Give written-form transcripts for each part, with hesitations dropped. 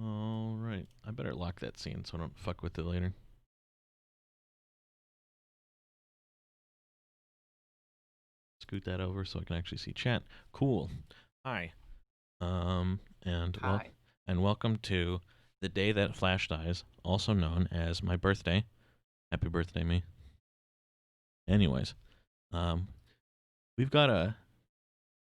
All right. I better lock that scene so I don't fuck with it later. Scoot that over so I can actually see chat. Cool. Hi. And Hi. welcome to the day that Flash dies, also known as my birthday. Happy birthday, me. Anyways, um, we've got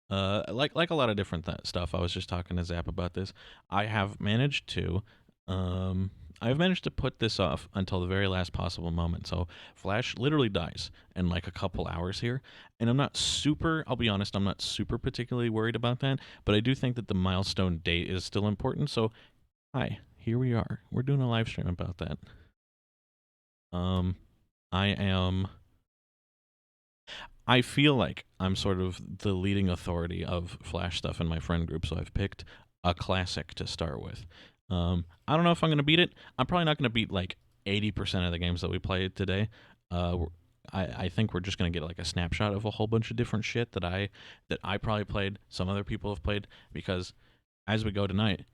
like a lot of different stuff. I was just talking to Zap about this. I have managed to um I've managed to put this off until the very last possible moment. So Flash literally dies in like a couple hours here, and I'll be honest, I'm not super particularly worried about that, but I do think that the milestone date is still important. So hi, here we are. We're doing a live stream about that. Um I am I feel like I'm sort of the leading authority of Flash stuff in my friend group, so I've picked a classic to start with. I don't know if I'm going to beat it. I'm probably not going to beat like 80% of the games that we played today. I think we're just going to get like a snapshot of a whole bunch of different shit that I probably played, some other people have played, because as we go tonight,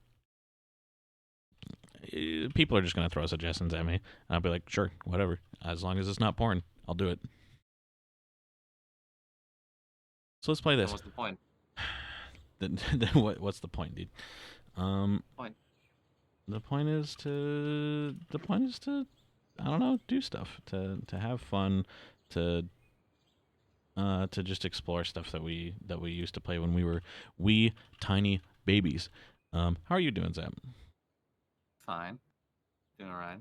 people are just going to throw suggestions at me, and I'll be like, sure, whatever, as long as it's not porn, I'll do it. So let's play Then this. what's the point? Then what's the point, dude? Um, Point. the point is to I don't know, do stuff, to have fun, to to just explore stuff that we used to play when we were wee tiny babies. How are you doing, Zap? Fine. Doing alright.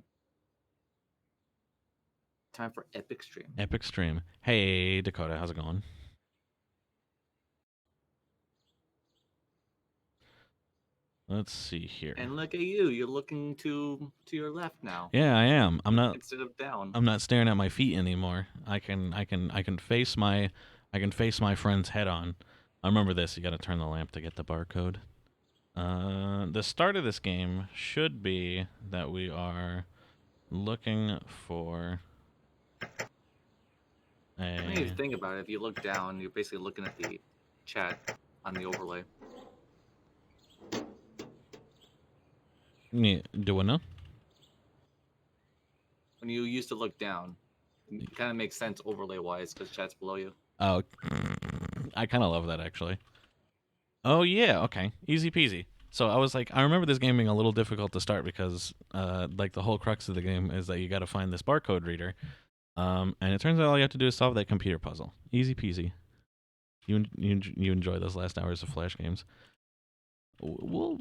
Time for epic stream. Epic stream. Hey Dakota, how's it going? Let's see here. And look at you. You're looking to your left now Yeah, I am. instead of down. I'm not staring at my feet anymore. I can face my friend's head on. I remember this. You got to turn the lamp to get the barcode. The start of this game should be that we are looking for I mean, if you a. think about it, if you look down, you're basically looking at the chat on the overlay. Do I know? When you used to look down, it kind of makes sense overlay wise because chat's below you. Oh, I kind of love that actually. Oh yeah, okay, easy peasy. So I was like, I remember this game being a little difficult to start because, like the whole crux of the game is that you got to find this barcode reader. And it turns out all you have to do is solve that computer puzzle. Easy peasy. You enjoy those last hours of Flash games. We'll,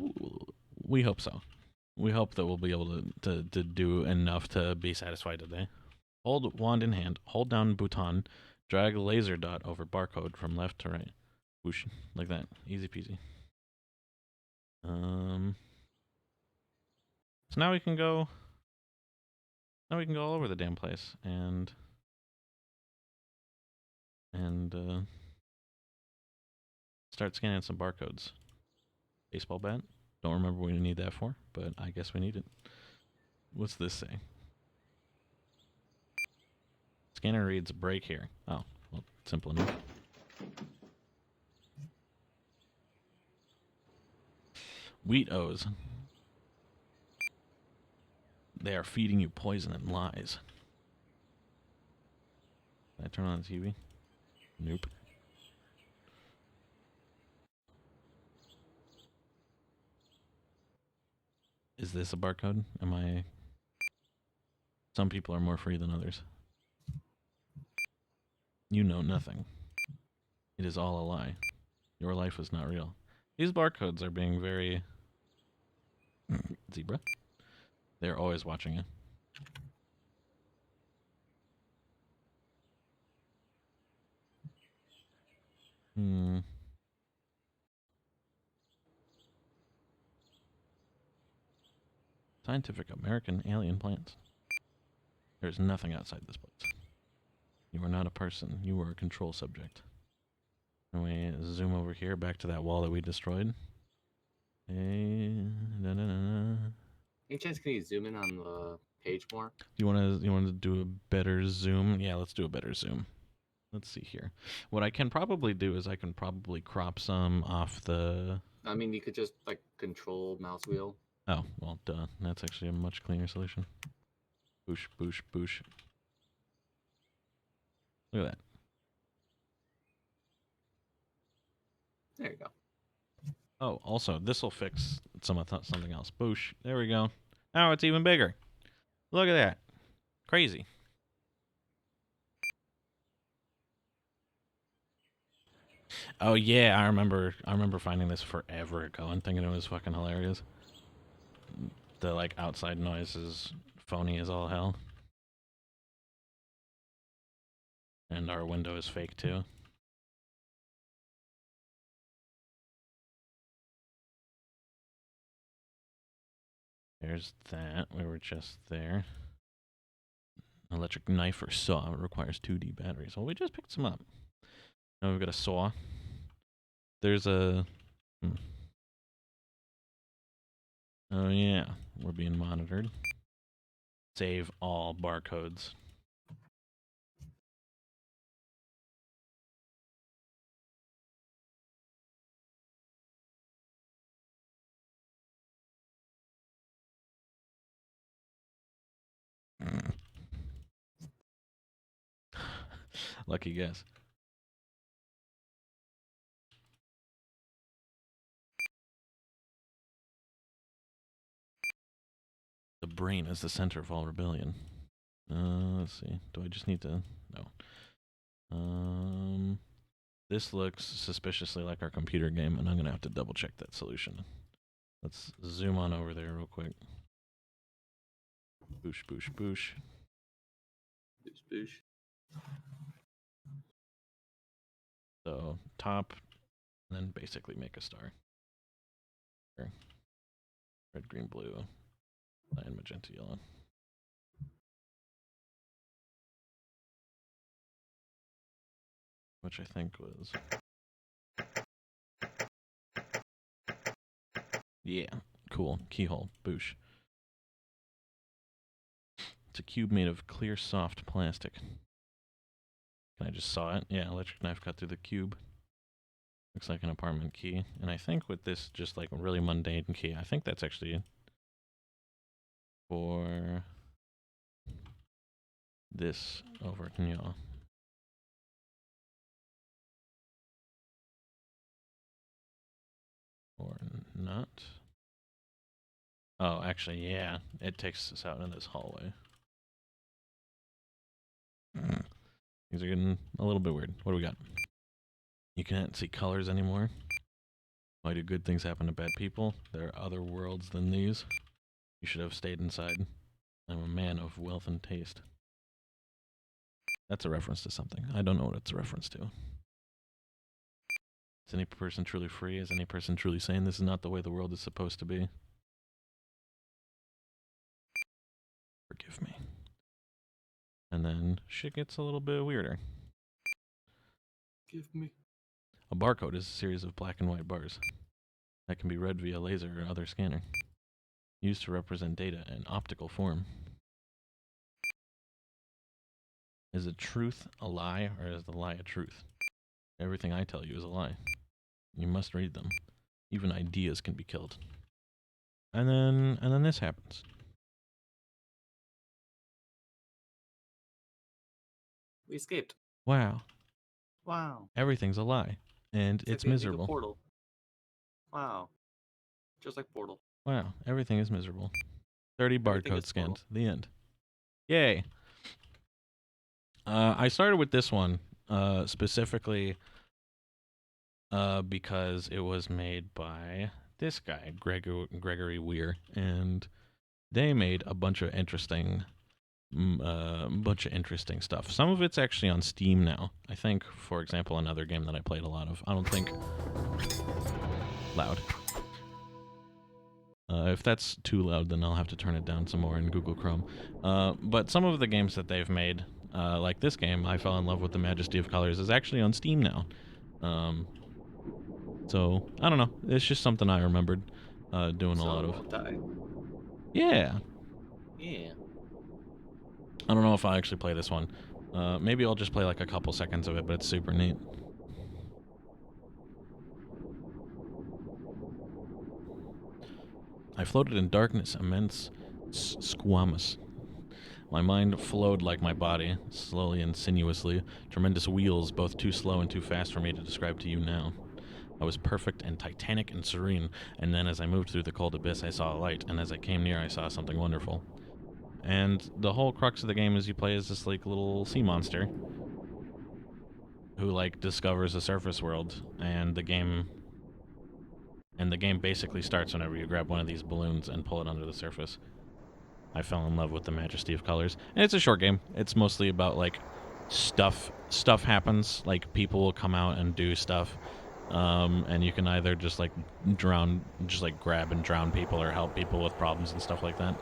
we hope so. We hope that we'll be able to do enough to be satisfied today. Hold wand in hand, hold down button, drag laser dot over barcode from left to right. Whoosh, like that. Easy peasy. Um, so now we can go. Now we can go all over the damn place and start scanning some barcodes. Baseball bat. Don't remember what we need that for, but I guess we need it. What's this say? Scanner reads break here. Oh, well, simple enough. Wheat O's. They are feeding you poison and lies. Can I turn on the TV? Nope. Is this a barcode? Am I. Some people are more free than others. You know nothing. It is all a lie. Your life is not real. These barcodes are being very. Zebra? They're always watching you. Hmm. Scientific American alien plants. There is nothing outside this place. You are not a person. You are a control subject. And we zoom over here back to that wall that we destroyed. Any chance can you zoom in on the page more? You want to do a better zoom? Yeah, let's do a better zoom. Let's see here. What I can probably do is I can probably crop some off the. I mean, you could just like control mouse wheel. Oh, well, duh. That's actually a much cleaner solution. Boosh, boosh, boosh. Look at that. There you go. Oh, also, this will fix something else. Boosh. There we go. Now it's even bigger. Look at that. Crazy. Oh yeah, I remember finding this forever ago and thinking it was fucking hilarious. The like outside noise is phony as all hell. And our window is fake too. There's that. We were just there. Electric knife or saw. It requires 2D batteries. Well, we just picked some up. Now we've got a saw. There's a... Oh yeah, we're being monitored. Save all barcodes. Lucky guess. The brain is the center of all rebellion. Let's see. Do I just need to... No. This looks suspiciously like our computer game, and I'm going to have to double check that solution. Let's zoom on over there real quick. Boosh, boosh, boosh. Boosh, boosh. So, top, and then basically make a star. Here. Red, green, blue, and magenta, yellow. Which I think was... Yeah, cool. Keyhole. Boosh. It's a cube made of clear, soft plastic. Can I just saw it? Yeah, electric knife cut through the cube. Looks like an apartment key. And I think with this just like a really mundane key, I think that's actually for this over here. Or not. Oh, actually, yeah. It takes us out in this hallway. These are getting a little bit weird. What do we got? You can't see colors anymore. Why do good things happen to bad people? There are other worlds than these. You should have stayed inside. I'm a man of wealth and taste. That's a reference to something. I don't know what it's a reference to. Is any person truly free? Is any person truly sane? This is not the way the world is supposed to be. Forgive me. And then shit gets a little bit weirder. Give me. A barcode is a series of black and white bars that can be read via laser or other scanner, used to represent data in optical form. Is a truth a lie, or is the lie a truth? Everything I tell you is a lie. You must read them. Even ideas can be killed. And then this happens. We escaped. Wow. Wow. Everything's a lie. And it's like miserable. Portal. Wow. Just like Portal. Wow. Everything is miserable. 30 barcodes scanned. The end. Yay. I started with this one specifically because it was made by this guy, Gregory Weir, and they made a bunch of interesting stuff. Some of it's actually on Steam now. I think, for example, another game that I played a lot of. I don't think loud. If that's too loud, then I'll have to turn it down some more in Google Chrome. But some of the games that they've made, like this game, I Fell in Love with the Majesty of Colors, is actually on Steam now. So, I don't know. It's just something I remembered doing a lot of. Yeah. Yeah. I don't know if I'll actually play this one. Maybe I'll just play like a couple seconds of it, but it's super neat. I floated in darkness, immense, squamous. My mind flowed like my body, slowly and sinuously, tremendous wheels, both too slow and too fast for me to describe to you now. I was perfect and titanic and serene, and then as I moved through the cold abyss, I saw a light, and as I came near, I saw something wonderful. And the whole crux of the game is you play as this, like, little sea monster who, like, discovers a surface world, and the game basically starts whenever you grab one of these balloons and pull it under the surface. I fell in love with the majesty of colors. And it's a short game. It's mostly about, like, stuff happens. Like, people will come out and do stuff. And you can either just, like, grab and drown people or help people with problems and stuff like that.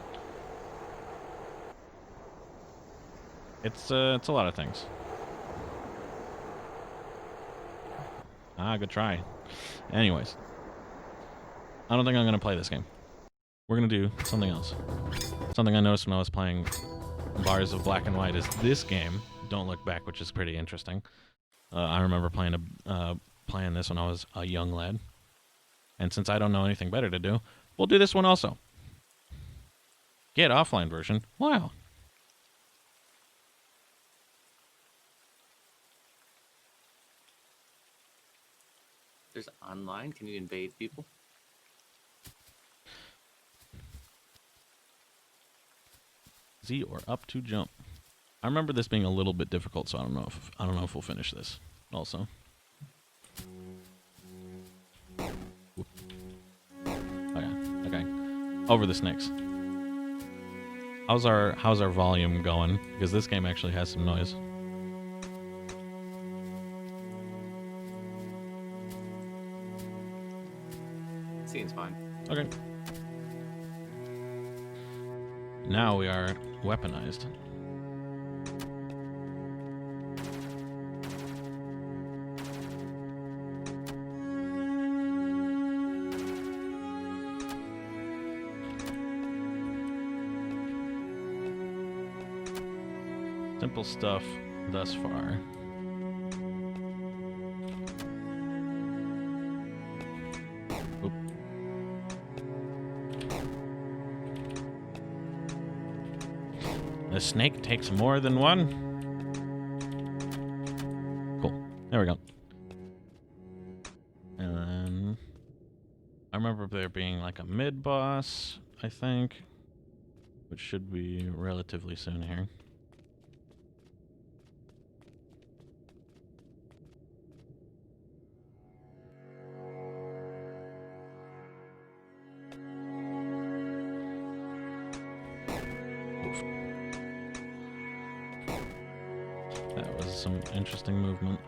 It's a lot of things. Good try. Anyways. I don't think I'm going to play this game. We're going to do something else. Something I noticed when I was playing Bars of Black and White is this game, Don't Look Back, which is pretty interesting. I remember playing this when I was a young lad. And since I don't know anything better to do, we'll do this one also. Get offline version. Wow. There's online. Can you invade people? Z or up to jump. I remember this being a little bit difficult, so I don't know if we'll finish this. Also. Okay. Over the snakes. How's our volume going? Because this game actually has some noise. Seems fine. Okay. Now we are weaponized. Simple stuff thus far. Oop. The snake takes more than one. Cool. There we go. And then I remember there being like a mid-boss, I think, which should be relatively soon here. That was some interesting movement.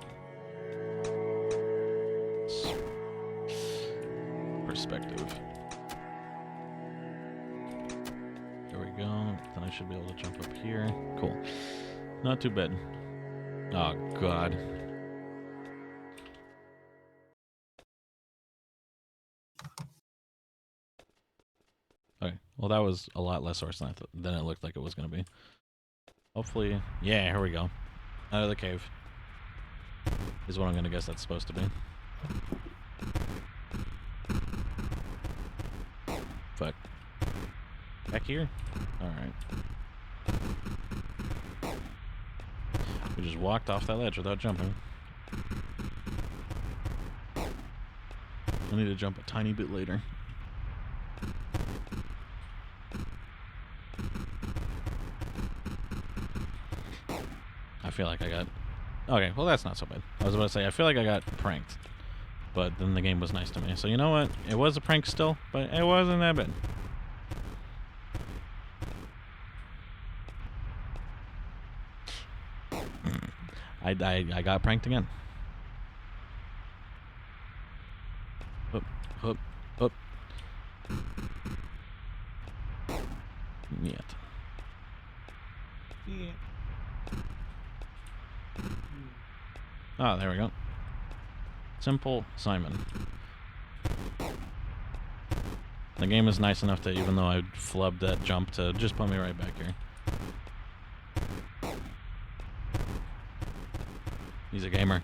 Perspective. There we go. Then I should be able to jump up here. Cool. Not too bad. Oh, God. Okay. Well, that was a lot less worse than it looked like it was going to be. Hopefully... Yeah, here we go. Out of the cave. Is what I'm going to guess that's supposed to be. Fuck. Back here? Alright. We just walked off that ledge without jumping. I need to jump a tiny bit later. I feel like I got... Okay, well that's not so bad. I was about to say, I feel like I got pranked. But then the game was nice to me. So you know what? It was a prank still, but it wasn't that bad. I got pranked again. Up, up, up. Yet. Yeah. Ah, there we go. Simple Simon. The game is nice enough that even though I flubbed that jump to just put me right back here. He's a gamer.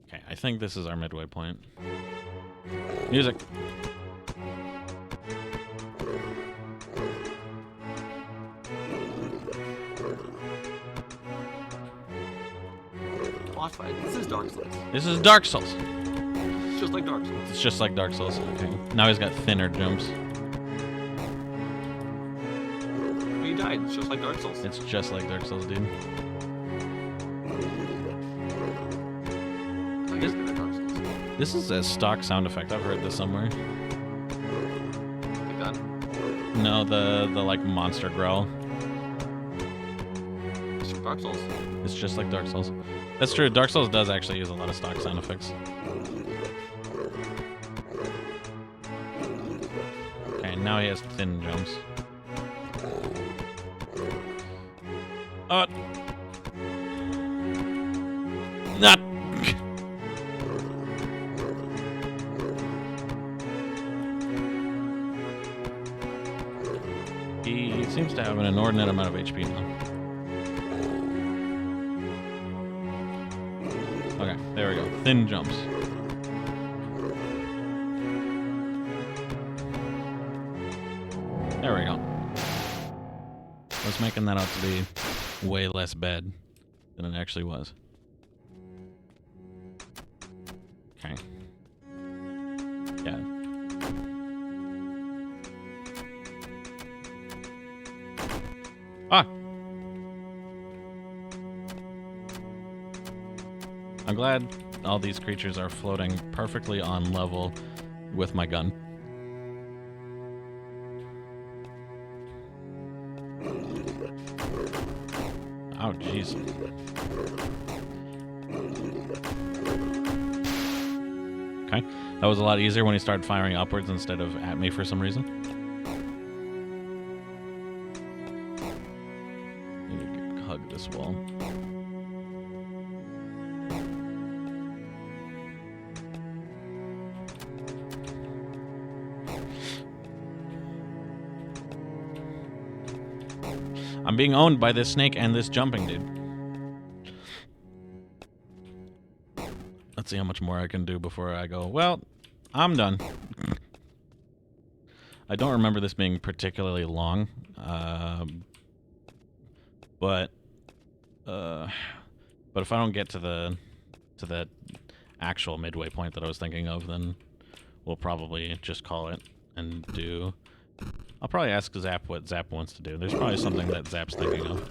Okay, I think this is our midway point. Music. Boss fight. This is Dark Souls. This is Dark Souls. It's just like Dark Souls. It's just like Dark Souls. Okay. Now he's got thinner jumps. But he died. It's just like Dark Souls. It's just like Dark Souls, dude. It's like it's good at Dark Souls. This is a stock sound effect. I've heard this somewhere. The gun. No, the like monster growl. It's just Dark Souls. It's just like Dark Souls. That's true. Dark Souls does actually use a lot of stock sound effects. Okay, now he has thin jumps. Not. He seems to have an inordinate amount of HP now. Okay, there we go. Thin jumps. There we go. I was making that out to be way less bad than it actually was. Okay. Yeah. Ah! I'm glad all these creatures are floating perfectly on level with my gun. Oh, jeez. Okay. That was a lot easier when he started firing upwards instead of at me for some reason. Need to hug this wall. I'm being owned by this snake and this jumping dude. Let's see how much more I can do before I go, well, I'm done. I don't remember this being particularly long, but if I don't get to the actual midway point that I was thinking of, then we'll probably just call it and do. I'll probably ask Zap what Zap wants to do. There's probably something that Zap's thinking of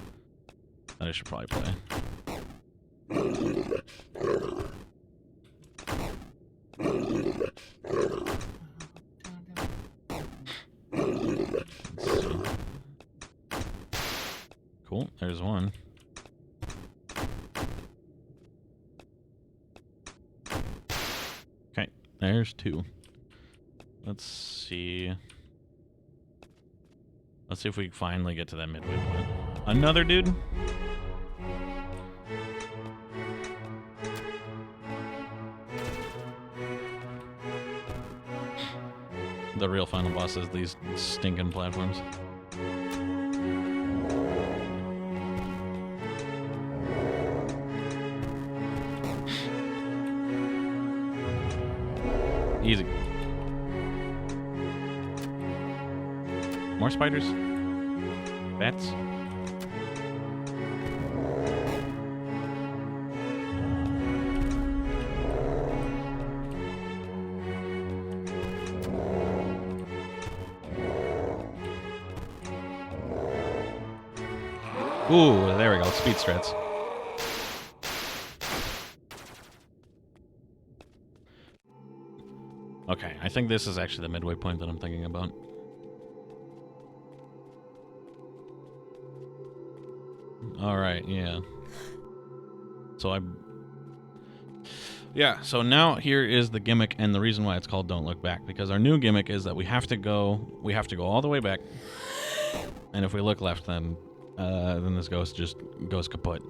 that I should probably play. Let's see. Cool, there's one. Okay, there's two. Let's see. Let's see if we finally get to that midway point. Another dude? The real final boss is these stinking platforms. Easy. More spiders? Bats? Ooh, there we go. Speed strats. Okay, I think this is actually the midway point that I'm thinking about. Alright, yeah. So now here is the gimmick and the reason why it's called Don't Look Back, because our new gimmick is that we have to go all the way back, and if we look left, then this ghost just goes kaput.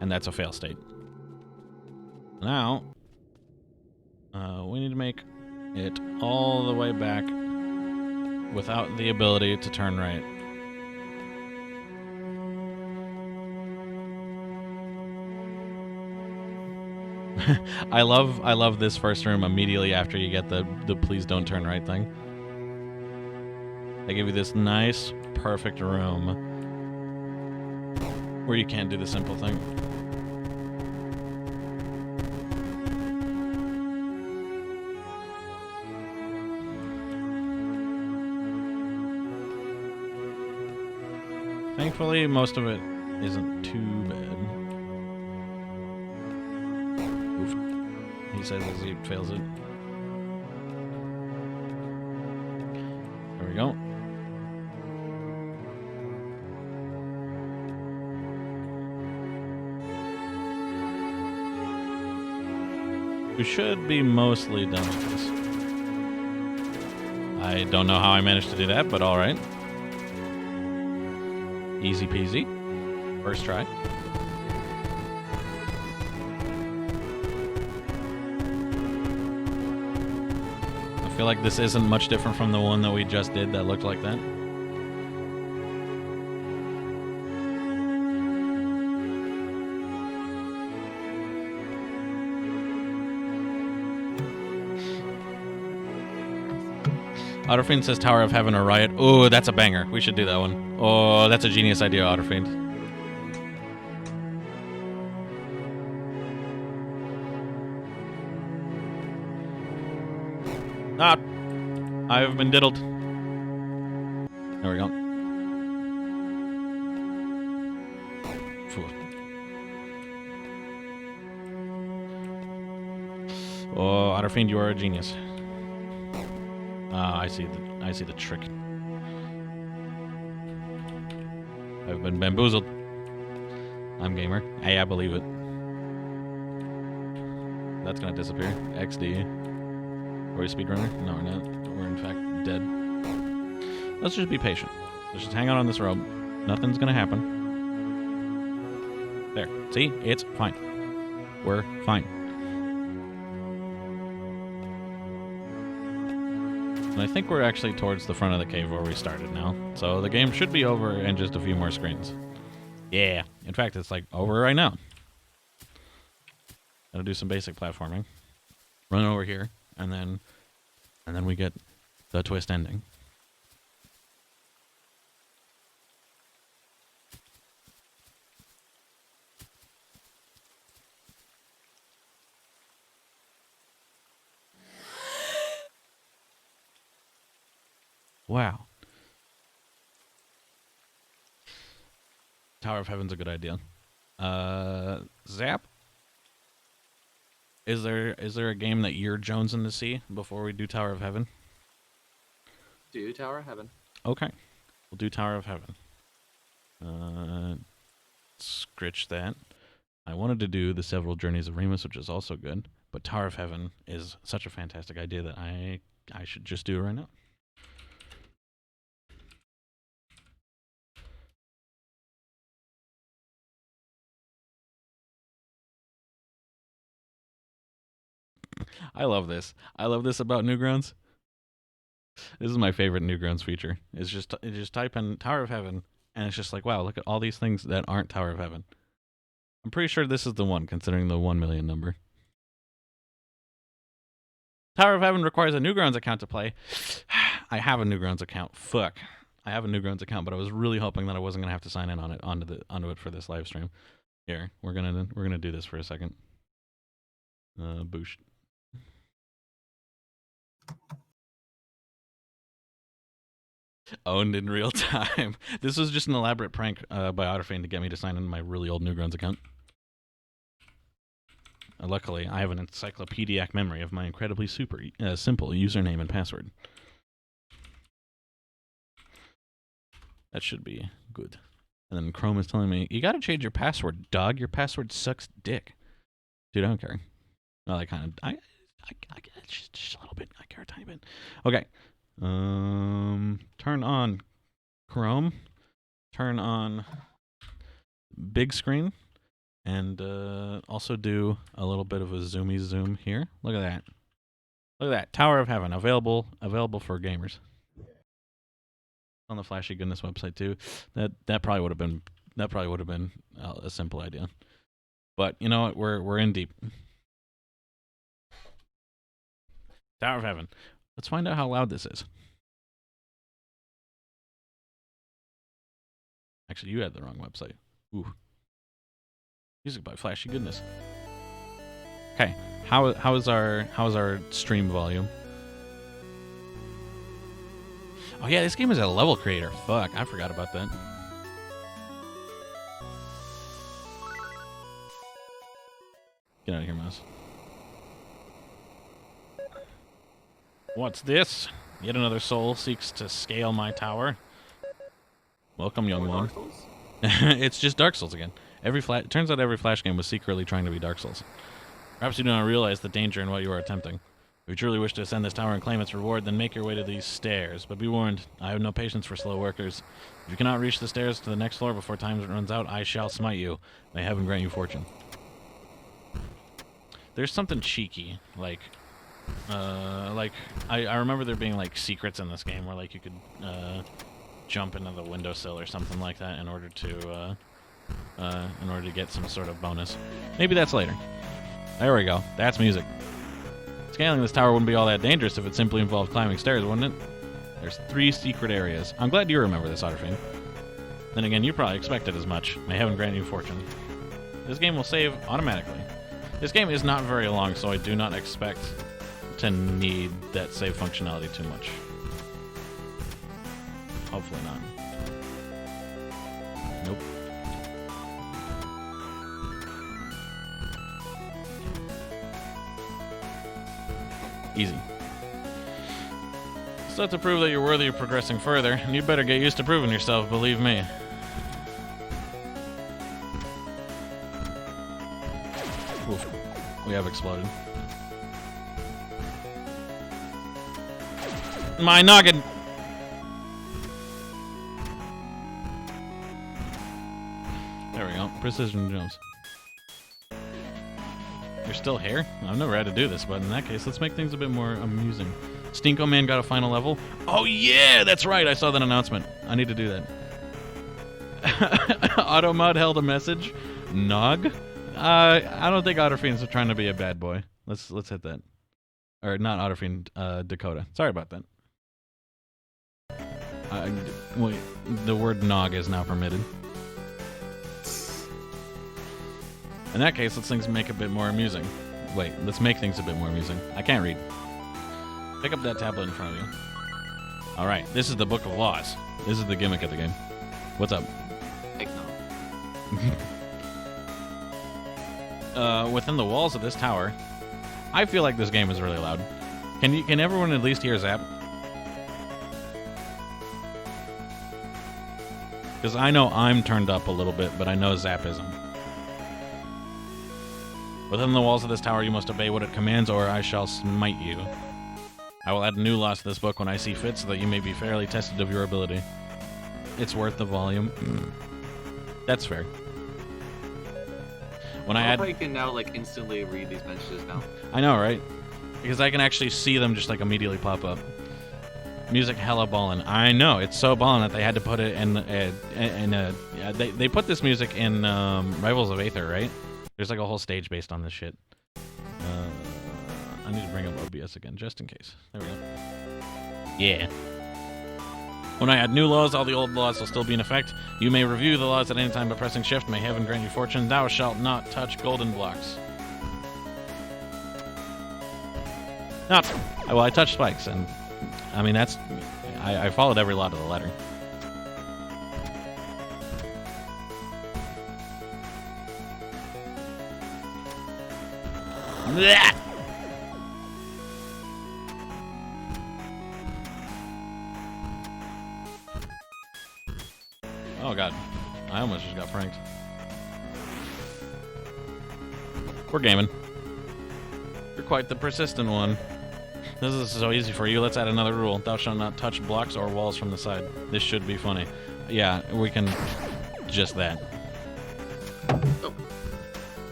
And that's a fail state. Now, we need to make it all the way back without the ability to turn right. I love this first room immediately after you get the please don't turn right thing. They give you this nice, perfect room where you can't do the simple thing. Thankfully, most of it isn't too bad. Oof. He says as he fails it. There we go. We should be mostly done with this. I don't know how I managed to do that, but alright. Easy peasy. First try. I feel like this isn't much different from the one that we just did that looked like that. Otterfiend says Tower of Heaven or Riot. Oh, that's a banger. We should do that one. Oh, that's a genius idea, Otterfiend. Ah! I've been diddled. There we go. Phew. Oh, Otterfiend, you are a genius. I see the trick. I've been bamboozled. I'm gamer. Hey, I believe it. That's gonna disappear. XD. Are we a speedrunner? No, we're not. We're in fact dead. Let's just be patient. Let's just hang out on this rope. Nothing's gonna happen. There. See? It's fine. We're fine. And I think we're actually towards the front of the cave where we started now. So the game should be over in just a few more screens. Yeah. In fact, it's like over right now. Gotta do some basic platforming. Run over here, and then we get the twist ending. Wow. Tower of Heaven's a good idea. Zap? Is there a game that you're jonesing to see before we do Tower of Heaven? Do Tower of Heaven. Okay. We'll do Tower of Heaven. Scritch that. I wanted to do the Several Journeys of Remus, which is also good, but Tower of Heaven is such a fantastic idea that I should just do it right now. I love this. I love this about Newgrounds. This is my favorite Newgrounds feature. It's just type in Tower of Heaven, and it's just like, wow, look at all these things that aren't Tower of Heaven. I'm pretty sure this is the one, considering the 1 million number. Tower of Heaven requires a Newgrounds account to play. I have a Newgrounds account. Fuck. I have a Newgrounds account, but I was really hoping that I wasn't gonna have to sign in on it onto it for this live stream. Here, we're gonna do this for a second. Boosh. Owned in real time. This was just an elaborate prank by Otterfiend to get me to sign into my really old Newgrounds account. Luckily, I have an encyclopedic memory of my incredibly simple username and password. That should be good. And then Chrome is telling me, you gotta change your password, dog. Your password sucks dick. Dude, I don't care. Well, I kind of, I just a little bit. I care a tiny bit. Okay. Turn on Chrome. Turn on big screen. And also do a little bit of a zoomy zoom here. Look at that. Look at that. Tower of Heaven, available for gamers. On the Flashy Goodness website too. That probably would have been a simple idea. But you know what? We're in deep. Tower of Heaven. Let's find out how loud this is. Actually, you had the wrong website. Ooh. Music by Flashy Goodness. Okay, how is our stream volume? Oh yeah, this game is a level creator. Fuck, I forgot about that. Get out of here, mouse. What's this? Yet another soul seeks to scale my tower. Welcome, young one. Dark Souls? It's just Dark Souls again. Turns out every Flash game was secretly trying to be Dark Souls. Perhaps you do not realize the danger in what you are attempting. If you truly wish to ascend this tower and claim its reward, then make your way to these stairs. But be warned, I have no patience for slow workers. If you cannot reach the stairs to the next floor before time runs out, I shall smite you. May heaven grant you fortune. There's something cheeky, like I remember there being like secrets in this game where like you could jump into the windowsill or something like that in order to get some sort of bonus. Maybe that's later. There we go. That's music. Scaling this tower wouldn't be all that dangerous if it simply involved climbing stairs, wouldn't it? There's 3 secret areas. I'm glad you remember this, Otterfiend. Then again, you probably expected as much. May heaven grant you fortune. This game will save automatically. This game is not very long, so I do not expect to need that save functionality too much. Hopefully not. Nope. Easy. So to prove that you're worthy of progressing further, and you better get used to proving yourself, believe me. Oof. We have exploded. My noggin! There we go. Precision jumps. You're still here? I've never had to do this, but in that case, let's make things a bit more amusing. Stinko Man got a final level? Oh yeah, that's right, I saw that announcement. I need to do that. Automod held a message. Nog? I don't think Otterfiend's trying to be a bad boy. Let's hit that. Or not Otterfiend, Dakota. Sorry about that. Wait, the word nog is now permitted. In that case, let's make a bit more amusing. Wait, let's make things a bit more amusing. I can't read. Pick up that tablet in front of you. Alright, this is the Book of Laws. This is the gimmick of the game. What's up? Heck no. Within the walls of this tower, I feel like this game is really loud. Can everyone at least hear Zap? Because I know I'm turned up a little bit, but I know Zap isn't. Within the walls of this tower, you must obey what it commands, or I shall smite you. I will add new laws to this book when I see fit, so that you may be fairly tested of your ability. It's worth the volume. That's fair. When I can now like instantly read these messages now. I know, right? Because I can actually see them just like immediately pop up. Music hella ballin'. I know, it's so ballin' that they had to put it in they put this music in Rivals of Aether, right? There's like a whole stage based on this shit. I need to bring up OBS again, just in case. There we go. Yeah. When I add new laws, all the old laws will still be in effect. You may review the laws at any time by pressing shift. May heaven grant you fortune. Thou shalt not touch golden blocks. Not. Well, I touched spikes, and I mean that's. I followed every law to the letter. Blah! Oh god, I almost just got pranked. We're gaming. You're quite the persistent one. This is so easy for you. Let's add another rule. Thou shalt not touch blocks or walls from the side. This should be funny. Yeah, we can just that. Oh.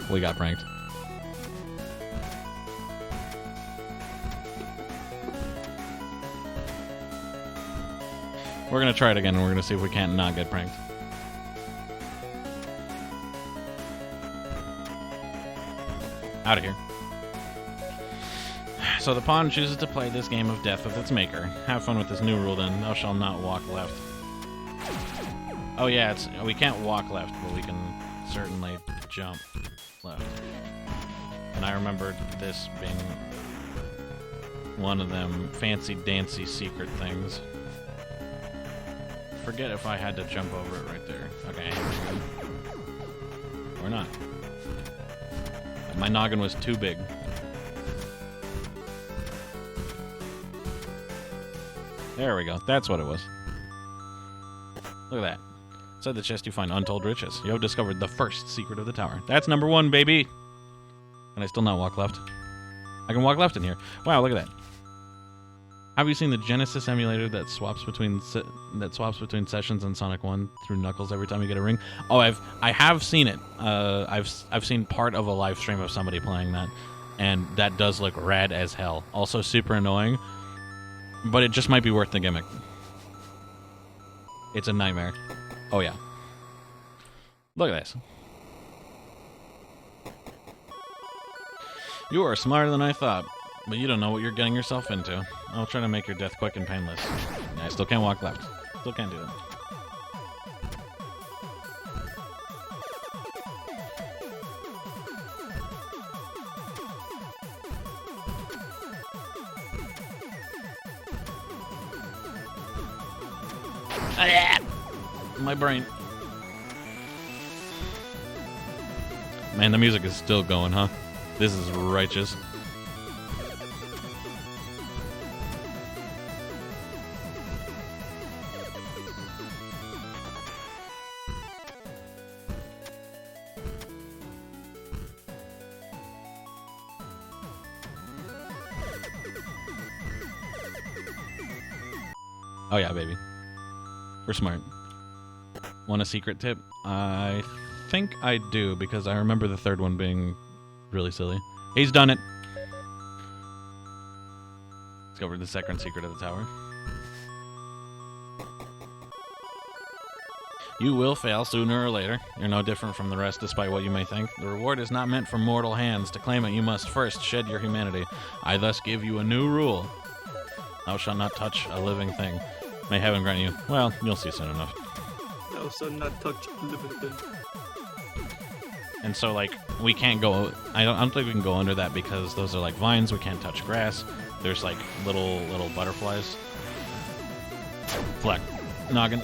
We got pranked. We're gonna try it again, and we're gonna see if we can't not get pranked. Out of here. So the pawn chooses to play this game of death with its maker. Have fun with this new rule then. Thou shalt not walk left. Oh yeah, we can't walk left, but we can certainly jump left. And I remembered this being one of them fancy-dancy secret things. Forget if I had to jump over it right there. Okay. Or not. My noggin was too big. There we go. That's what it was. Look at that. Inside the chest you find untold riches. You have discovered the first secret of the tower. That's number 1, baby! Can I still not walk left? I can walk left in here. Wow, look at that. Have you seen the Genesis emulator that swaps between sessions in Sonic 1 through Knuckles every time you get a ring? Oh, I have seen it. I've seen part of a live stream of somebody playing that, and that does look rad as hell. Also super annoying, but it just might be worth the gimmick. It's a nightmare. Oh yeah. Look at this. You are smarter than I thought, but you don't know what you're getting yourself into. I'll try to make your death quick and painless. Yeah, I still can't walk left. Still can't do that. My brain. Man, the music is still going, huh? This is righteous. Oh yeah, baby. We're smart. Want a secret tip? I think I do, because I remember the third one being really silly. He's done it! Discovered the second secret of the tower. You will fail sooner or later. You're no different from the rest, despite what you may think. The reward is not meant for mortal hands. To claim it, you must first shed your humanity. I thus give you a new rule. Thou shalt not touch a living thing. May heaven grant you. Well, you'll see soon enough. Thou shalt not touch a living thing. And so, like, we can't go... I don't think we can go under that because those are, like, vines. We can't touch grass. There's, like, little butterflies. Fleck. Noggin.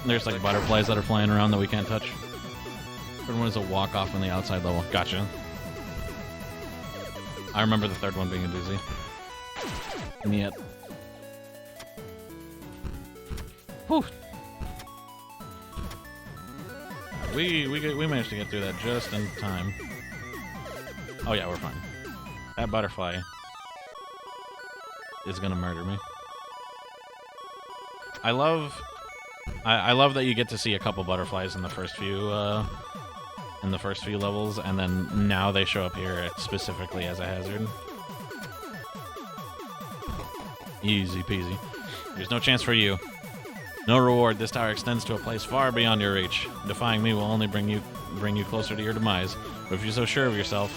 There's, like, butterflies that are flying around that we can't touch. Third one is a walk-off on the outside level. Gotcha. I remember the third one being a doozy. And yet... Whew. We managed to get through that just in time. Oh yeah, we're fine. That butterfly is gonna murder me. I love that you get to see a couple butterflies in the first few levels, and then now they show up here specifically as a hazard. Easy peasy. There's no chance for you. No reward. This tower extends to a place far beyond your reach. Defying me will only bring you closer to your demise. But if you're so sure of yourself,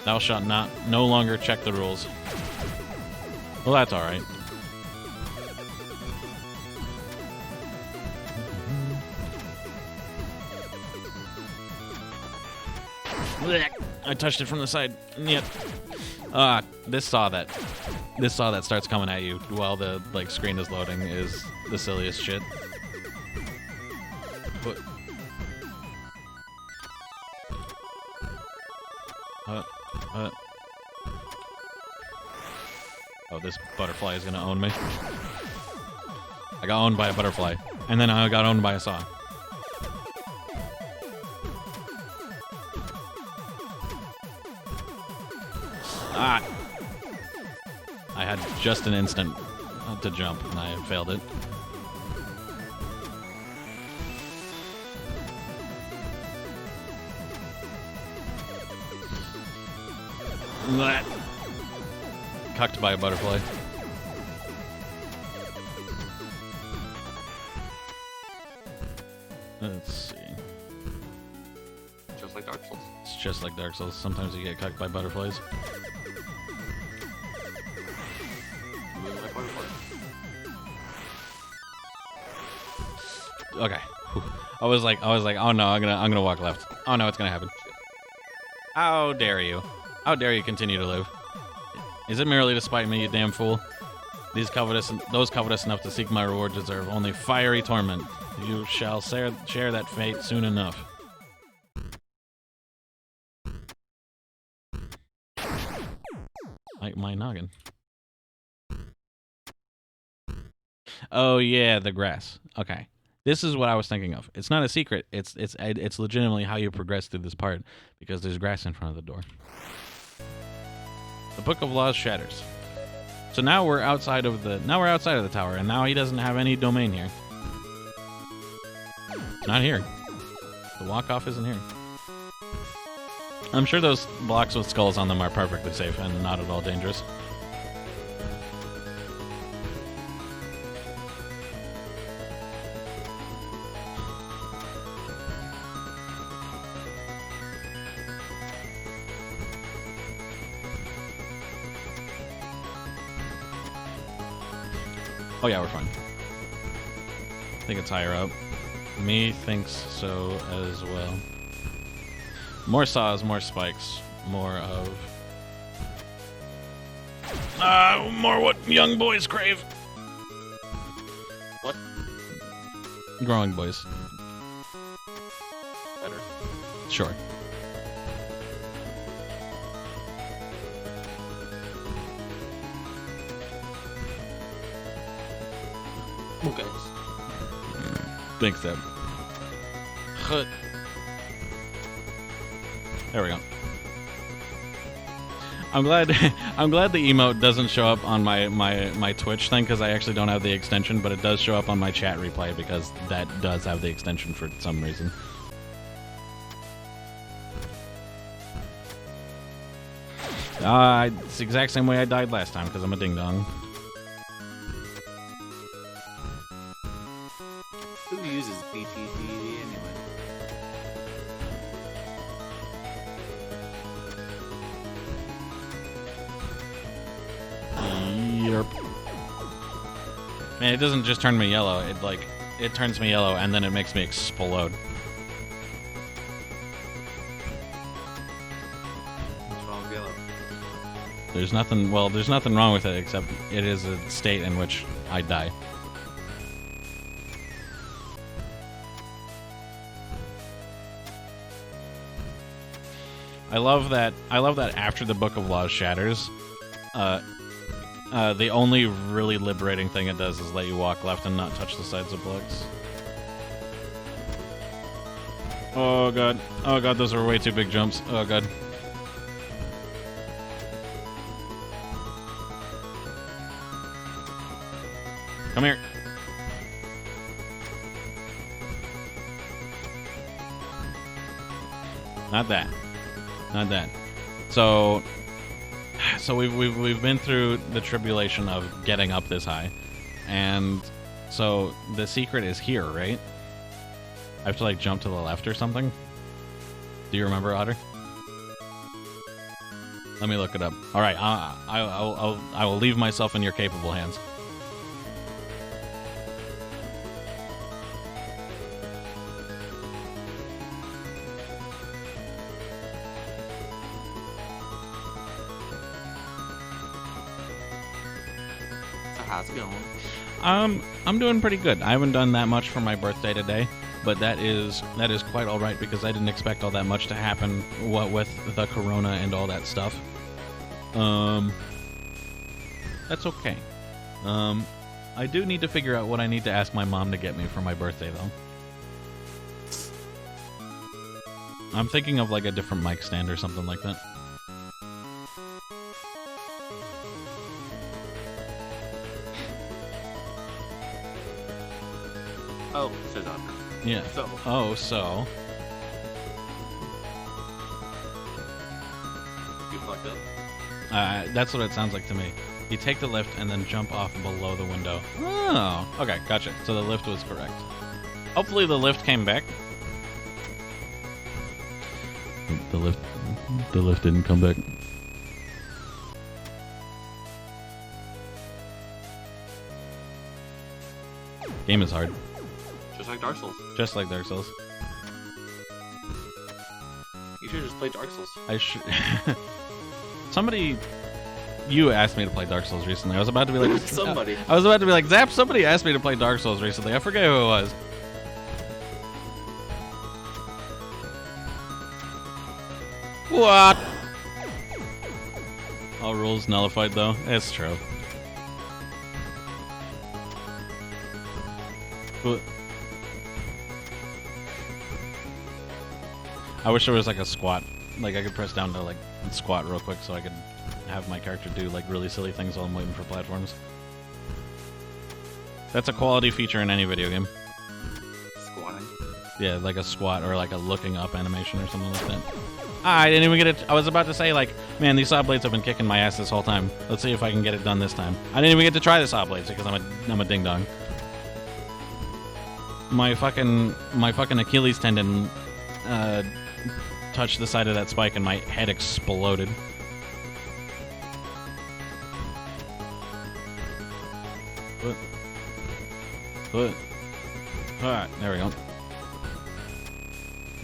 thou shalt no longer check the rules. Well, that's all right. I touched it from the side. Yep. This saw that starts coming at you while the screen is loading is the silliest shit. But oh, this butterfly is gonna own me. I got owned by a butterfly, and then I got owned by a saw. I had just an instant to jump, and I failed it. Cucked by a butterfly. Let's see. Just like Dark Souls. It's just like Dark Souls. Sometimes you get cucked by butterflies. Moving like butterflies. Okay. Whew. I was like, oh no, I'm gonna walk left. Oh no, it's gonna happen. How dare you? How dare you continue to live? Is it merely to spite me, you damn fool? Those covetous enough to seek my reward deserve only fiery torment. You shall share that fate soon enough. Like my noggin. Oh yeah, the grass. Okay. This is what I was thinking of. It's not a secret. It's legitimately how you progress through this part because there's grass in front of the door. The Book of Laws shatters. So now we're outside of the tower, and now he doesn't have any domain here. Not here. The walk-off isn't here. I'm sure those blocks with skulls on them are perfectly safe and not at all dangerous. Oh yeah, we're fine. I think it's higher up. Me thinks so as well. More saws, more spikes, more of... more what young boys crave. What? Growing boys. Better. Sure. Okay. Thanks, Deb. There we go. I'm glad the emote doesn't show up on my Twitch thing because I actually don't have the extension, but it does show up on my chat replay because that does have the extension for some reason. It's the exact same way I died last time because I'm a ding-dong. Who uses BTTV anyway? Yerp. Man, it doesn't just turn me yellow. It turns me yellow and then it makes me explode. What's wrong with yellow? There's nothing wrong with it except it is a state in which I die. I love that after the Book of Laws shatters, the only really liberating thing it does is let you walk left and not touch the sides of blocks. Oh god, those are way too big jumps. Oh god. Come here. Not that. Not that. So we've been through the tribulation of getting up this high, and so the secret is here, right? I have to like jump to the left or something. Do you remember, Otter? Let me look it up. All right, I will leave myself in your capable hands. How's it going? I'm doing pretty good. I haven't done that much for my birthday today, but that is quite all right because I didn't expect all that much to happen. What with the corona and all that stuff. That's okay. I do need to figure out what I need to ask my mom to get me for my birthday though. I'm thinking of like a different mic stand or something like that. Oh, says Otter. Yeah. So. Oh, so. You fucked up? That's what it sounds like to me. You take the lift and then jump off below the window. Oh, okay, gotcha. So the lift was correct. Hopefully the lift came back. The lift didn't come back. Game is hard. Just like Dark Souls. Just like Dark Souls. You should just play Dark Souls. I should. Somebody, you asked me to play Dark Souls recently. I was about to be like Somebody. I was about to be like, Zap. Somebody asked me to play Dark Souls recently. I forget who it was. What? All rules nullified, though. It's true. What? I wish there was like a squat. Like I could press down to like squat real quick so I could have my character do like really silly things while I'm waiting for platforms. That's a quality feature in any video game. Squatting. Yeah, like a squat or like a looking up animation or something like that. I didn't even get it. I was about to say like, man, these saw blades have been kicking my ass this whole time. Let's see if I can get it done this time. I didn't even get to try the saw blades because I'm a ding dong. My fucking Achilles tendon touched the side of that spike and my head exploded. Alright, there we go.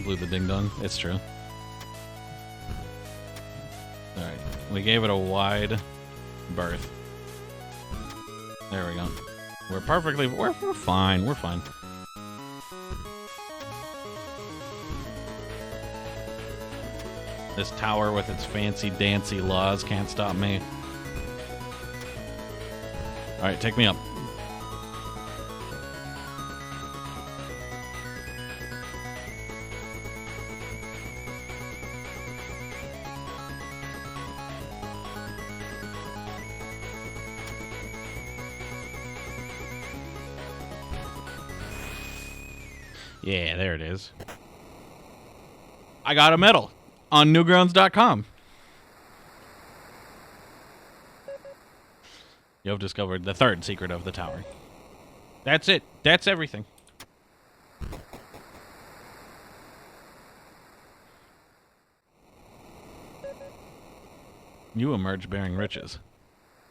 Blew the ding dong. It's true. Alright, we gave it a wide berth. There we go. We're fine. We're fine. This tower with its fancy dancy laws can't stop me. Alright, take me up. Yeah, there it is. I got a medal on Newgrounds.com. You've discovered the third secret of the tower. That's it. That's everything. You emerge bearing riches.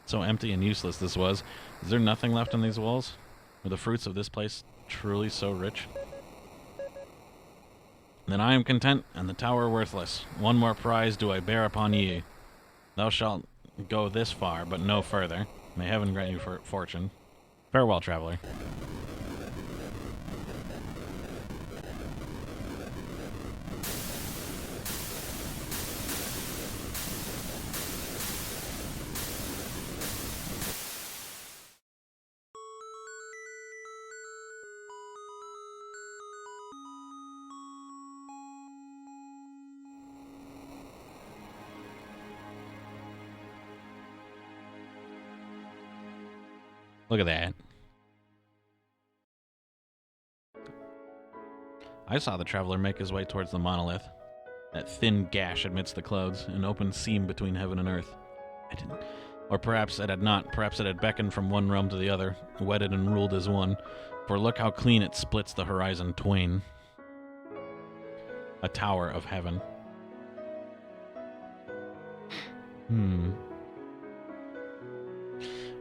So empty and useless this was. Is there nothing left on these walls? Were the fruits of this place truly so rich? Then I am content, and the tower worthless. One more prize do I bear upon ye. Thou shalt go this far, but no further. May heaven grant you fortune. Farewell, traveler. Look at that. I saw the traveler make his way towards the monolith. That thin gash amidst the clouds, an open seam between heaven and earth. I didn't... Or perhaps it had not. Perhaps it had beckoned from one realm to the other, wedded and ruled as one. For look how clean it splits the horizon twain. A tower of heaven.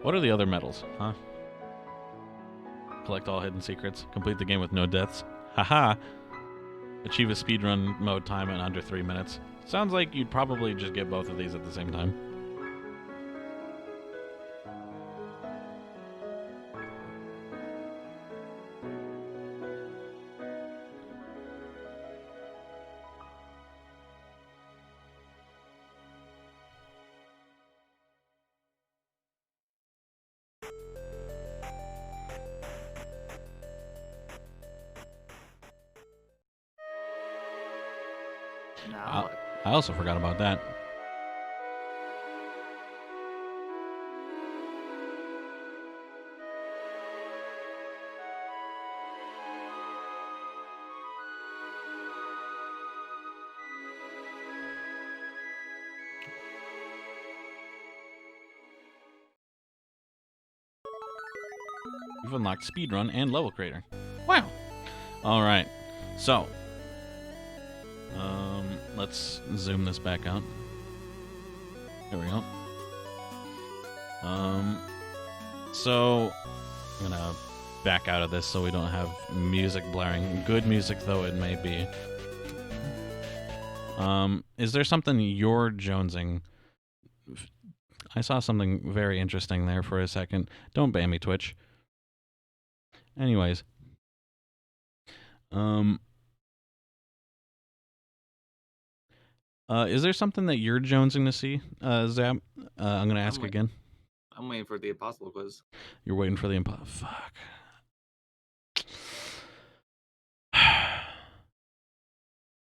What are the other medals, huh? Collect all hidden secrets. Complete the game with no deaths. Haha! Achieve a speedrun mode time in under 3 minutes. Sounds like you'd probably just get both of these at the same time. Now, I also forgot about that. You've unlocked speedrun and level creator. Wow. All right. So, let's zoom this back out. There we go. So I'm gonna back out of this so we don't have music blaring. Good music though it may be. Is there something you're jonesing? I saw something very interesting there for a second. Don't ban me, Twitch. Anyways. Is there something that you're jonesing to see, Zap? I'm gonna ask again. I'm waiting for the impossible quiz. You're waiting for the impossible. Fuck.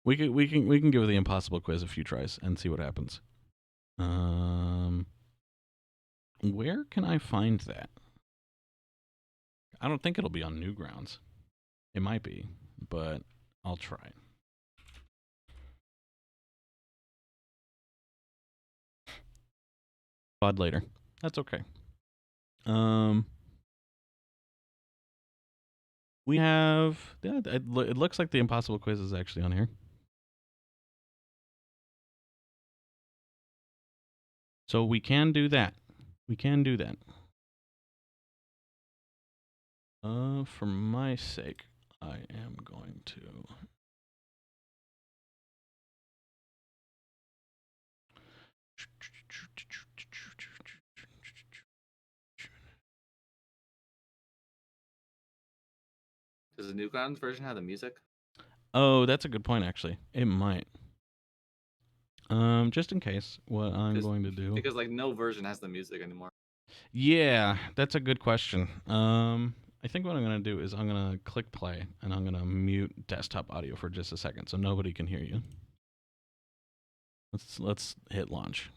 We can give the impossible quiz a few tries and see what happens. Where can I find that? I don't think it'll be on Newgrounds. It might be, but I'll try. VOD later. That's okay. We have. Yeah, it looks like the impossible quiz is actually on here. So we can do that. We can do that. For my sake, I am going to. Does the Newgrounds version have the music? Oh, that's a good point, actually. It might. Just in case, what I'm going to do. Because like no version has the music anymore. Yeah, that's a good question. I think what I'm gonna do is I'm gonna click play and I'm gonna mute desktop audio for just a second so nobody can hear you. Let's hit launch.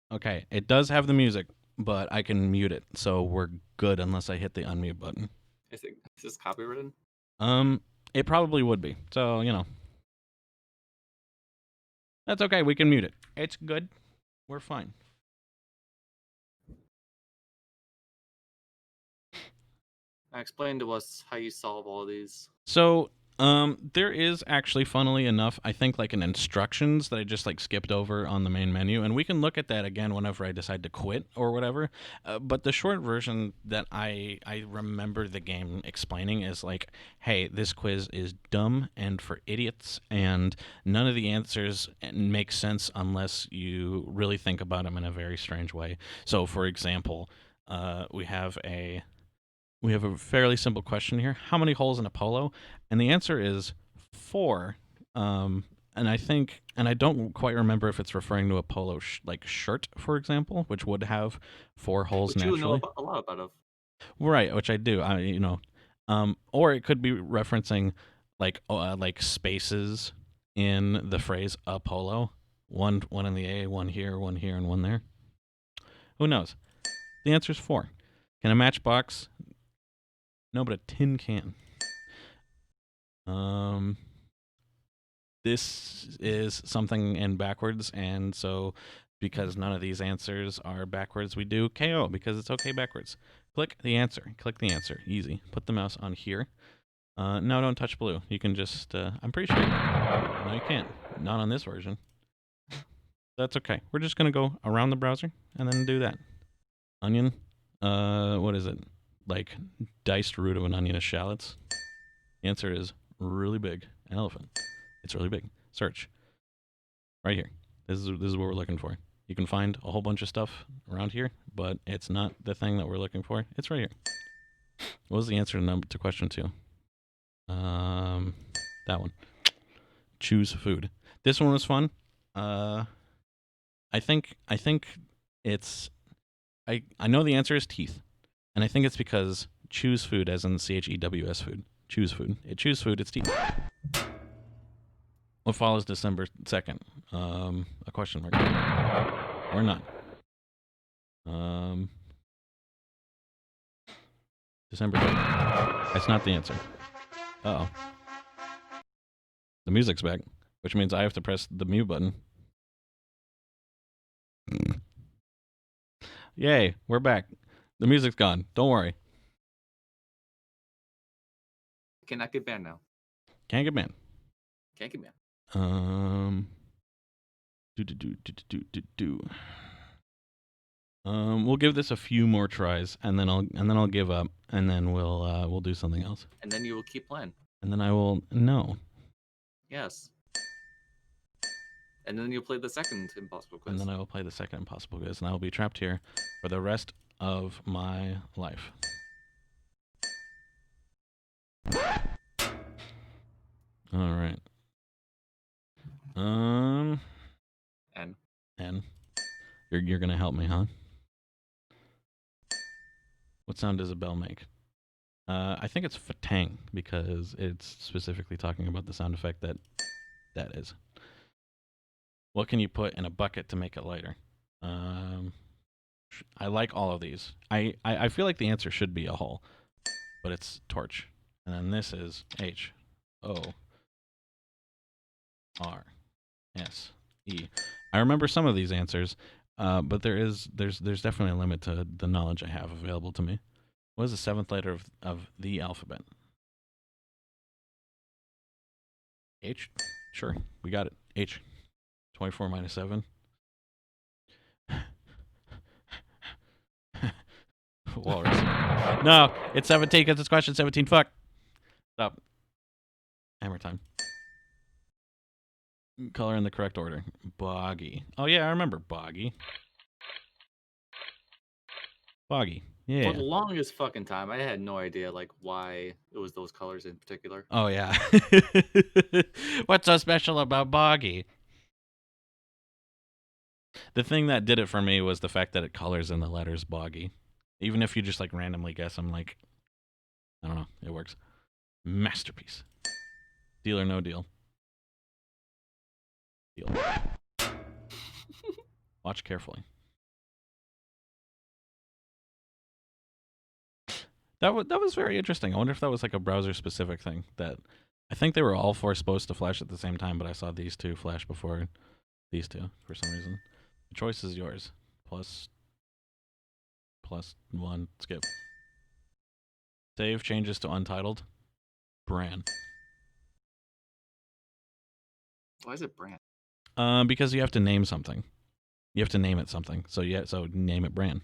Okay, it does have the music, but I can mute it, so we're good unless I hit the unmute button. Is this copywritten? It probably would be. So, you know. That's okay, we can mute it. It's good. We're fine. Explain to us how you solve all of these. So, there is actually, funnily enough, I think like an instructions that I just like skipped over on the main menu, and we can look at that again whenever I decide to quit or whatever. But the short version that I remember the game explaining is like, hey, this quiz is dumb and for idiots, and none of the answers make sense unless you really think about them in a very strange way. So, for example, we have a fairly simple question here. How many holes in a polo? And the answer is 4. And I don't quite remember if it's referring to a polo like shirt, for example, which would have 4 holes which naturally. You know a lot about. Right, which I do. Or it could be referencing like spaces in the phrase a polo. One in the A, one here, and one there. Who knows? The answer is 4. Can a matchbox? No, but a tin can. This is something in backwards, and so because none of these answers are backwards, we do KO because it's okay backwards. Click the answer. Click the answer. Easy. Put the mouse on here. No, don't touch blue. You can just. I'm pretty sure. No, you can't. Not on this version. That's okay. We're just gonna go around the browser and then do that. Onion. What is it? Like diced root of an onion is shallots? The answer is really big. An elephant. It's really big. Search. Right here. This is what we're looking for. You can find a whole bunch of stuff around here, but it's not the thing that we're looking for. It's right here. What was the answer to question 2? That one. Choose food. This one was fun. I think it's I know the answer is teeth. And I think it's because choose food, as in CHEWS food. Choose food. Choose food, it's teeth. What follows December 2nd? A question mark. Or not. December 3rd. That's not the answer. Uh-oh. The music's back, which means I have to press the mute button. Yay, we're back. The music's gone. Don't worry. Cannot get banned now. Can't get banned. Can't get banned. We'll give this a few more tries, and then I'll give up, and then we'll do something else. And then you will keep playing. And then I will no. Yes. And then you'll play the second impossible quiz. And then I will play the second impossible quiz, and I will be trapped here for the rest of my life. All right. N. You're gonna help me, huh? What sound does a bell make? I think it's fatang because it's specifically talking about the sound effect that is. What can you put in a bucket to make it lighter? I like all of these. I feel like the answer should be a hole, but it's torch. And then this is HORSE. I remember some of these answers, but there's definitely a limit to the knowledge I have available to me. What is the seventh letter of the alphabet? H? Sure, we got it. H. 24 minus 7. Walrus. No, it's 17 because it's question 17. Fuck. Stop. Hammer time. Color in the correct order. Boggy. Oh, yeah, I remember Boggy. Boggy. Yeah. For the longest fucking time, I had no idea like why it was those colors in particular. Oh, yeah. What's so special about Boggy? The thing that did it for me was the fact that it colors in the letters Boggy. Even if you just like randomly guess, I'm like, I don't know, it works. Masterpiece. Deal or no deal? Deal. Watch carefully. That was very interesting. I wonder if that was like a browser specific thing. That I think they were all four supposed to flash at the same time, but I saw these two flash before these two for some reason. The choice is yours. Plus 1. Skip. Save changes to untitled. Bran. Why is it Bran? Because you have to name something. You have to name it something. So name it Bran.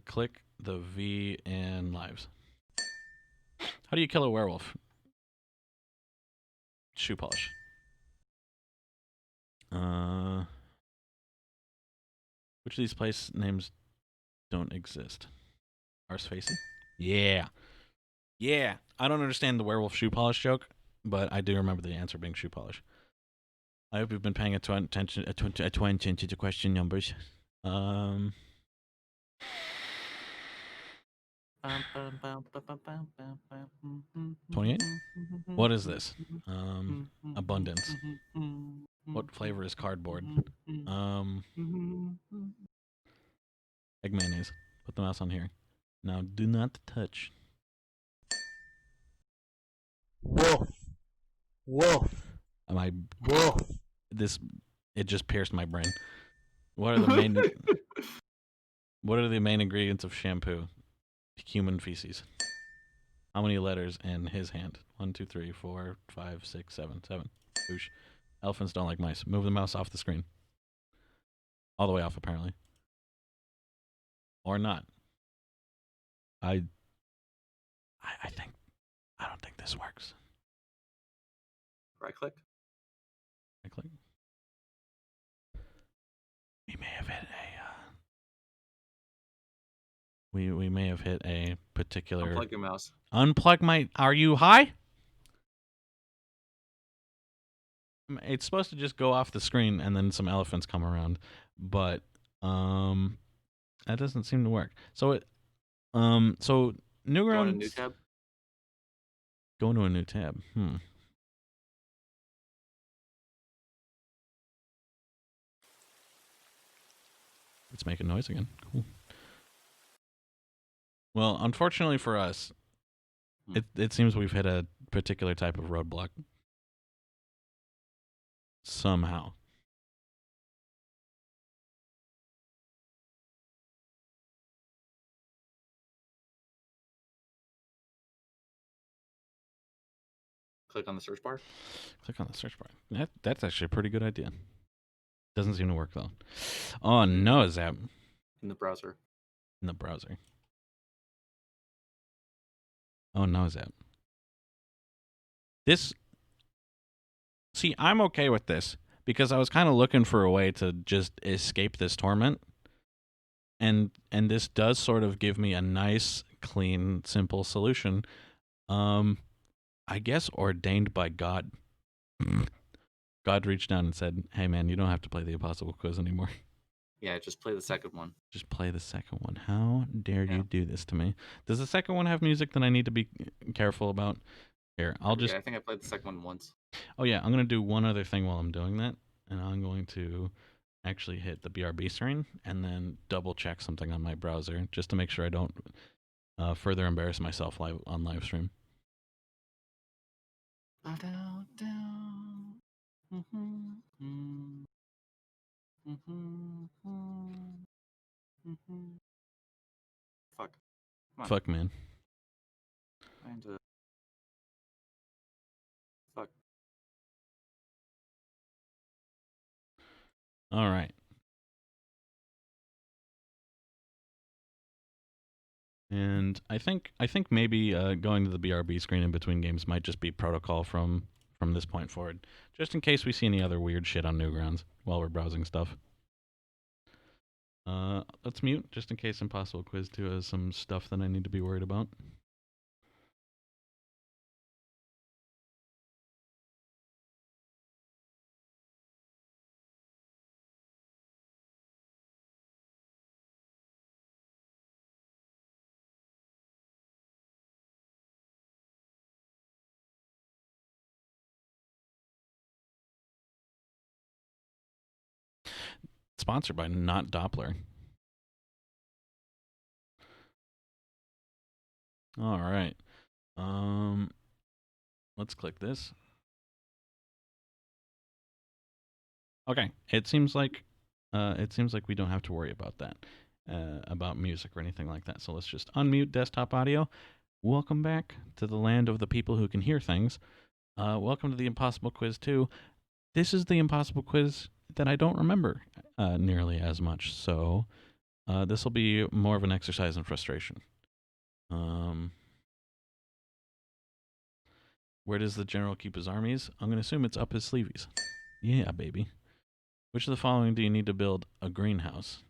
Click the V in lives. How do you kill a werewolf? Shoe polish. Which of these place names don't exist? Arsfacy? Yeah. Yeah. I don't understand the werewolf shoe polish joke, but I do remember the answer being shoe polish. I hope you've been paying attention to question numbers. 28? What is this? Abundance. What flavor is cardboard? Egg mayonnaise. Put the mouse on here. Now do not touch. Wolf. Am I? Wolf. It just pierced my brain. What are the main? What are the main ingredients of shampoo? Human feces. How many letters in his hand? 1, 2, 3, 4, 5, 6, 7. 7. Oosh. Elephants don't like mice. Move the mouse off the screen. All the way off, apparently. Or not. I don't think this works. Right click. Right click. We may have hit a. We may have hit a particular. Unplug your mouse. Unplug my. Are you high? It's supposed to just go off the screen and then some elephants come around, but that doesn't seem to work. So so Newgrounds. Go on a new tab. Go into a new tab. making noise again. Cool. Well, unfortunately for us, it seems we've hit a particular type of roadblock. Somehow. Click on the search bar. Click on the search bar. That's actually a pretty good idea. Doesn't seem to work though. Oh no, Zap. In the browser. In the browser. Oh no, Zap. This. See, I'm okay with this because I was kind of looking for a way to just escape this torment, and this does sort of give me a nice, clean, simple solution. I guess ordained by God. God reached down and said, "Hey man, you don't have to play the Impossible Quiz anymore. Yeah, just play the second one. Just play the second one. How dare Yeah. you do this to me?" Does the second one have music that I need to be careful about? Here, I'll just. I think I played the second one once. Oh yeah, I'm gonna do one other thing while I'm doing that, and I'm going to actually hit the BRB screen and then double check something on my browser just to make sure I don't further embarrass myself live on live stream. Fuck. Come on. Fuck man. Trying to. Fuck. All right. And I think maybe going to the BRB screen in between games might just be protocol from this point forward, just in case we see any other weird shit on Newgrounds while we're browsing stuff. Let's mute just in case Impossible Quiz 2 has some stuff that I need to be worried about. Sponsored by Not Doppler. All right. Let's click this. Okay. It seems like we don't have to worry about that, about music or anything like that. So let's just unmute desktop audio. Welcome back to the land of the people who can hear things. Welcome to the Impossible Quiz 2. This is the Impossible Quiz that I don't remember nearly as much. So this will be more of an exercise in frustration. Where does the general keep his armies? I'm going to assume it's up his sleeves. Yeah, baby. Which of the following do you need to build a greenhouse?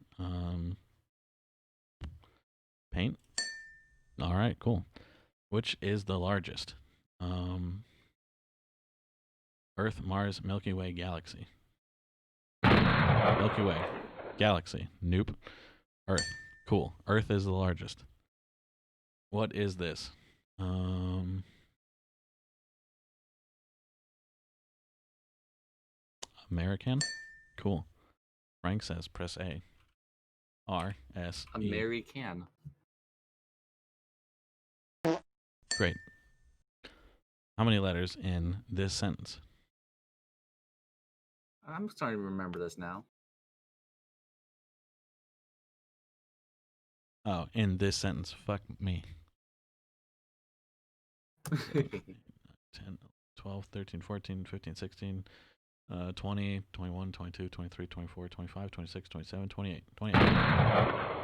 Paint? All right, cool. Which is the largest? Earth, Mars, Milky Way, Galaxy. Milky Way. Galaxy. Nope. Earth. Cool. Earth is the largest. What is this? American? Cool. Frank says press A. R, S, E. American. Great. How many letters in this sentence? I'm starting to remember this now. Oh, in this sentence. Fuck me. 10, 12, 13, 14, 15, 16, 20, 21, 22, 23, 24, 25, 26, 27, 28, 28.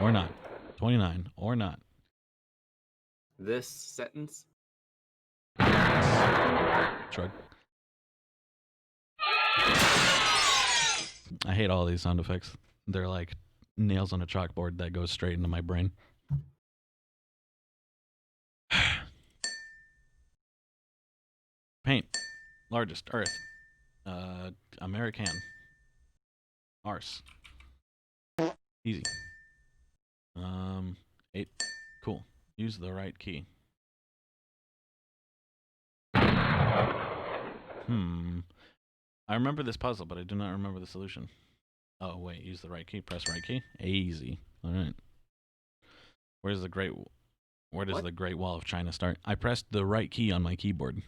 Or not. 29 or not. This sentence? Shrug. I hate all these sound effects. They're like nails on a chalkboard that goes straight into my brain. Paint. Largest. Earth. American. Arse. Easy. 8. Cool. Use the right key. I remember this puzzle, but I do not remember the solution. Oh wait, use the right key. Press right key. Easy. All right. Where's the great? Where does What? the Great Wall of China start? I pressed the right key on my keyboard.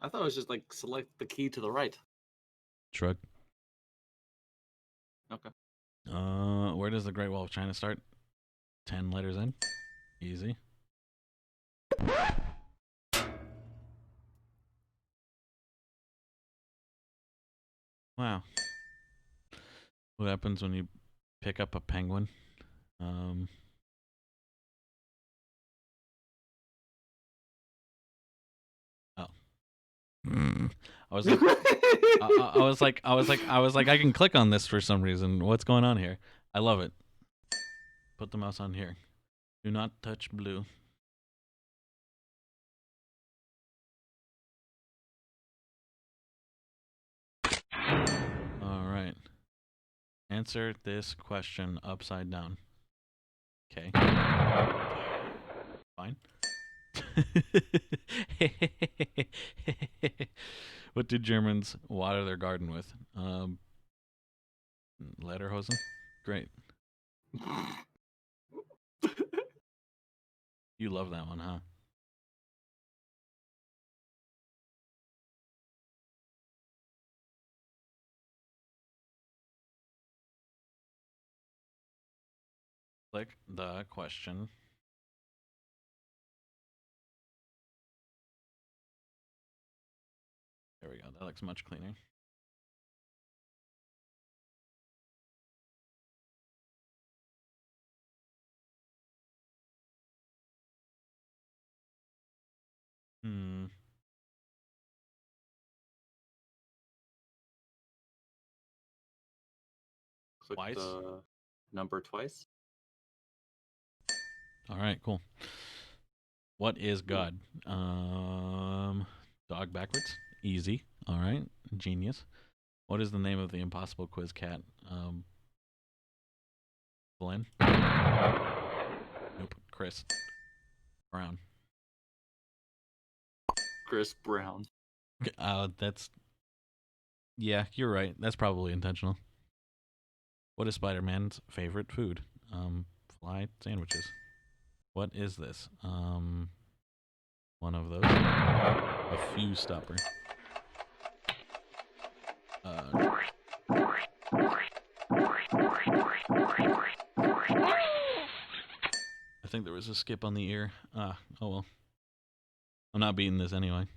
I thought it was just like select the key to the right. Shrug. Okay. Where does the Great Wall of China start? 10 letters in. Easy. Wow. What happens when you pick up a penguin? Um, oh. I was like, I was like, I can click on this for some reason. What's going on here? I love it. Put the mouse on here. Do not touch blue. All right. Answer this question upside down. Okay. Fine. What do Germans water their garden with? Lederhosen? Great. You love that one, huh? Click the question. There we go. That looks much cleaner. Hmm. Click Twice? the number twice. All right, cool. What is God? Dog backwards. Easy. All right, genius. What is the name of the impossible quiz cat? Glenn? Nope. Chris Brown. Chris Brown. That's. Yeah, you're right. That's probably intentional. What is Spider-Man's favorite food? Fly sandwiches. What is this? One of those. A fuse stopper. I think there was a skip on the ear. Oh well. I'm not beating this anyway.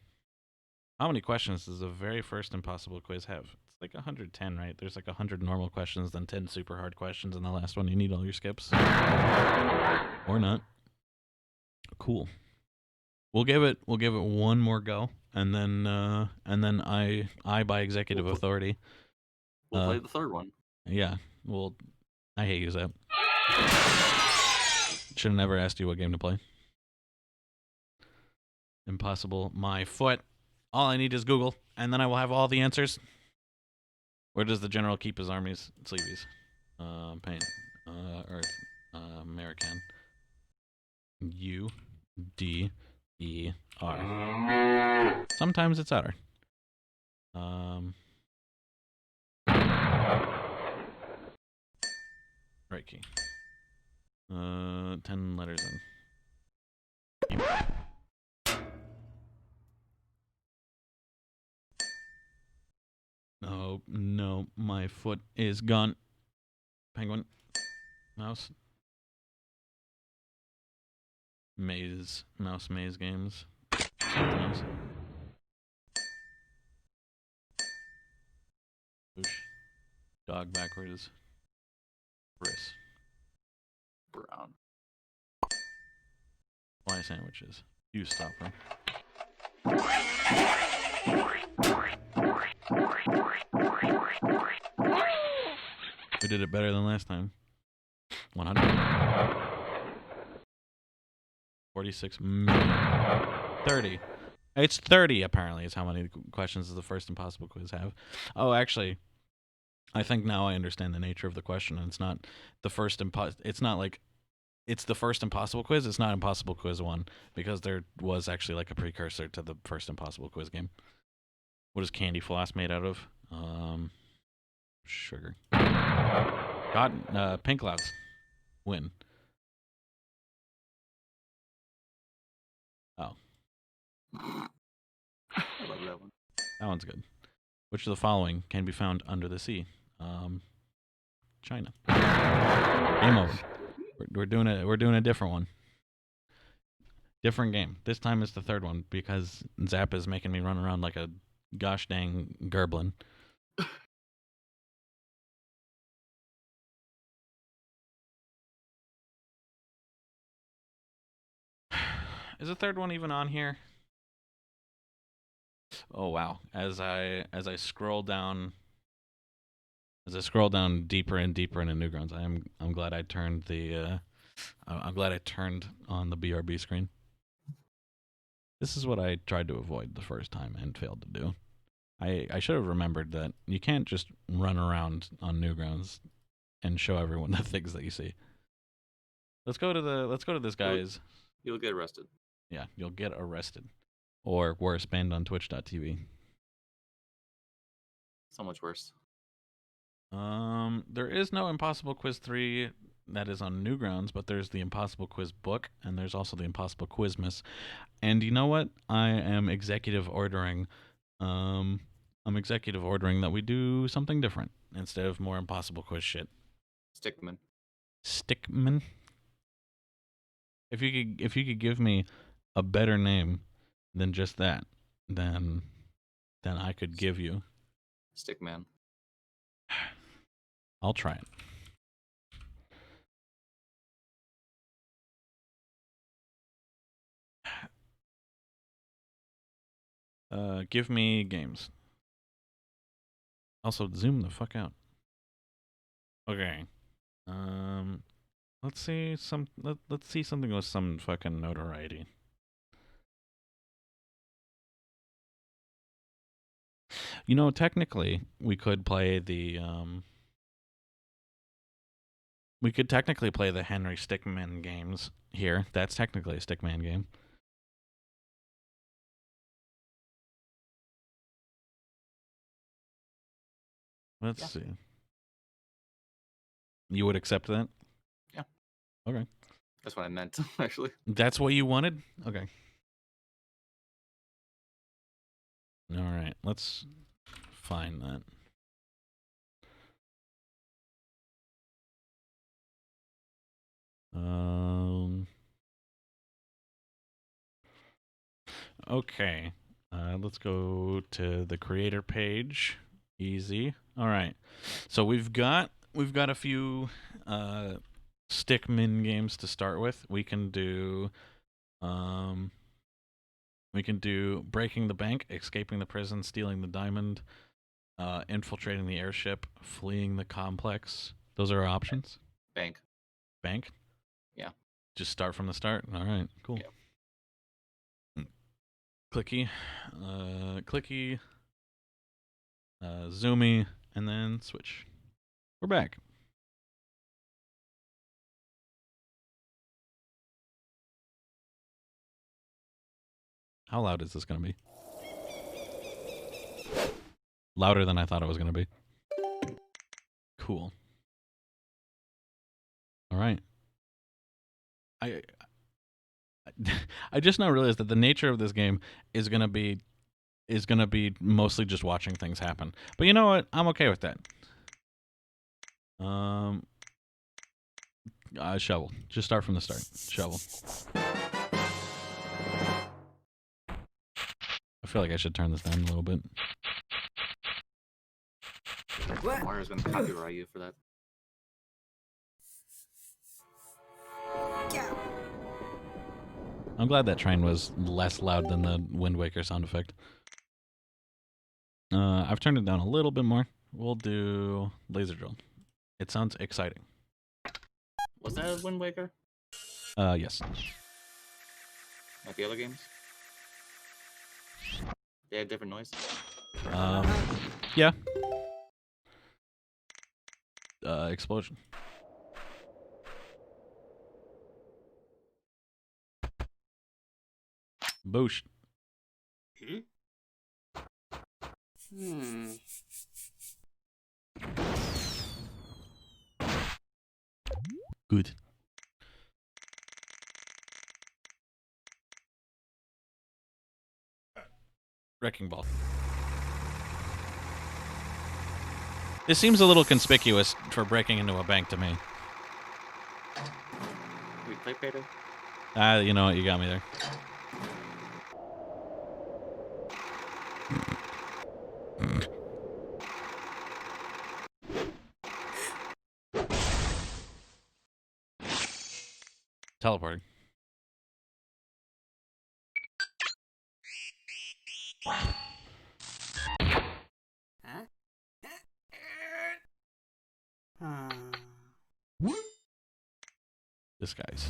How many questions does the very first impossible quiz have? It's like 110, right? There's like 100 normal questions, then 10 super hard questions, and the last one you need all your skips. Or not. Cool. We'll give it one more go, and then I by executive authority. We'll play the third one. Yeah. Well, I hate you, Zap. Should have never asked you what game to play. Impossible. My foot. All I need is Google, and then I will have all the answers. Where does the general keep his armies? Sleeves. Paint. Earth. American. U. D. E. R. Sometimes it's outer. Right key. 10 letters in. Oh, no, my foot is gone. Penguin. Mouse. Maze. Mouse maze games. Something else. Push. Dog backwards. Briss. Brown. Fly sandwiches. You stopper. We did it better than last time. 100. 46 million. 30. It's 30, apparently, is how many questions does the first impossible quiz have. Oh, actually, I think now I understand the nature of the question. And it's not the first it's not like it's the first impossible quiz. It's not impossible quiz 1 because there was actually like a precursor to the first impossible quiz game. What is candy floss made out of? sugar. Pink clouds win. Oh, I love that one. that one's good. Which of the following can be found under the sea? China. Game over. We're doing a different one. Different game. This time it's the third one because Zap is making me run around like a gosh dang gerblin. Is the third one even on here? Oh wow! As I scroll down, deeper and deeper into Newgrounds, I'm glad I turned the I'm glad I turned on the BRB screen. This is what I tried to avoid the first time and failed to do. I should have remembered that you can't just run around on Newgrounds and show everyone the things that you see. Let's go to this guy's. You'll get arrested. Yeah, you'll get arrested. Or worse, banned on twitch.tv. So much worse. There is no Impossible Quiz 3 that is on Newgrounds, but there's the Impossible Quiz book, and there's also the Impossible Quizmas. And you know what? I'm executive ordering that we do something different instead of more Impossible Quiz shit. Stickman. Stickman? If you could give me a better name than just that, then I could give you Stickman. I'll try it. Give me games. Also, zoom the fuck out. Okay. Let's see let's see something with some fucking notoriety. You know, technically, we could play the we could technically play the Henry Stickmin games here. That's technically a Stickman game. Let's see. You would accept that? Yeah. Okay. That's what I meant, actually. That's what you wanted? Okay. All right. Let's find that. Okay. Let's go to the creator page. Easy. All right. So we've got a few Stickmin games to start with. We can do breaking the bank, escaping the prison, stealing the diamond, infiltrating the airship, fleeing the complex. Those are our options. Bank. Bank? Yeah. Just start from the start. All right. Cool. Yeah. Clicky, zoomy, and then switch. We're back. How loud is this going to be? Louder than I thought it was going to be. Cool. All right. I just now realized that the nature of this game is gonna be mostly just watching things happen. But you know what? I'm okay with that. Shovel. Just start from the start. Shovel. I feel like I should turn this down a little bit. What? Mario's gonna copyright you for that. I'm glad that train was less loud than the Wind Waker sound effect. I've turned it down a little bit more. We'll do laser drill. It sounds exciting. Was that a Wind Waker? Yes. Like the other games? They had different noise? Yeah. Explosion. Boosh. Good. Wrecking ball. This seems a little conspicuous for breaking into a bank to me. We play Peter. You know what? You got me there. Teleporting. Huh? Disguise.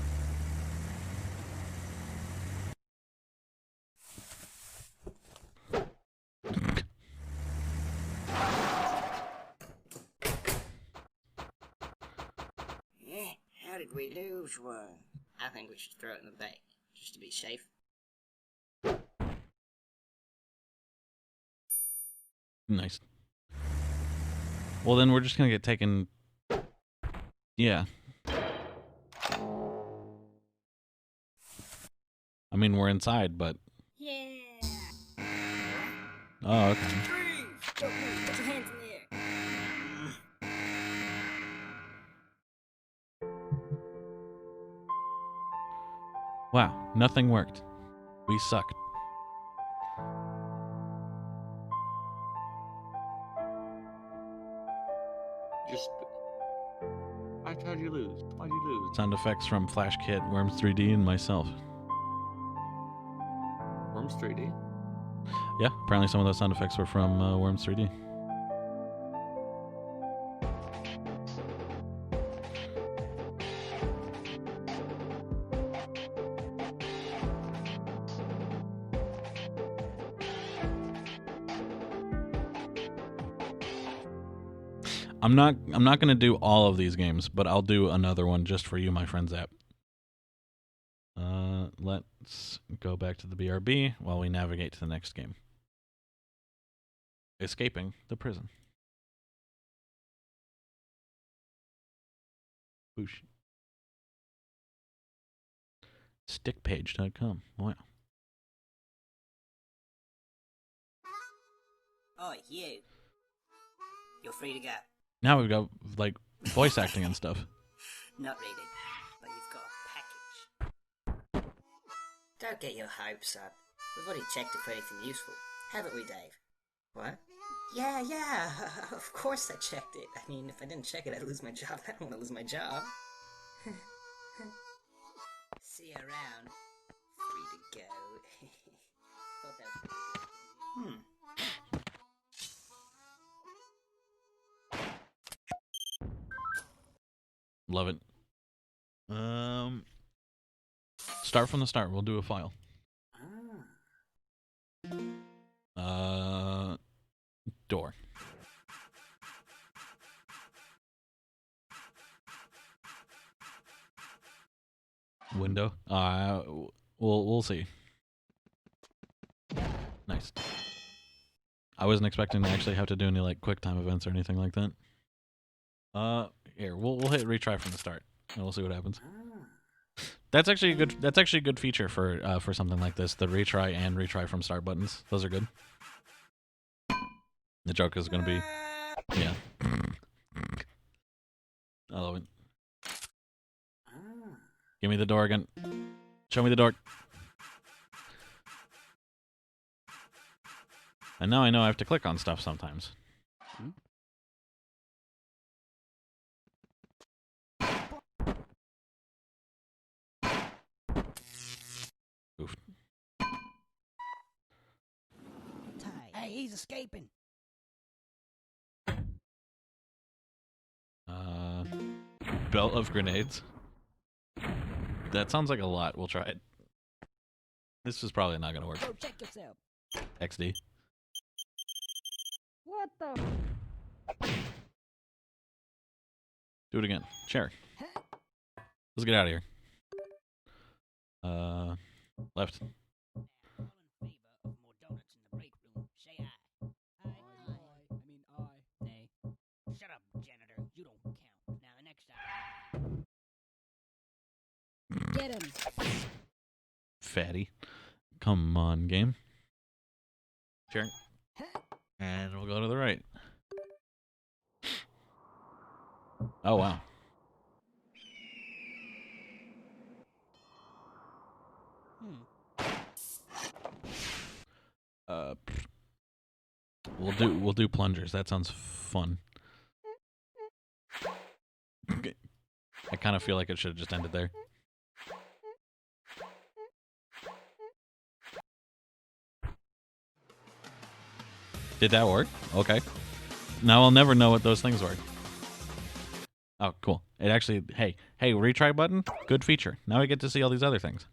Yeah, how did we lose one? I think we should throw it in the bank, just to be safe. Nice. Well, then we're just gonna get taken. Yeah. I mean, we're inside, but. Yeah. Oh, okay. Freeze! Don't move. Put your hands in the air. Wow, nothing worked. We sucked. Just. How'd you lose? Why'd you lose? Sound effects from Flash Kit, Worms 3D, and myself. Worms 3D. Yeah, apparently some of those sound effects were from Worms 3D. I'm not gonna do all of these games, but I'll do another one just for you, my friend Zap. Let's go back to the BRB while we navigate to the next game. Escaping the prison. Boosh. Stickpage.com. Wow. Oh, you. You're free to go. Now we've got like voice acting and stuff. Not really, but you've got a package. Don't get your hopes up. We've already checked it for anything useful, haven't we, Dave? What? Yeah, of course I checked it. I mean, if I didn't check it, I'd lose my job. I don't want to lose my job. See you around. Free to go. Thought that was pretty good. Love it. Start from the start. We'll do a file. Door. Window. We'll see. Nice. I wasn't expecting to actually have to do any like quick time events or anything like that. Here we'll hit retry from the start and we'll see what happens. That's actually a good feature for something like this. The retry and retry from start buttons. Those are good. The joke is gonna be, yeah. I love it. Give me the door again. Show me the door. And now I know I have to click on stuff sometimes. Oof. Hey, he's escaping. Belt of grenades. That sounds like a lot. We'll try it. This is probably not gonna work. Go check yourself. XD. What the? Do it again. Sure. Let's get out of here. Left. Shut up, janitor. You don't count. Now, the next time. item. Fatty. Come on, game. Turn. And we'll go to the right. Oh, wow. We'll do plungers. That sounds fun. I kind of feel like it should have just ended there. Did that work? Okay. Now I'll never know what those things were. Oh, cool. It actually, hey, retry button, good feature. Now we get to see all these other things.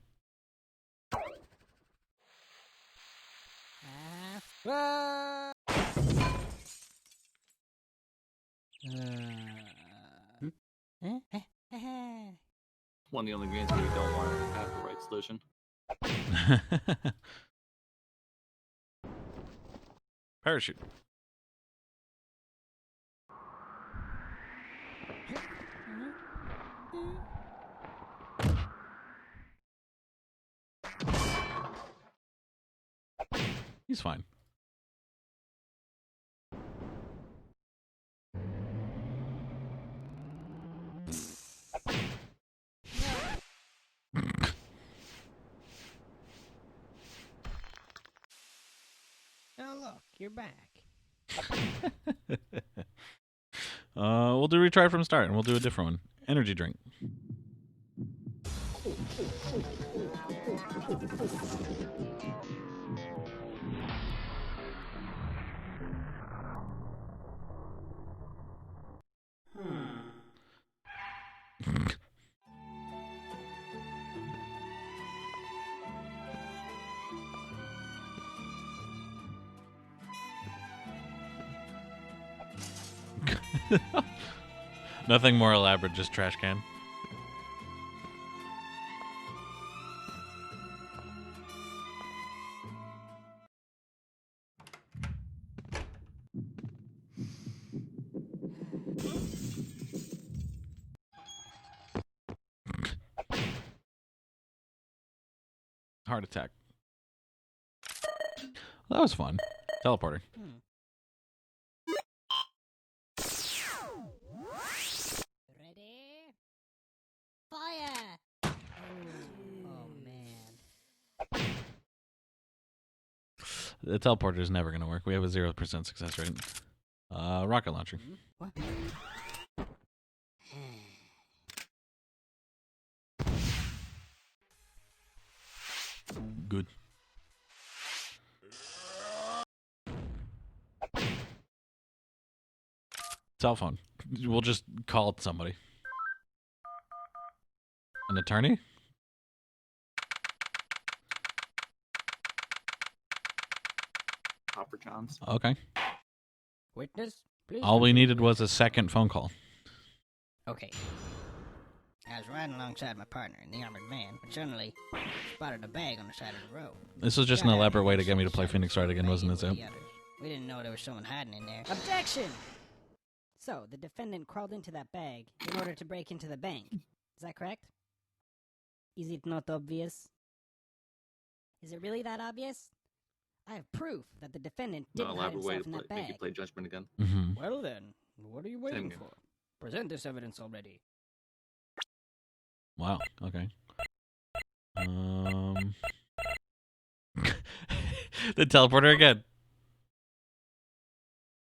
One of the only games where you don't want to have the right solution. Parachute. He's fine. Oh, look, you're back. We'll do retry from start, and we'll do a different one. Energy drink. Nothing more elaborate, just trash can. Heart attack. Well, that was fun. Teleporter. Ready? Fire! Oh, man. The teleporter is never going to work. We have a 0% success rate. Rocket launcher. What? Good. Cell phone. We'll just call somebody. An attorney? Hopper Johns. Okay. Witness, please. All we continue. needed was a second phone call. Okay. I was riding alongside my partner in the armored van, but suddenly spotted a bag on the side of the road. This was just an Got out elaborate and way to get me to decided play Phoenix Wright again, bag wasn't it, with Zeb? the others. We didn't know there was someone hiding in there. Objection! So, the defendant crawled into that bag in order to break into the bank. Is that correct? Is it not obvious? Is it really that obvious? I have proof that the defendant No didn't hide elaborate way himself to in play, that bag. make you play Judgment again. Mm-hmm. Well then, what are you waiting game. for? Present this evidence already. Wow. Okay. The teleporter again.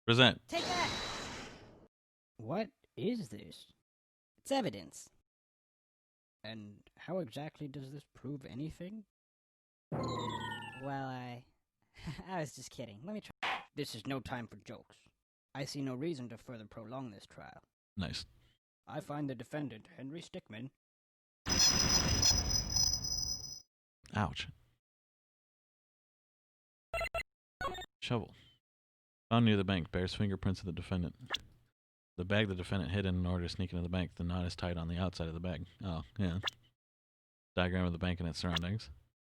Present. Take that! What is this? It's evidence. And how exactly does this prove anything? Well, I was just kidding. Let me try. This is no time for jokes. I see no reason to further prolong this trial. Nice. I find the defendant, Henry Stickman. Ouch. Shovel. Found near the bank bears fingerprints of the defendant. The bag the defendant hid in order to sneak into the bank. The knot is tied on the outside of the bag. Oh, yeah. Diagram of the bank and its surroundings.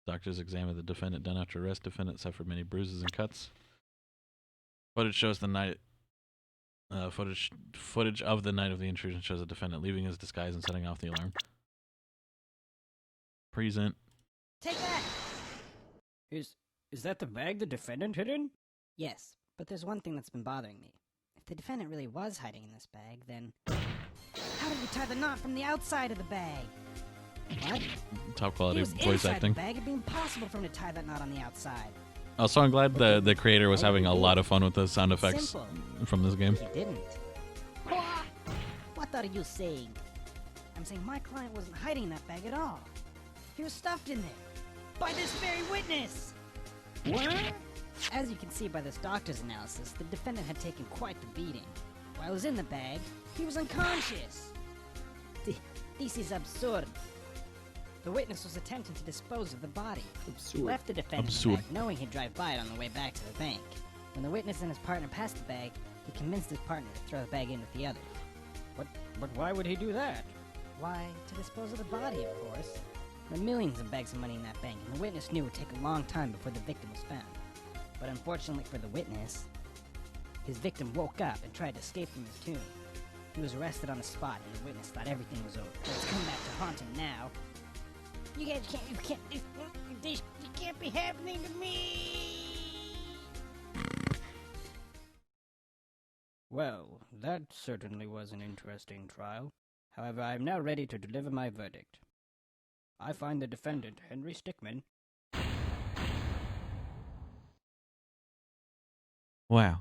Doctors examined the defendant done after arrest. Defendant suffered many bruises and cuts. Footage shows the night. Footage of the night of the intrusion shows the defendant leaving his disguise and setting off the alarm. Present. Take that! Is that the bag the defendant hid in? Yes, but there's one thing that's been bothering me. If the defendant really was hiding in this bag, then... How did we tie the knot from the outside of the bag? What? Top He quality was voice inside acting. the bag. It'd be impossible for him to tie that knot on the outside. Also, I'm glad the creator was having a lot of fun with the sound effects Simple. from this game. He didn't. What are you saying? I'm saying my client wasn't hiding in that bag at all. He was stuffed in there. By this very witness! What? As you can see by this doctor's analysis, the defendant had taken quite the beating. While he was in the bag, he was unconscious. This is absurd. The witness was attempting to dispose of the body. He Absurd. left the defendant in Absurd. the bag, knowing he'd drive by it on the way back to the bank. When the witness and his partner passed the bag, he convinced his partner to throw the bag in with the others. But why would he do that? Why, to dispose of the body, of course. There were millions of bags of money in that bank, and the witness knew it would take a long time before the victim was found. But unfortunately for the witness, his victim woke up and tried to escape from his tomb. He was arrested on the spot, and the witness thought everything was over. But it's come back to haunt him now. You guys this can't be happening to me! Well, that certainly was an interesting trial. However, I am now ready to deliver my verdict. I find the defendant, Henry Stickmin. Wow.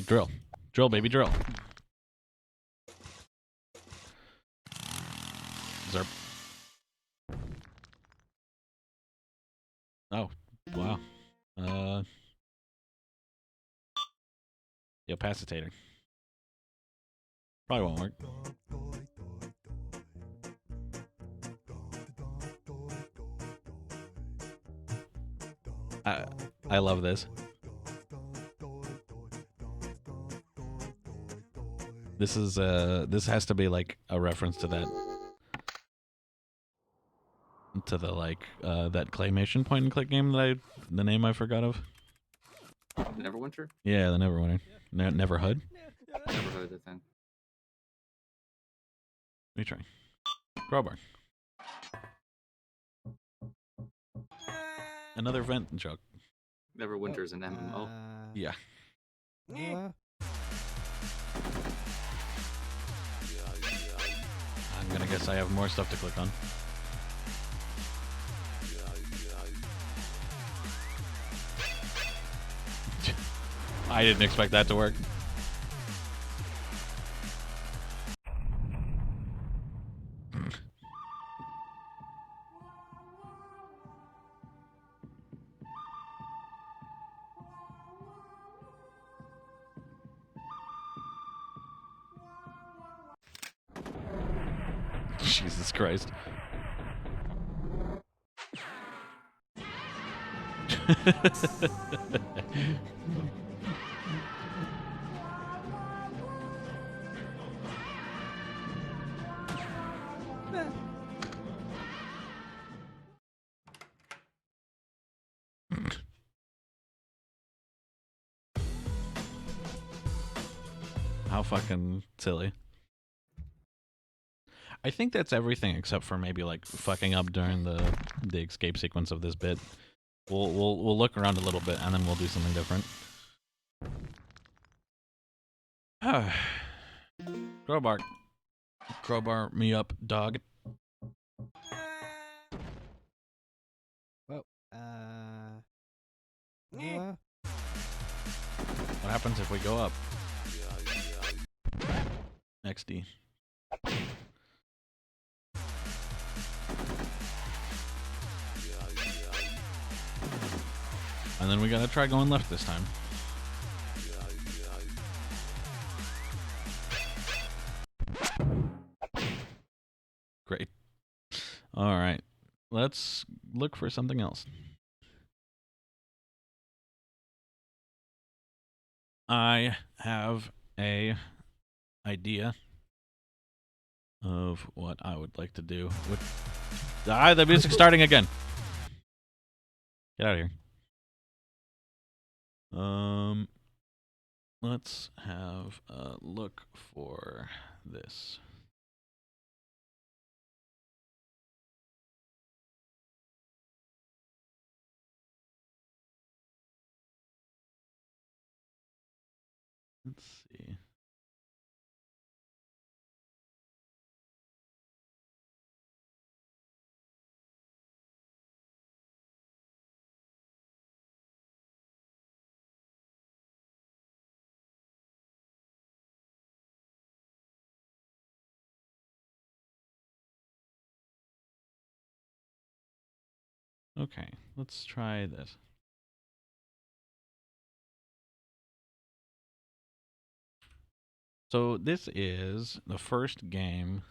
Drill. Drill, baby, drill. Zerp. Oh, wow. Capacitator. Probably won't work. I love this. This is this has to be like a reference to that that claymation point and click game that the name I forgot of. Neverwinter? Yeah, the Neverwinter. Neverhood. Never heard of the thing. Let me try. Crowbar. Another vent joke. Neverwinter's an MMO. Yeah. I'm gonna guess I have more stuff to click on. I didn't expect that to work. Jesus Christ. How fucking silly. I think that's everything except for maybe like fucking up during the escape sequence of this bit. We'll look around a little bit and then we'll do something different. Crowbar. Crowbar me up, dog. Well, What happens if we go up? XD. And then we gotta try going left this time. Great. Alright. Let's look for something else. I have a idea of what I would like to do with... the music's starting again. Get out of here. Um, let's have a look for this. Let's see. Okay, let's try this. So this is the first game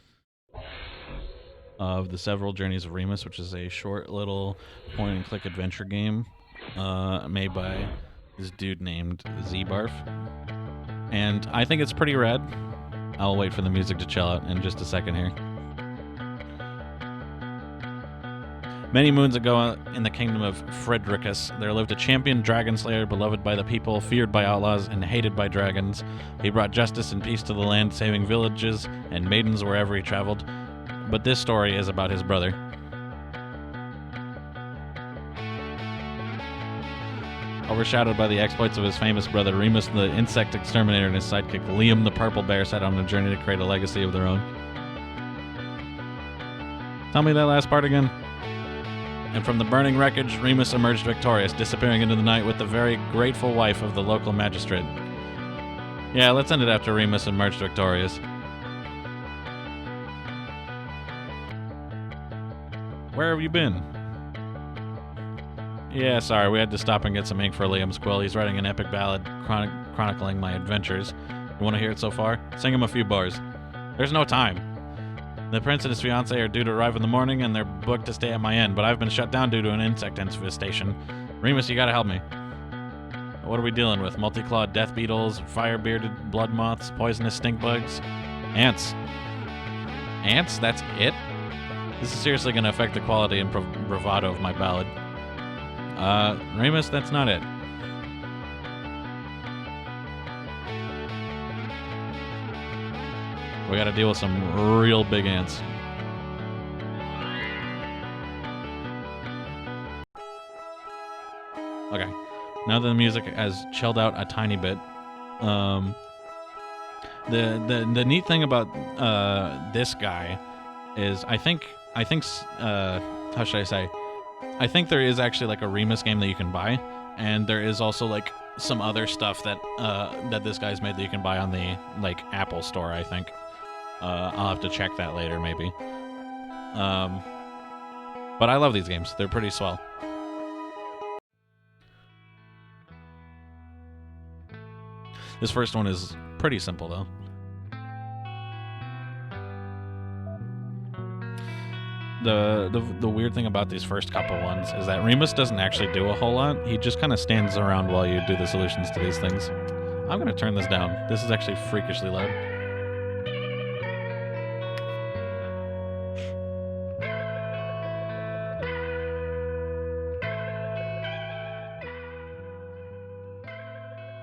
of the Several Journeys of Remus, which is a short little point-and-click adventure game made by this dude named Z-Barf. And I think it's pretty rad. I'll wait for the music to chill out in just a second here. Many moons ago in the kingdom of Fredricus, there lived a champion dragon slayer beloved by the people, feared by outlaws, and hated by dragons. He brought justice and peace to the land, saving villages and maidens wherever he traveled. But this story is about his brother. Overshadowed by the exploits of his famous brother, Remus the insect exterminator and his sidekick, Liam the purple bear, set on a journey to create a legacy of their own. Tell me that last part again. And from the burning wreckage, Remus emerged victorious, disappearing into the night with the very grateful wife of the local magistrate. Yeah, let's end it after Remus emerged victorious. Where have you been? Yeah, sorry, we had to stop and get some ink for Liam's quill. He's writing an epic ballad chronicling my adventures. You want to hear it so far? Sing him a few bars. There's no time. The prince and his fiancée are due to arrive in the morning, and they're booked to stay at my inn, but I've been shut down due to an insect infestation. Remus, you gotta help me. What are we dealing with? Multi-clawed death beetles, fire-bearded blood moths, poisonous stink bugs, ants. Ants? That's it? This is seriously gonna affect the quality and bravado of my ballad. Remus, that's not it. We gotta deal with some real big ants. Okay, now that the music has chilled out a tiny bit, the neat thing about this guy is I think how should I say? I think there is actually like a Remus game that you can buy, and there is also like some other stuff that that this guy's made that you can buy on the like Apple Store, I think. I'll have to check that later, maybe. But I love these games. They're pretty swell. This first one is pretty simple, though. The weird thing about these first couple ones is that Remus doesn't actually do a whole lot. He just kind of stands around while you do the solutions to these things. I'm going to turn this down. This is actually freakishly loud.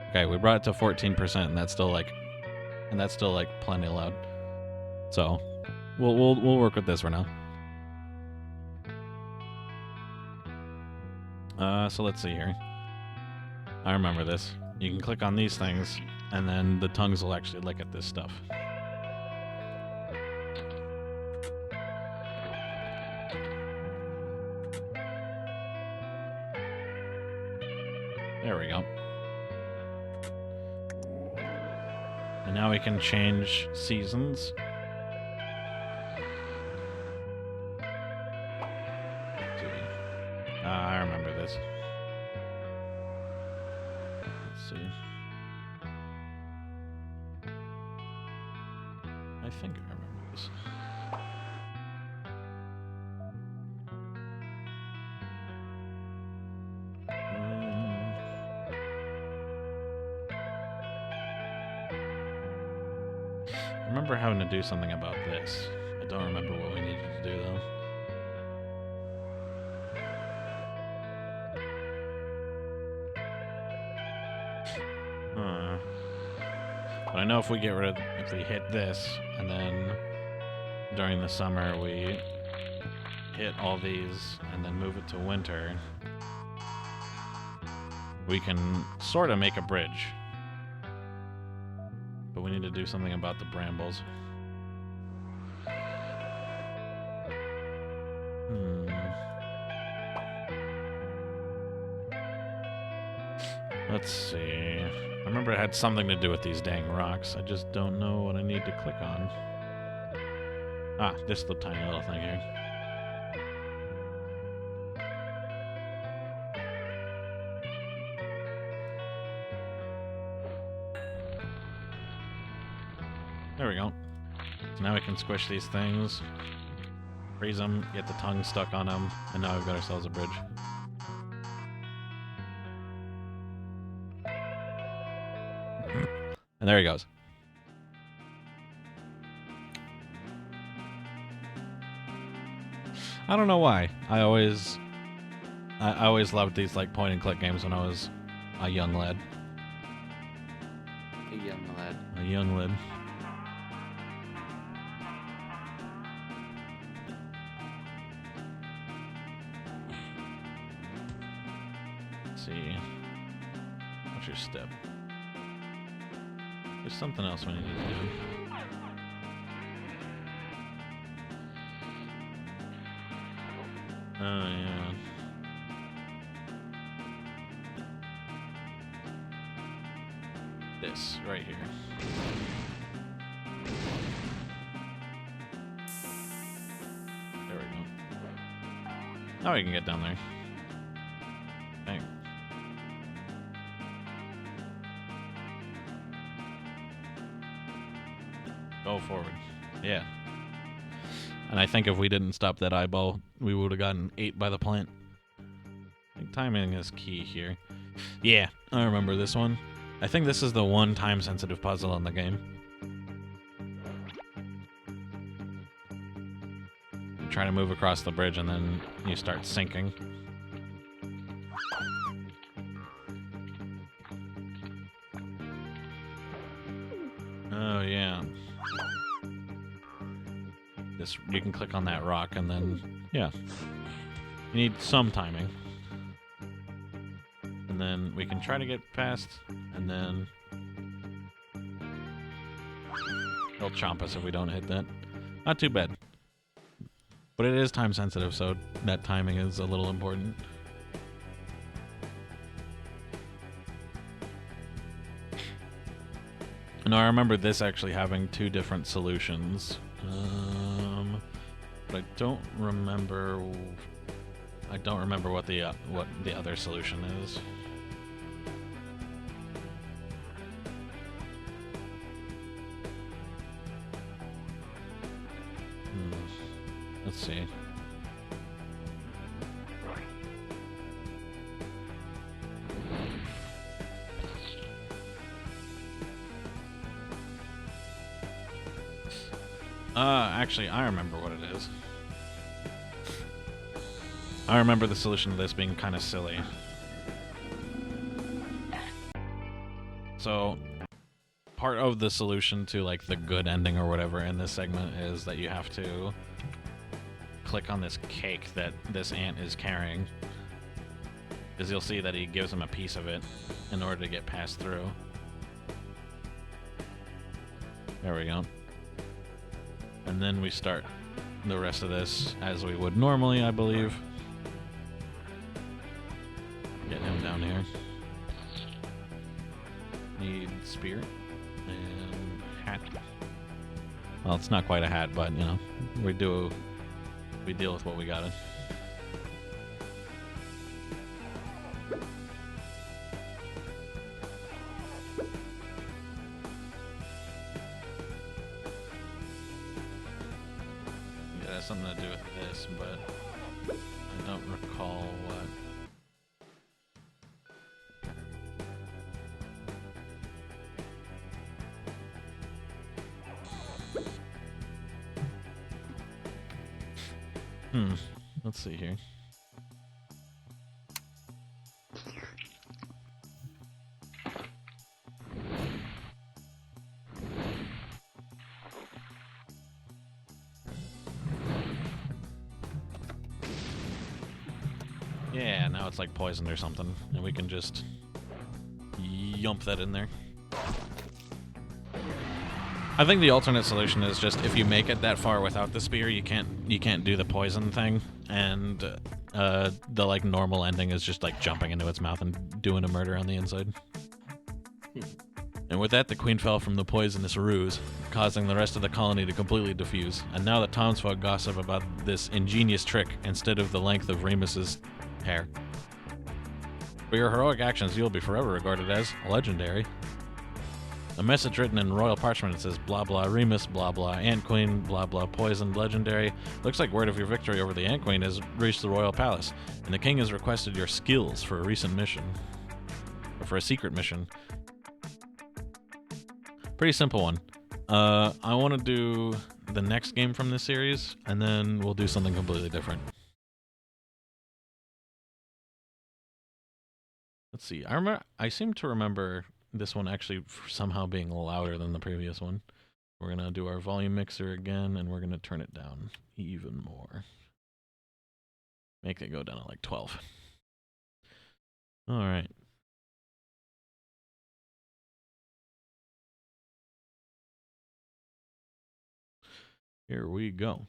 Okay, we brought it to 14%, and that's still like plenty loud. So, we'll work with this for now. So let's see here. I remember this. You can click on these things, and then the tongues will actually lick at this stuff. There we go. And now we can change seasons. I remember this. Let's see. I think I remember this. I remember having to do something about this. I don't remember what we needed to do, though. But I know if we get rid of, if we hit this, and then during the summer we hit all these, and then move it to winter, we can sort of make a bridge. But we need to do something about the brambles. Let's see. I remember it had something to do with these dang rocks. I just don't know what I need to click on. Ah, this little tiny little thing here. There we go. So now we can squish these things, freeze them, get the tongue stuck on them, and now we've got ourselves a bridge. And there he goes. I don't know why. I always loved these like point and click games when I was a young lad. A young lad. A young lad. Let's see. What's your step? There's something else we need to do. Oh, yeah. This, right here. There we go. Now we can get down there. Bang. Go forward. Yeah. And I think if we didn't stop that eyeball, we would have gotten ate by the plant. I think timing is key here. Yeah, I remember this one. I think this is the one time-sensitive puzzle in the game. You try to move across the bridge and then you start sinking. Oh, yeah. This, you can click on that rock and then, yeah. You need some timing. And then we can try to get past, and then he'll chomp us if we don't hit that. Not too bad. But it is time sensitive, so that timing is a little important. No, I remember this actually having two different solutions. But I don't remember. I don't remember what the other solution is. Let's see. Actually, I remember what it is. I remember the solution to this being kind of silly. So, part of the solution to, like, the good ending or whatever in this segment is that you have to click on this cake that this ant is carrying. Because you'll see that he gives him a piece of it in order to get passed through. There we go. And then we start the rest of this as we would normally, I believe. Get him down here. Need spear and hat. Well, it's not quite a hat, but you know, we deal with what we got. It has something to do with this, but I don't recall what. Let's see here. Yeah, now it's like poisoned or something, and we can just yump that in there. I think the alternate solution is just if you make it that far without the spear, you can't do the poison thing, and the like normal ending is just like jumping into its mouth and doing a murder on the inside. And with that, the queen fell from the poisonous ruse, causing the rest of the colony to completely defuse. And now the townsfolk gossip about this ingenious trick instead of the length of Remus's hair. For your heroic actions, you'll be forever regarded as legendary. A message written in royal parchment says blah blah Remus, blah blah Ant Queen, blah blah poisoned legendary. Looks like word of your victory over the Ant Queen has reached the royal palace, and the king has requested your skills for a recent mission. Or for a secret mission. Pretty simple one. I want to do the next game from this series, and then we'll do something completely different. Let's see. I seem to remember this one actually somehow being louder than the previous one. We're gonna do our volume mixer again, and we're gonna turn it down even more. Make it go down to like 12. All right. Here we go.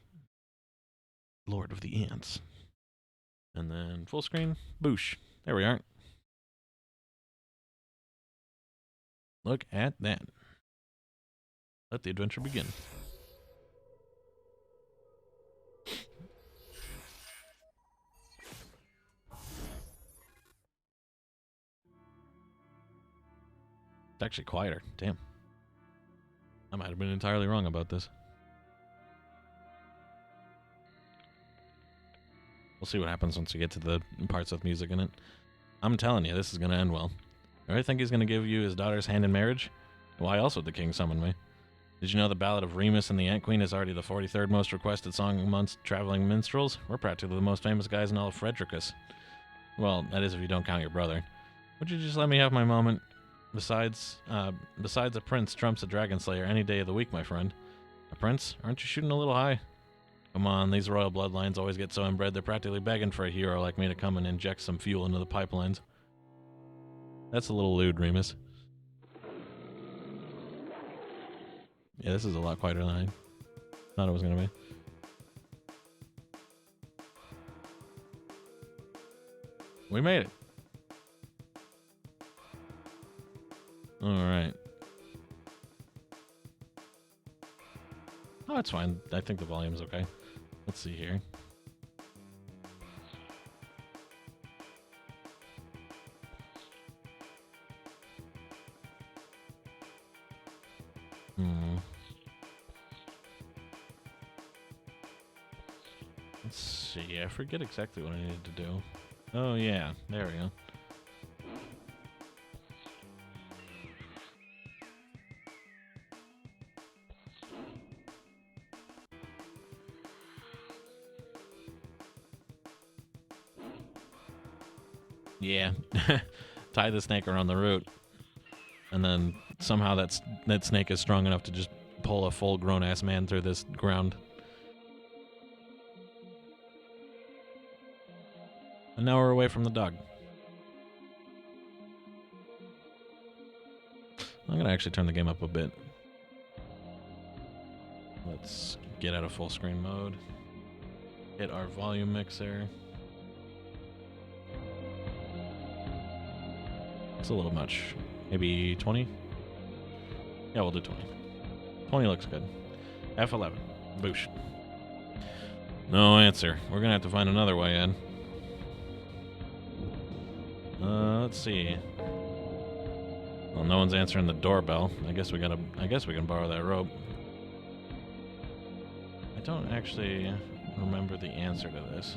Lord of the Ants. And then full screen, boosh. There we are. Look at that. Let the adventure begin. It's actually quieter. Damn. I might have been entirely wrong about this. We'll see what happens once we get to the parts with music in it. I'm telling you, this is going to end well. You really think he's going to give you his daughter's hand in marriage? Why else would the king summon me? Did you know the Ballad of Remus and the Ant Queen is already the 43rd most requested song amongst traveling minstrels? We're practically the most famous guys in all of Fredricus. Well, that is if you don't count your brother. Would you just let me have my moment? Besides a prince trumps a dragon slayer any day of the week, my friend. A prince? Aren't you shooting a little high? Come on, these royal bloodlines always get so inbred they're practically begging for a hero like me to come and inject some fuel into the pipelines. That's a little lewd, Remus. Yeah, this is a lot quieter than I thought it was going to be. We made it. Alright. Oh, that's fine. I think the volume's okay. Let's see here. Let's see. I forget exactly what I needed to do. Oh, yeah. There we go. Yeah. Tie the snake around the root. And then somehow that snake is strong enough to just pull a full grown-ass man through this ground. And now we're away from the dog. I'm going to actually turn the game up a bit. Let's get out of full screen mode. Hit our volume mixer. It's a little much. Maybe 20? Yeah, we'll do 20. 20 looks good. F11. Boosh. No answer. We're going to have to find another way in. Let's see. Well, no one's answering the doorbell. I guess we can borrow that rope. I don't actually remember the answer to this.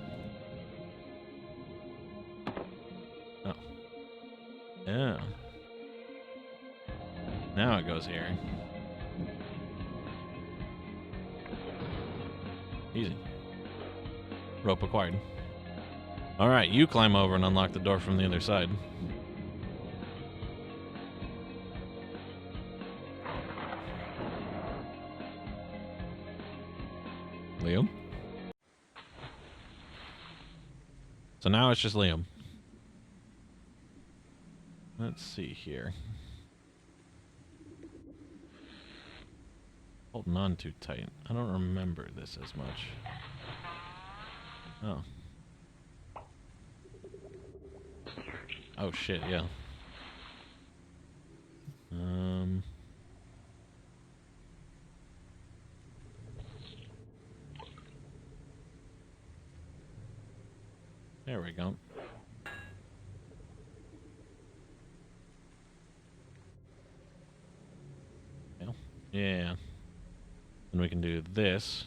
Oh. Yeah. Now it goes here. Easy. Rope acquired. Alright, you climb over and unlock the door from the other side. Leo? So now it's just Liam. Let's see here. Holding on too tight. I don't remember this as much. Oh. Oh shit, yeah. There we go. Yeah. And we can do this.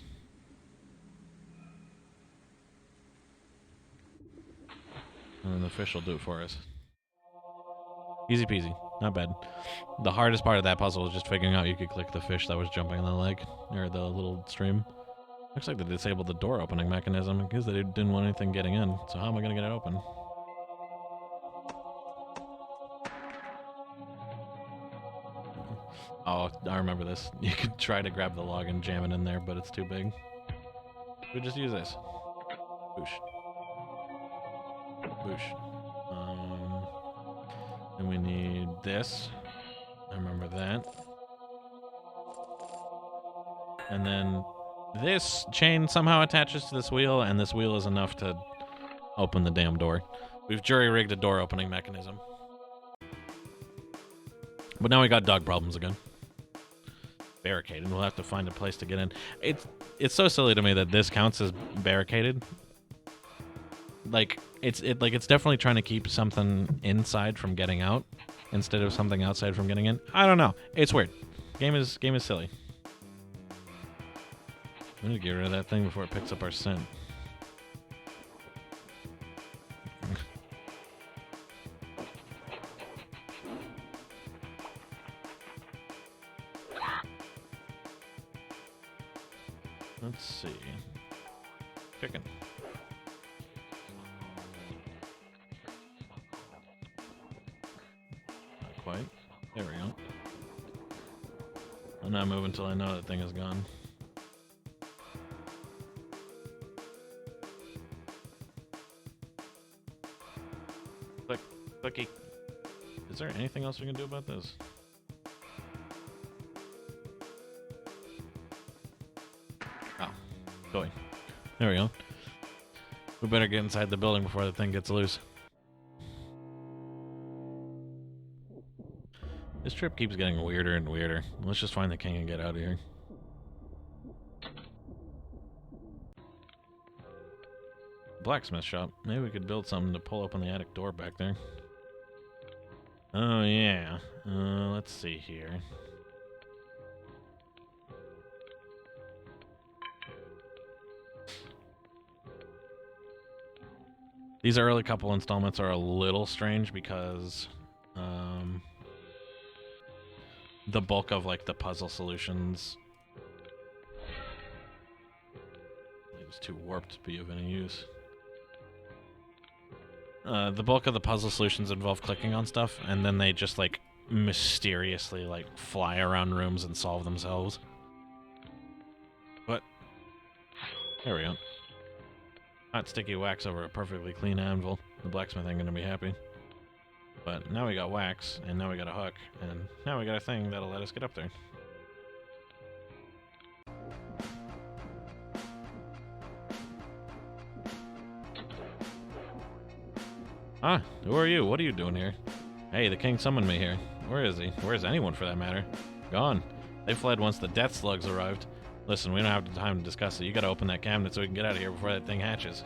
And then the fish will do it for us. Easy peasy. Not bad. The hardest part of that puzzle was just figuring out you could click the fish that was jumping in the lake. Or the little stream. Looks like they disabled the door opening mechanism because they didn't want anything getting in. So how am I going to get it open? Oh, I remember this. You could try to grab the log and jam it in there, but it's too big. We just use this. Boosh. Boosh. And we need this. I remember that. And then this chain somehow attaches to this wheel, and this wheel is enough to open the damn door. We've jury-rigged a door opening mechanism. But now we got dog problems again. Barricaded. We'll have to find a place to get in. It's so silly to me that this counts as barricaded. Like it's definitely trying to keep something inside from getting out instead of something outside from getting in. I don't know. It's weird. Game is silly. We need to get rid of that thing before it picks up our scent. Let's see. Chicken. Not quite. There we go. I'm not moving until I know that thing is gone. Click. Clicky. Is there anything else we can do about this? Going. There we go. We better get inside the building before the thing gets loose. This trip keeps getting weirder and weirder. Let's just find the king and get out of here. Blacksmith shop. Maybe we could build something to pull open the attic door back there. Oh yeah. Let's see here. These early couple installments are a little strange because the bulk of like the puzzle solutions it's too warped to be of any use. The bulk of the puzzle solutions involve clicking on stuff, and then they just like mysteriously like fly around rooms and solve themselves. But there we go. Hot sticky wax over a perfectly clean anvil. The blacksmith ain't gonna be happy. But now we got wax, and now we got a hook, and now we got a thing that'll let us get up there. Ah, who are you? What are you doing here? Hey, the king summoned me here. Where is he? Where is anyone for that matter? Gone. They fled once the death slugs arrived. Listen, we don't have the time to discuss it. You gotta open that cabinet so we can get out of here before that thing hatches.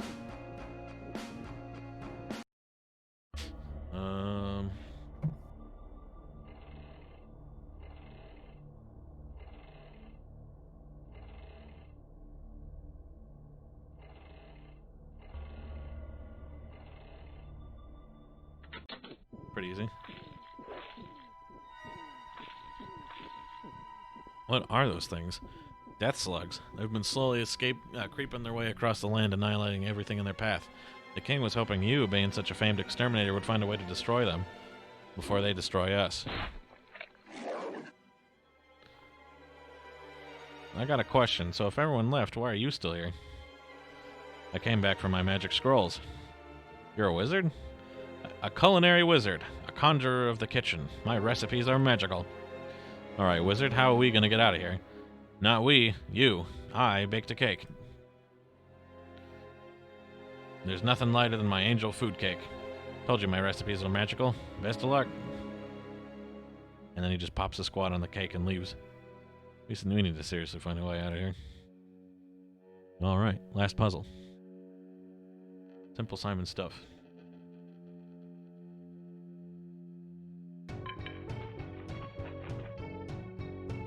Pretty easy. What are those things? Death slugs. They've been slowly creeping their way across the land, annihilating everything in their path. The king was hoping you, being such a famed exterminator, would find a way to destroy them before they destroy us. I got a question. So if everyone left, why are you still here? I came back for my magic scrolls. You're a wizard? A culinary wizard. A conjurer of the kitchen. My recipes are magical. Alright, wizard, how are we gonna get out of here? Not we, you. I baked a cake. There's nothing lighter than my angel food cake. Told you my recipes are magical. Best of luck. And then he just pops a squat on the cake and leaves. We need to seriously find a way out of here. Alright, last puzzle. Simple Simon stuff.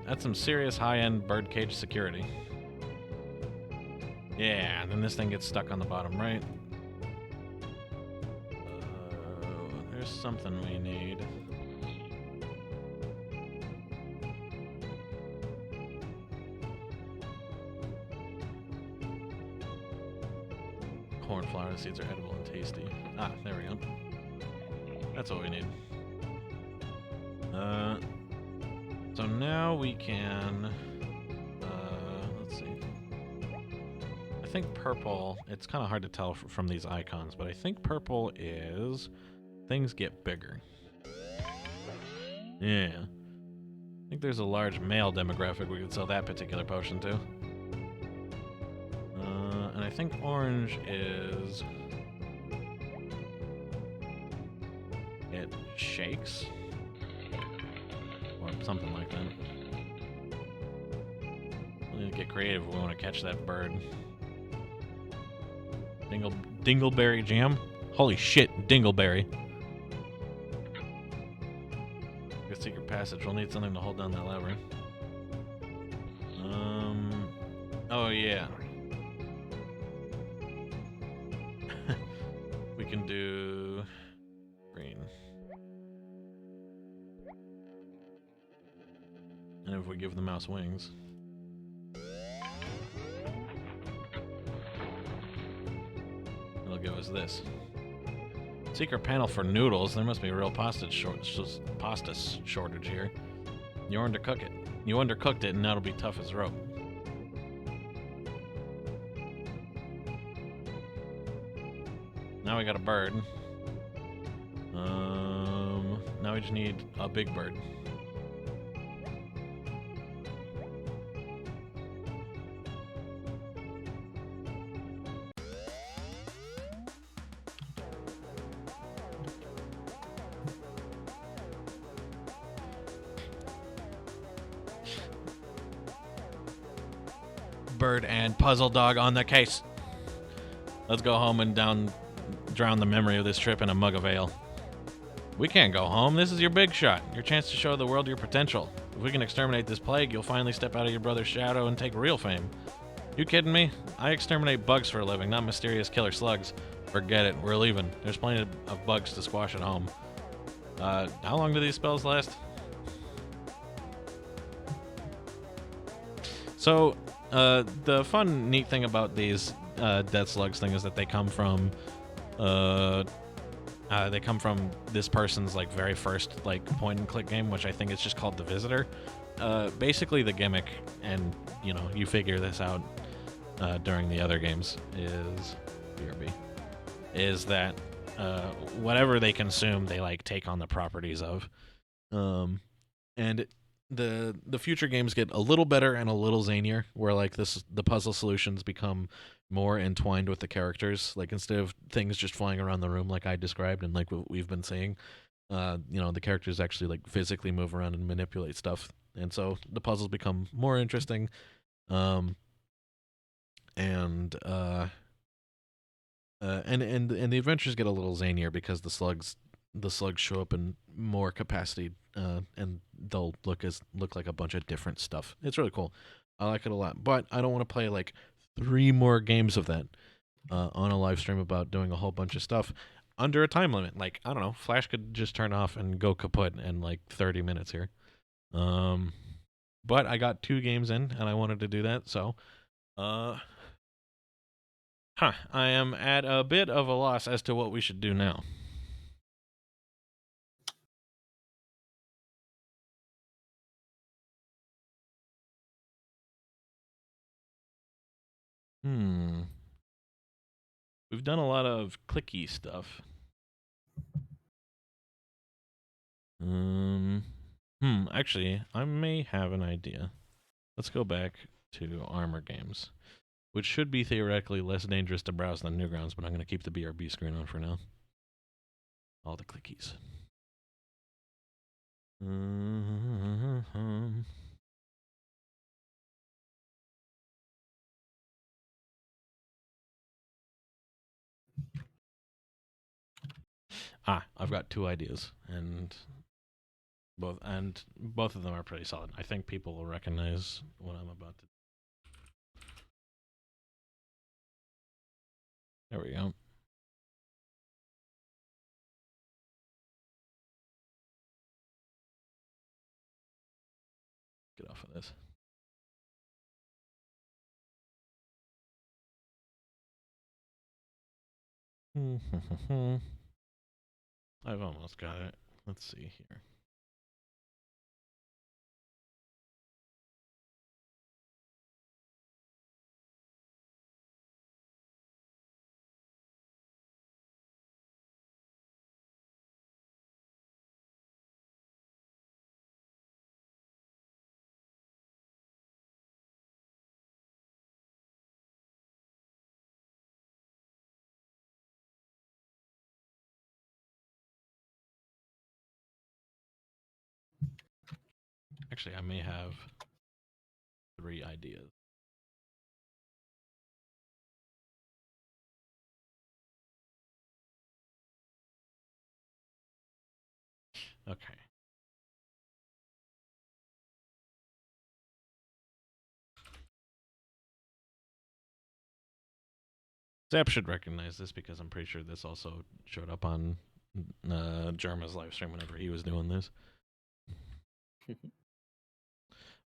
That's some serious high-end birdcage security. Yeah, and then this thing gets stuck on the bottom right. There's something we need. Cornflower seeds are edible and tasty. Ah, there we go. That's what we need. So now we can, let's see. I think purple, it's kind of hard to tell from these icons, but I think purple is things get bigger. Yeah. I think there's a large male demographic we could sell that particular potion to. And I think orange is... it shakes? Or something like that. We need to get creative if we want to catch that bird. Dingleberry jam? Holy shit, dingleberry. Get secret passage. We'll need something to hold down that lever. Oh yeah. We can do green. And if we give the mouse wings. It'll give us this. Secret panel for noodles. There must be a real pasta shortage here. You undercook it. You undercooked it and that'll be tough as rope. Now we got a bird. Now we just need a big bird. Bird and puzzle dog on the case. Let's go home and drown the memory of this trip in a mug of ale. We can't go home. This is your big shot. Your chance to show the world your potential. If we can exterminate this plague, you'll finally step out of your brother's shadow and take real fame. You kidding me? I exterminate bugs for a living, not mysterious killer slugs. Forget it. We're leaving. There's plenty of bugs to squash at home. How long do these spells last? So, the fun, neat thing about these death slugs thing is that they come from this person's like very first like point and click game, which I think is just called The Visitor. Basically, the gimmick, and you know, you figure this out during the other games, is BRB, is that whatever they consume, they like take on the properties of, and the future games get a little better and a little zanier, where like the puzzle solutions become more entwined with the characters. Like instead of things just flying around the room like I described and like what we've been seeing, you know, the characters actually like physically move around and manipulate stuff, and so the puzzles become more interesting. And the adventures get a little zanier because the slugs show up in more capacity, and they'll look like a bunch of different stuff. It's really cool. I like it a lot, but I don't want to play like 3 more games of that on a live stream about doing a whole bunch of stuff under a time limit. Like, I don't know, Flash could just turn off and go kaput in like 30 minutes here. But I got 2 games in and I wanted to do that, so I am at a bit of a loss as to what we should do now. We've done a lot of clicky stuff. Actually, I may have an idea. Let's go back to Armor Games, which should be theoretically less dangerous to browse than Newgrounds, but I'm going to keep the BRB screen on for now. All the clickies. I've got two ideas, and both of them are pretty solid. I think people will recognize what I'm about to. There we go. Get off of this. I've almost got it. Let's see here. Actually, I may have 3 ideas. Okay. Zap should recognize this because I'm pretty sure this also showed up on Jerma's live stream whenever he was doing this.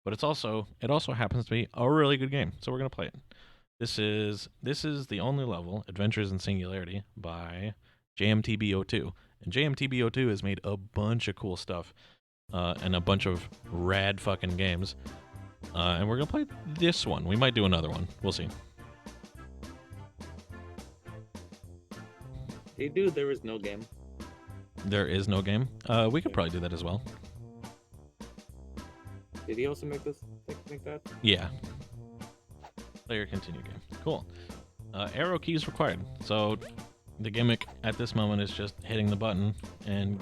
But it also happens to be a really good game, so we're gonna play it. This is the only level, Adventures in Singularity, by JMTBO2, and JMTBO2 has made a bunch of cool stuff and a bunch of rad fucking games, and we're gonna play this one. We might do another one. We'll see. Hey, dude, there is no game. There is no game. We could probably do that as well. Did he also make this? Make that? Yeah. Player continue game. Cool. Arrow keys required. So the gimmick at this moment is just hitting the button and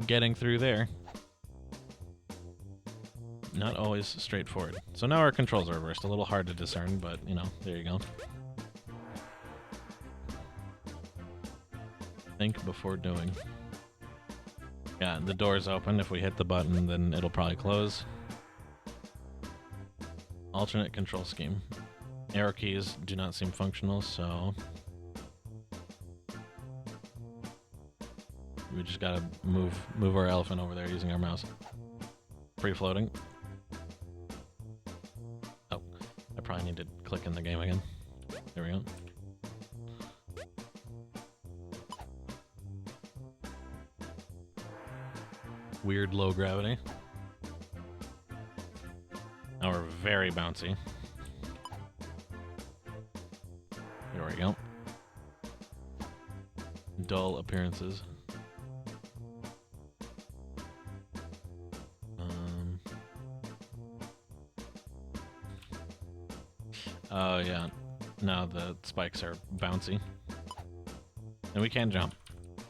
getting through there. Not always straightforward. So now our controls are reversed. A little hard to discern, but you know, there you go. Think before doing. Yeah, the door's open. If we hit the button, then it'll probably close. Alternate control scheme. Arrow keys do not seem functional, so we just gotta move our elephant over there using our mouse. Free floating. Oh, I probably need to click in the game again. There we go. Weird low gravity. Now we're very bouncy. There we go. Dull appearances. Oh yeah. Now the spikes are bouncy. And we can jump.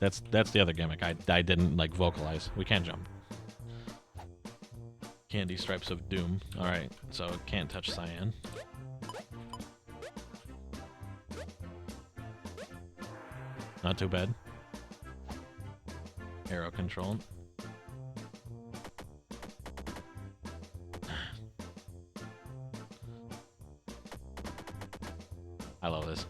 That's the other gimmick. I didn't like vocalize. We can jump. Candy Stripes of Doom. Alright, so can't touch cyan. Not too bad. Arrow control. I love this.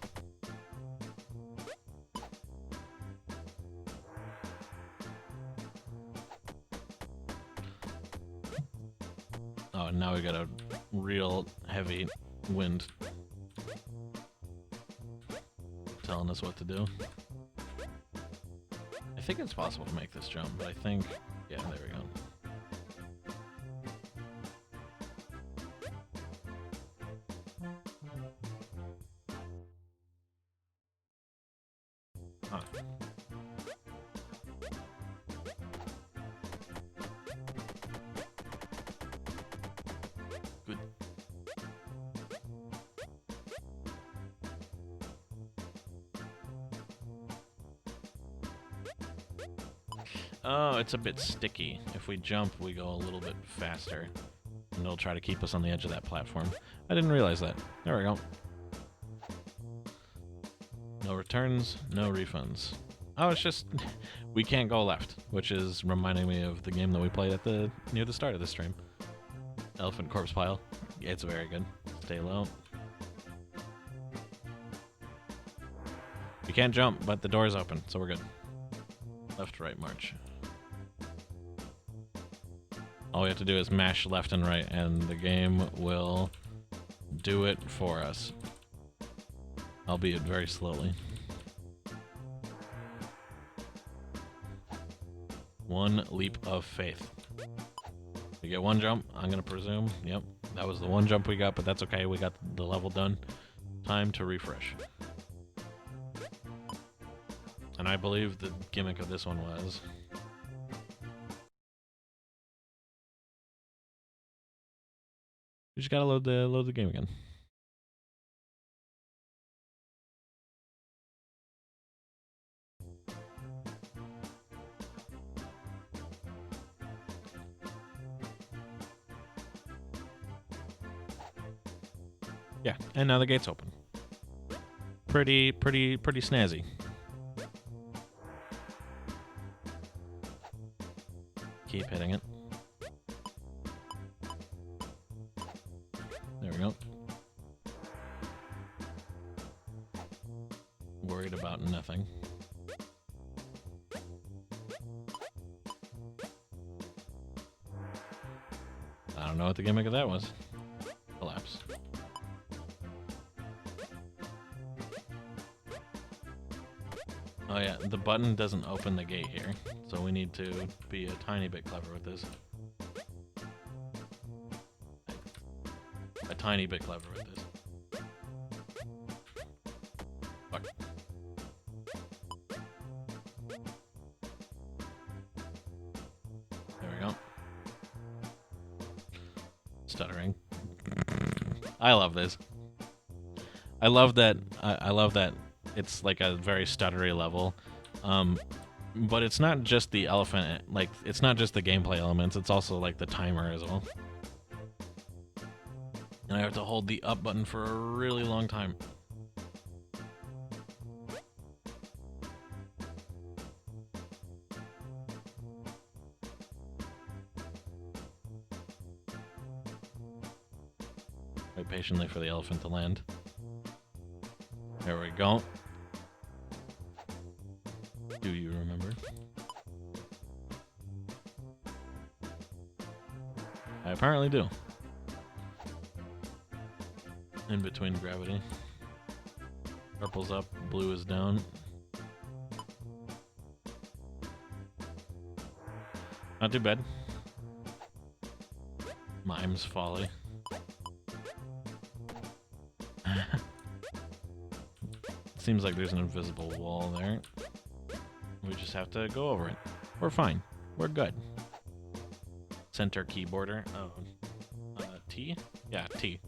Oh, and now we got a real heavy wind telling us what to do. I think it's possible to make this jump, but I think, yeah, there we go. Huh. Good. Oh, it's a bit sticky. If we jump, we go a little bit faster. And it'll try to keep us on the edge of that platform. I didn't realize that. There we go. No returns, no refunds. Oh, it's just we can't go left, which is reminding me of the game that we played at near the start of the stream. Elephant Corpse Pile. Yeah, it's very good. Stay low. We can't jump, but the door's open, so we're good. Left, right, march. All we have to do is mash left and right, and the game will do it for us. Albeit very slowly. One leap of faith. We get one jump, I'm gonna presume. Yep, that was the one jump we got, but that's okay. We got the level done. Time to refresh. And I believe the gimmick of this one was... we just gotta load the game again. Yeah, and now the gate's open. Pretty snazzy. Keep hitting it. There we go. Worried about nothing. I don't know what the gimmick of that was. Collapse. Oh yeah, the button doesn't open the gate here, so we need to be a tiny bit clever with this. A tiny bit clever with this. Fuck. There we go. Stuttering. I love this. I love that. I love that. It's like a very stuttery level, but it's not just the elephant. Like it's not just the gameplay elements. It's also like the timer as well. And I have to hold the up button for a really long time. Wait patiently for the elephant to land. There we go. Do you remember? I apparently do. In between gravity. Purple's up, blue is down. Not too bad. Mime's folly. Seems like there's an invisible wall there. We just have to go over it. We're fine. We're good. Center keyboarder. Oh. T? Yeah, T.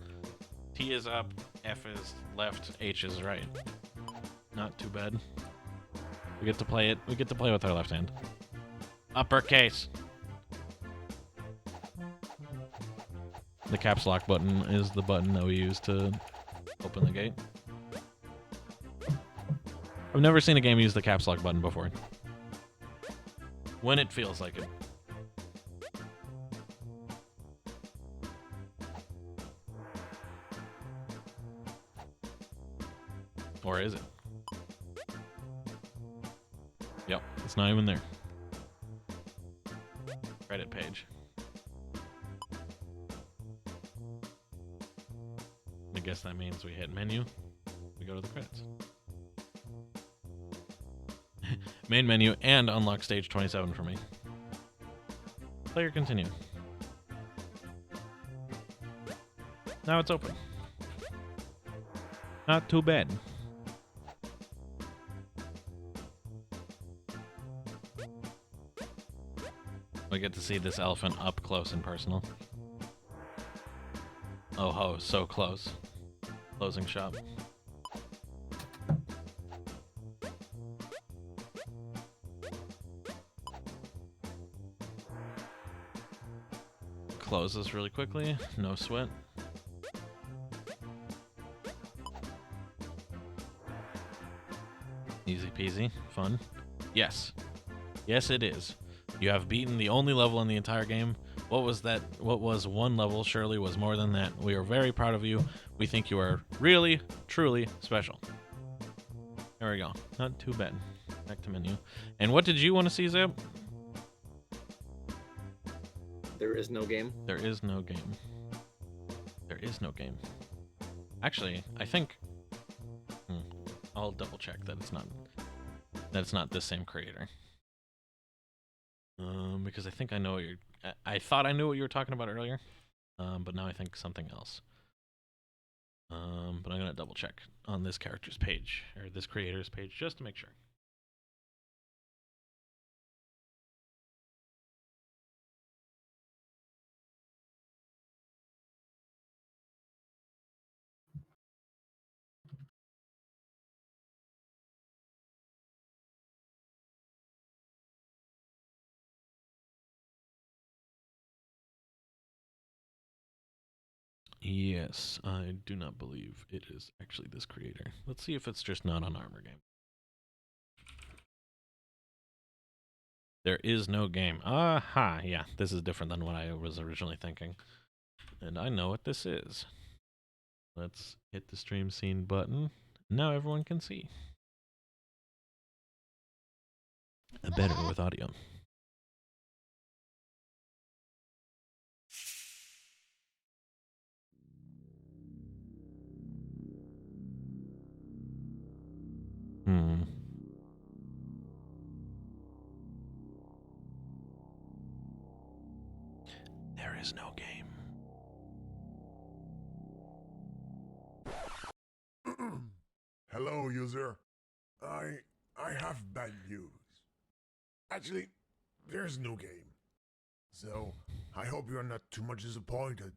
T is up, F is left, H is right. Not too bad. We get to play it. We get to play with our left hand. Uppercase. The caps lock button is the button that we use to open the gate. I've never seen a game use the caps lock button before. When it feels like it. Or is it? Yep, it's not even there. Credit page. I guess that means we hit menu, we go to the credits. Main menu and unlock stage 27 for me. Player continue. Now it's open. Not too bad. We get to see this elephant up close and personal. Oh ho, so close. Closing shop. Closes really quickly, no sweat. Easy peasy, fun. Yes. Yes, it is. You have beaten the only level in the entire game. What was that? What was one level surely was more than that. We are very proud of you. We think you are really, truly special. There we go. Not too bad. Back to menu. And what did you want to see, Zeb? There is no game. There is no game. There is no game. Actually, I think I'll double check that it's not this same creator. Because I think I know what I thought I knew what you were talking about earlier. But now I think something else. But I'm gonna double check on this character's page or this creator's page just to make sure. Yes, I do not believe it is actually this creator. Let's see if it's just not on Armor Game. There is no game. Aha, yeah, this is different than what I was originally thinking. And I know what this is. Let's hit the stream scene button. Now everyone can see. Better with audio. There is no game. Hello, user. I have bad news. Actually, there's no game. So, I hope you're not too much disappointed.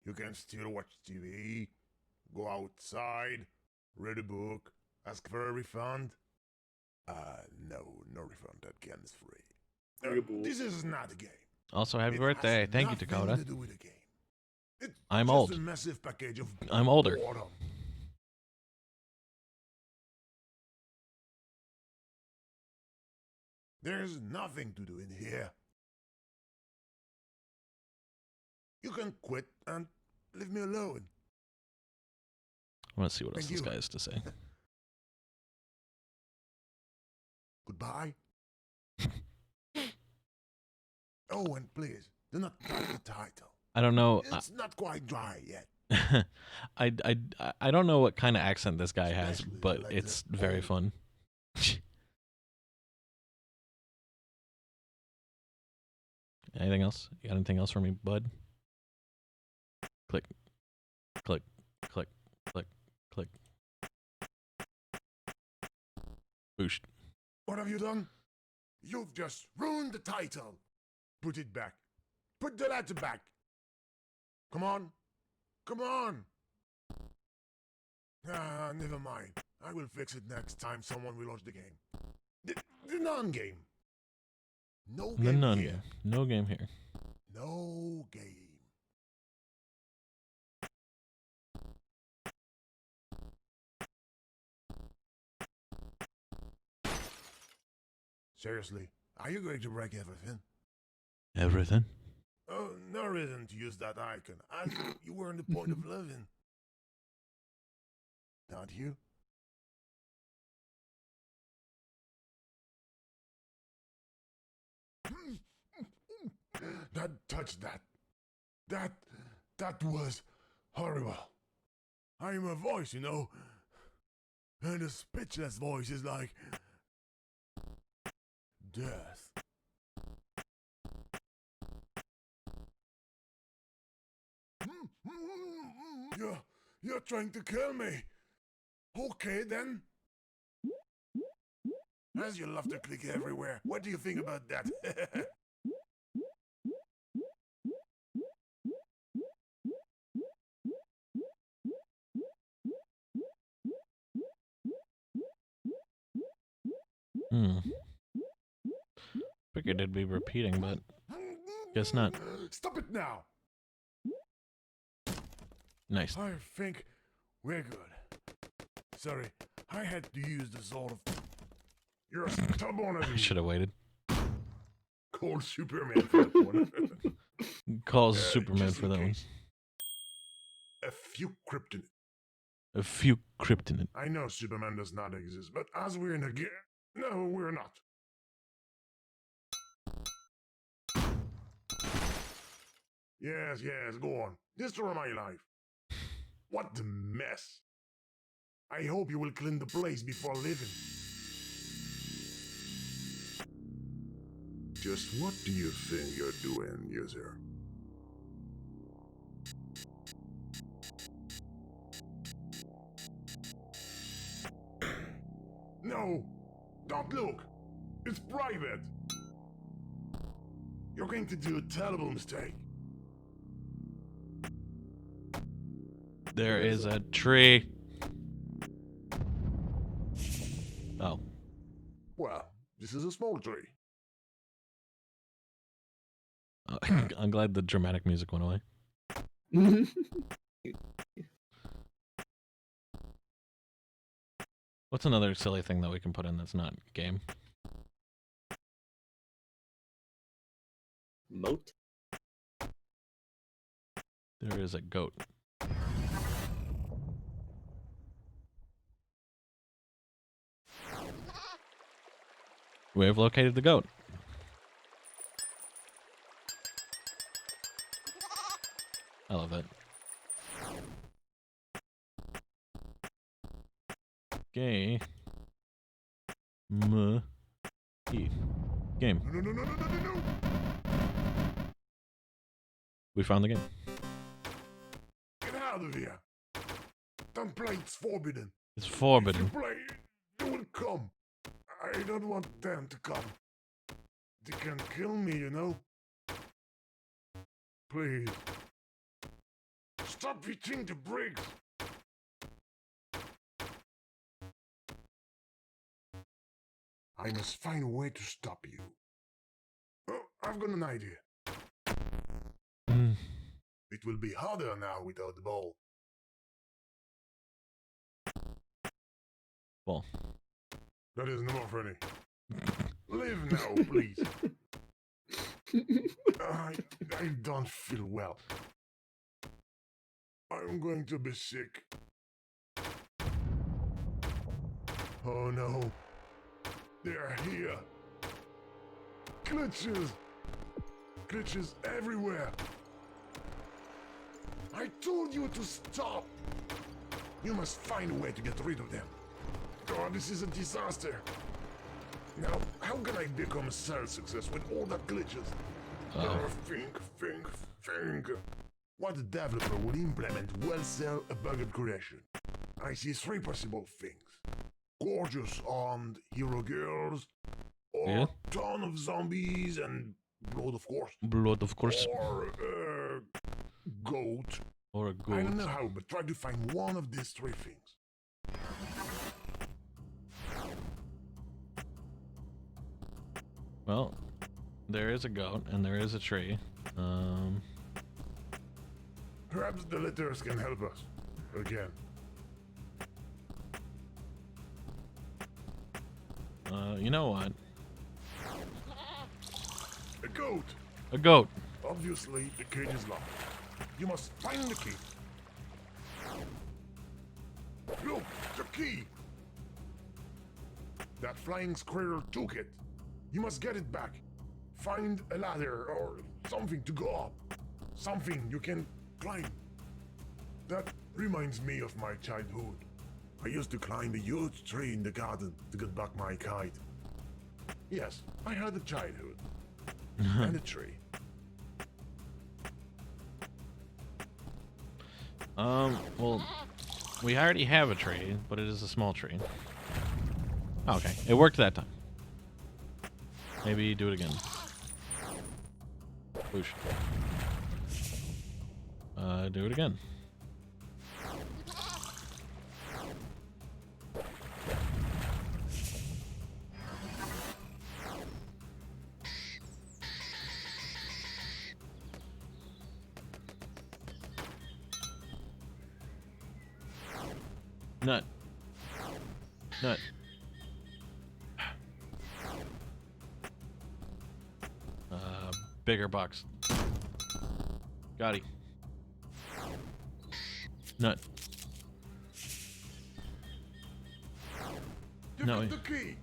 You can still watch TV, go outside, read a book, ask for a refund. No refund. That game is free. This is not a game. Also, happy It birthday. has Thank you, nothing Dakota. to do with the game. It's I'm just old. a massive package of I'm older. boredom. There's nothing to do in here. You can quit and leave me alone. I want to see what else Thank this you. guy has to say. Goodbye. Oh, and please, do not touch the title. I don't know. It's not quite dry yet. I don't know what kind of accent this guy has, Especially but like it's the very old- fun. Anything else? You got anything else for me, bud? Click, click, click, click, click. Boosh. What have you done? You've just ruined the title. Put it back. Put the letter back. Come on. Come on. Ah, never mind. I will fix it next time someone will launch the game. The non-game. No The game none here. game. No game here. No game. Seriously, are you going to break everything? Everything. Oh, no reason to use that icon. I thought you were on the point of living. Not you? That touched that. That was horrible. I am a voice, you know. And a speechless voice is like death. You're trying to kill me. Okay then. As you love to click everywhere, what do you think about that? Hmm. Figured it'd be repeating, but guess not. Stop it now! Nice. I think we're good. Sorry, I had to use the sort of. You're stubborn as I should have waited. Call Superman for that one. Calls Uh, Superman just for in that one. case. A few kryptonite. A few kryptonite. I know Superman does not exist, but as we're in a game. No, we're not. Yes, go on. Destroy my life. What a mess. I hope you will clean the place before leaving. Just what do you think you're doing, user? No! Don't look! It's private! You're going to do a terrible mistake. There is a tree. Oh. Well, this is a small tree. I'm glad the dramatic music went away. What's another silly thing that we can put in that's not game? Moat? There is a goat. We have located the goat. I love that. Gay. E. Game. No. We found the game. Get out of here. Don't play, it's forbidden. It's If you forbidden. play, you will come. I don't want them to come. They can kill me, you know? Please. Stop eating the bricks. I must find a way to stop you. Oh, I've got an idea. Mm. It will be harder now without the ball. Well, That is not funny. Leave now, please. I don't feel well. I'm going to be sick. Oh no. They're here. Glitches. Glitches everywhere. I told you to stop. You must find a way to get rid of them. God, this is a disaster. Now, how can I become a sales success with all the glitches? Think. What developer will implement well-sell a bugged creation? I see three possible things. Gorgeous armed hero girls, or Yeah. ton of zombies and blood, of course. blood, of course. Or goat. Or a I don't goat. know how, but try to find one of these three things. Well, there is a goat and there is a tree. Perhaps the letters can help us. Again. You know what? A goat! A goat. Obviously, the cage is locked. You must find the key. Look, the key! That flying squirrel took it. You must get it back. Find a ladder or something to go up. Something you can climb. That reminds me of my childhood. I used to climb a huge tree in the garden to get back my kite. Yes, I had a childhood. And a tree. Well, we already have a tree, but it is a small tree. Okay, it worked that time. Maybe do it again. Whoosh. Do it again. Nut. Nut. Bigger box. Got it. Nut. You No. got the key.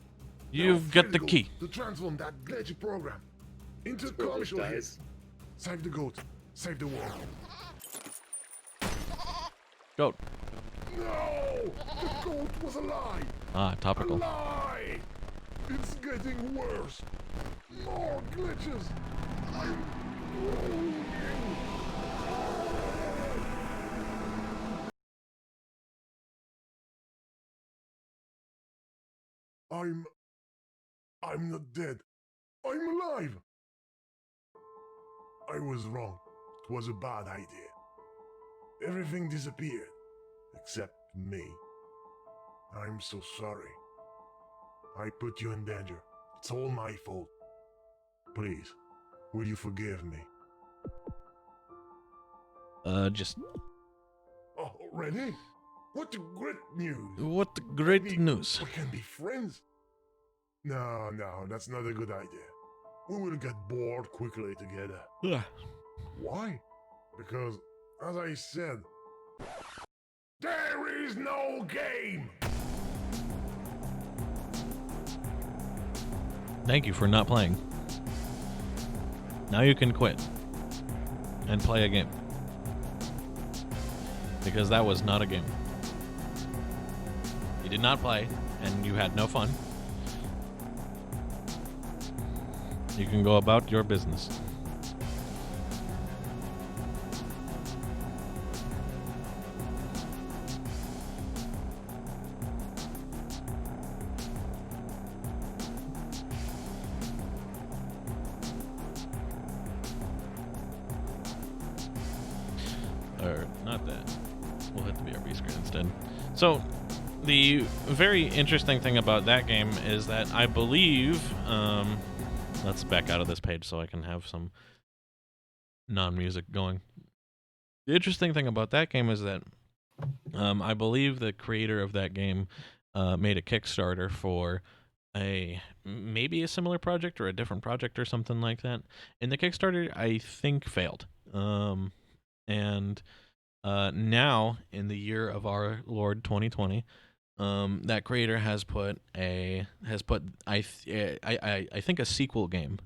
You've Now, got the Fiddle key. To transform that glitchy program into Squirrel commercial hit. dies. Save the goat. Save the world. Goat. No! The goat was a lie! Ah, A topical. lie! It's getting worse. More glitches. I'm rolling. I'm not dead. I'm alive. I was wrong. It was a bad idea. Everything disappeared. Except me. I'm so sorry. I put you in danger. It's all my fault. Please, will you forgive me? Just Already? What great news! what great Maybe news. We can be friends. No, that's not a good idea. We will get bored quickly together. Ugh. Why? Because, as I said, there is no game! Thank you for not playing. Now you can quit and play a game. Because that was not a game. You did not play, and you had no fun. You can go about your business. Or not that. We'll hit the BRB screen instead. So, the very interesting thing about that game is that I believe, let's back out of this page so I can have some non-music going. The interesting thing about that game is that I believe the creator of that game made a Kickstarter for maybe a similar project or a different project or something like that. And the Kickstarter, I think, failed. And now, in the year of our Lord 2020, that creator has put I think a sequel game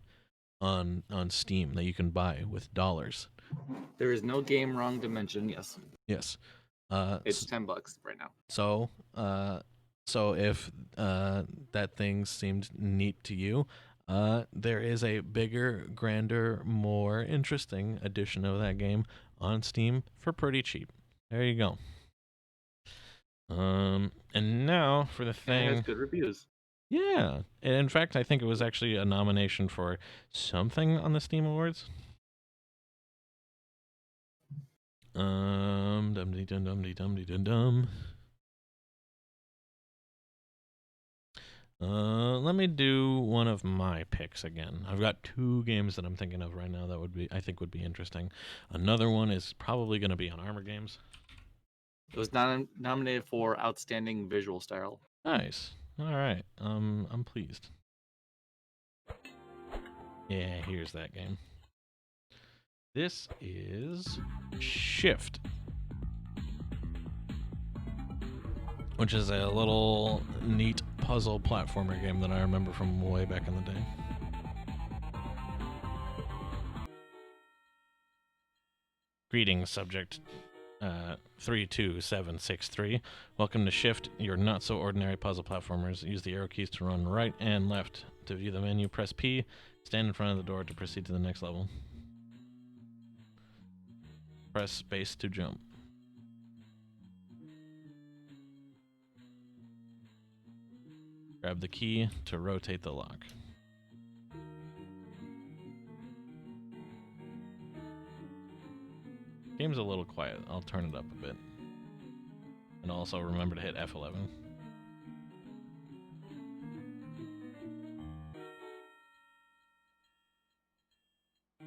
on Steam that you can buy with dollars. There is no game wrong to mention. Yes, Yes. it's $10 right now. So if that thing seemed neat to you, there is a bigger, grander, more interesting edition of that game on Steam for pretty cheap. There you go. And now for the And it thing. has good reviews. Yeah. And in fact, I think it was actually a nomination for something on the Steam Awards. Dum-de-dum-dum-de-dum-de-dum-de-dum. Let me do one of my picks again. I've got two games that I'm thinking of right now that I think would be interesting. Another one is probably going to be on Armor Games. It was nominated for Outstanding Visual Style. Nice. All right. I'm pleased. Yeah, here's that game. This is Shift, which is a little neat puzzle platformer game that I remember from way back in the day. Greetings, subject 32763. Welcome to Shift, your not-so-ordinary puzzle platformers. Use the arrow keys to run right and left. To view the menu, press P. Stand in front of the door to proceed to the next level. Press space to jump. Grab the key to rotate the lock. Game's a little quiet. I'll turn it up a bit. And also remember to hit F11.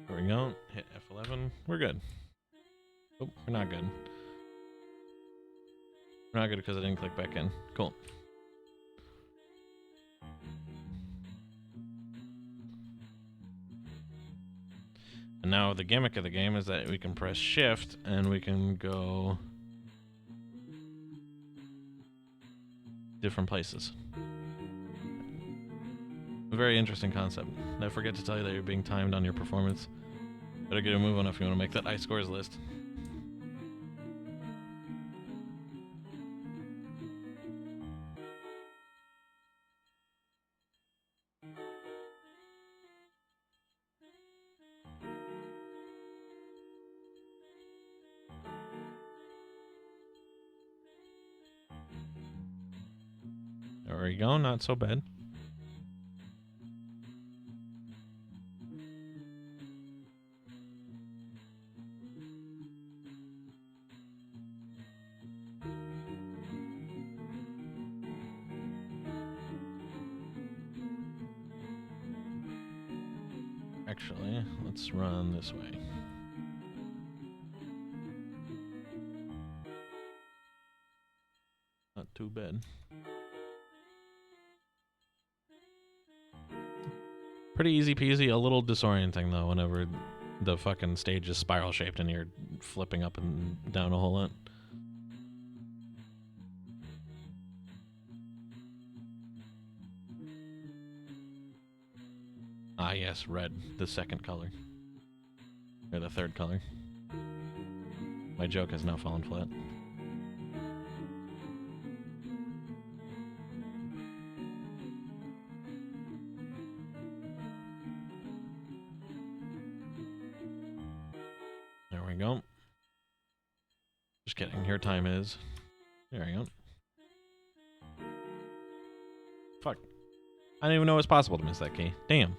There we go. Hit F11. We're good. Oh, we're not good. We're not good because I didn't click back in. Cool. And now the gimmick of the game is that we can press shift and we can go different places. A very interesting concept. I forget to tell you that you're being timed on your performance. Better get a move on if you want to make that high scores list. There we go, not so bad. Actually, let's run this way. Not too bad. Pretty easy peasy, a little disorienting though whenever the fucking stage is spiral shaped and you're flipping up and down a whole lot. Ah yes, red, the second color. Or the third color. My joke has now fallen flat. There we go. Just kidding, your time is... There we go. Fuck. I didn't even know it was possible to miss that key. Damn.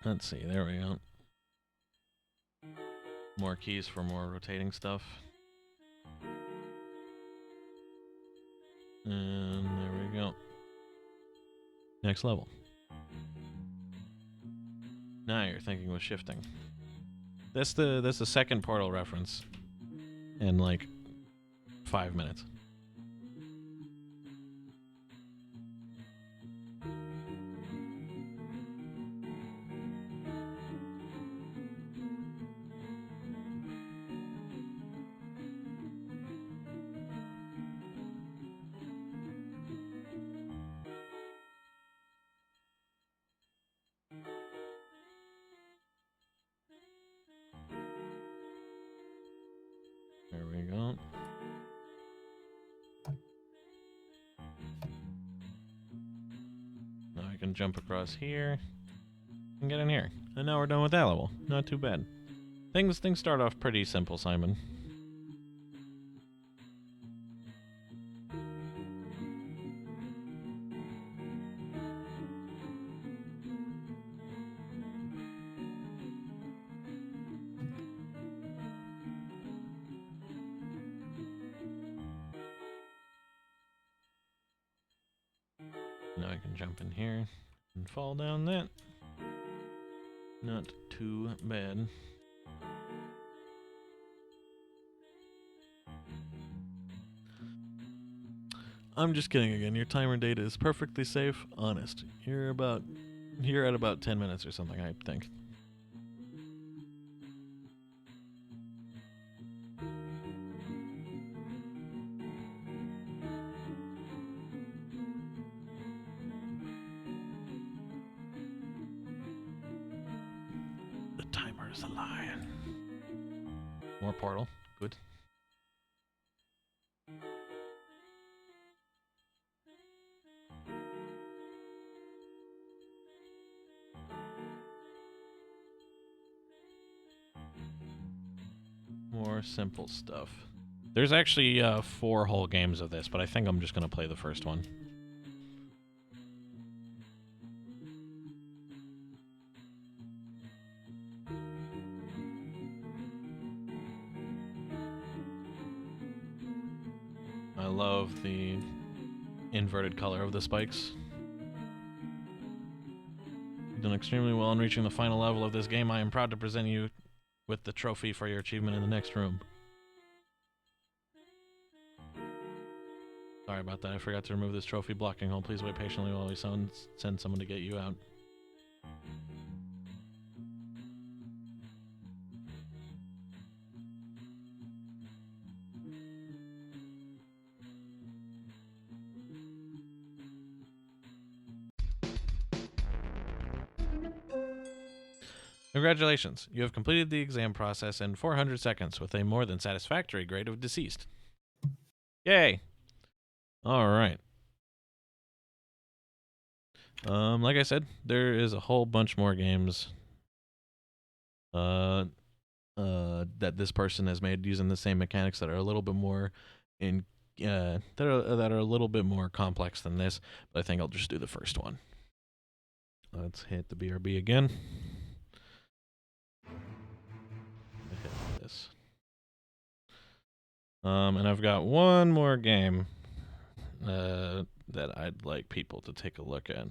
Let's see, there we go. More keys for more rotating stuff. And there we go. Next level. Now you're thinking with shifting. That's the second Portal reference in like 5 minutes. There we go. Now I can jump across here and get in here. And now we're done with that level. Not too bad. Things start off pretty simple, Simon. Now I can jump in here and fall down that. Not too bad. I'm just kidding again. Your timer data is perfectly safe. Honest. You're at about 10 minutes or something, I think. The timer is a lion. More Portal. simple stuff. There's actually 4 whole games of this, but I think I'm just gonna play the first one. I love the inverted color of the spikes. You've done extremely well in reaching the final level of this game. I am proud to present you with the trophy for your achievement in the next room. Sorry about that. I forgot to remove this trophy blocking hole. Please wait patiently while we send someone to get you out. Congratulations, you have completed the exam process in 400 seconds with a more than satisfactory grade of deceased. Yay! Alright. Like I said, there is a whole bunch more games that this person has made using the same mechanics that are a little bit more that are a little bit more complex than this, but I think I'll just do the first one. Let's hit the BRB again. Hit this. And I've got one more game that I'd like people to take a look at.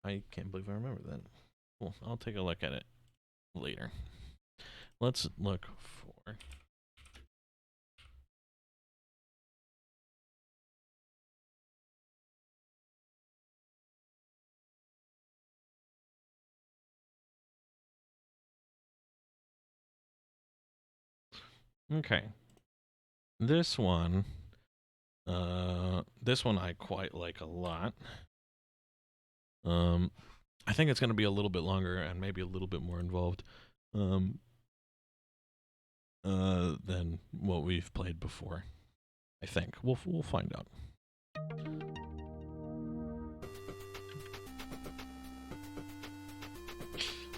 I can't believe I remember that. Cool. I'll take a look at it later. Let's look for... Okay. This one I quite like a lot. I think it's going to be a little bit longer and maybe a little bit more involved than what we've played before. I think we'll find out.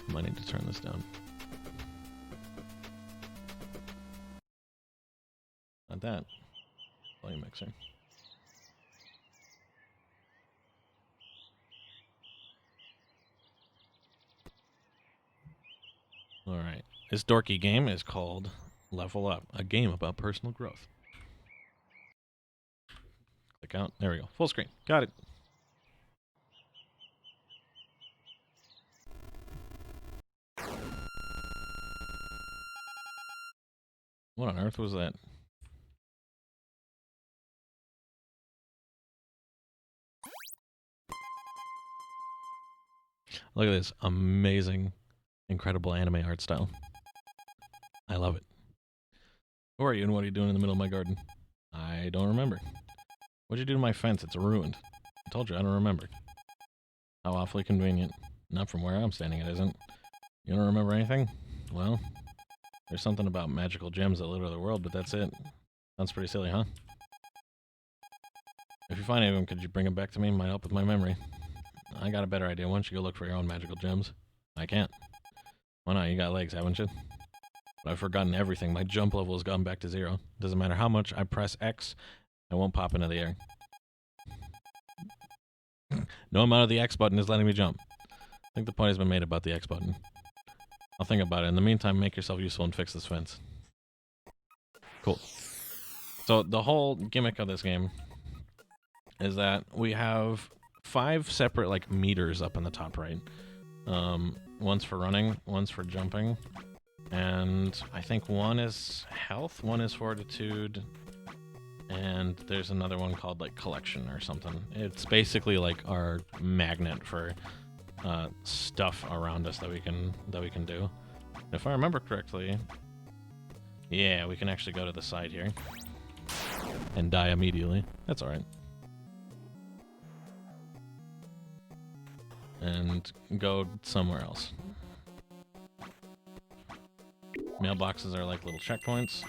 Might need to turn this down. Not that. Volume mixer. Alright. This dorky game is called Level Up, a game about personal growth. Click out. There we go. Full screen. Got it. What on earth was that? Look at this amazing, incredible anime art style. I love it. Who are you and what are you doing in the middle of my garden? I don't remember. What'd you do to my fence? It's ruined. I told you I don't remember. How awfully convenient. Not from where I'm standing, it isn't. You don't remember anything? Well, there's something about magical gems that litter the world, but that's it. Sounds pretty silly, huh? If you find any of them, could you bring them back to me? Might help with my memory. I got a better idea. Why don't you go look for your own magical gems? I can't. Why not? You got legs, haven't you? But I've forgotten everything. My jump level has gone back to 0. Doesn't matter how much I press X, I won't pop into the air. No amount of the X button is letting me jump. I think the point has been made about the X button. I'll think about it. In the meantime, make yourself useful and fix this fence. Cool. So the whole gimmick of this game is that we have 5 separate like meters up in the top right. One's for running, one's for jumping, and I think one is health, one is fortitude, and there's another one called like collection or something. It's basically like our magnet for stuff around us that we can do. If I remember correctly, Yeah, we can actually go to the side here. And die immediately. That's alright. And go somewhere else. Mailboxes are like little checkpoints.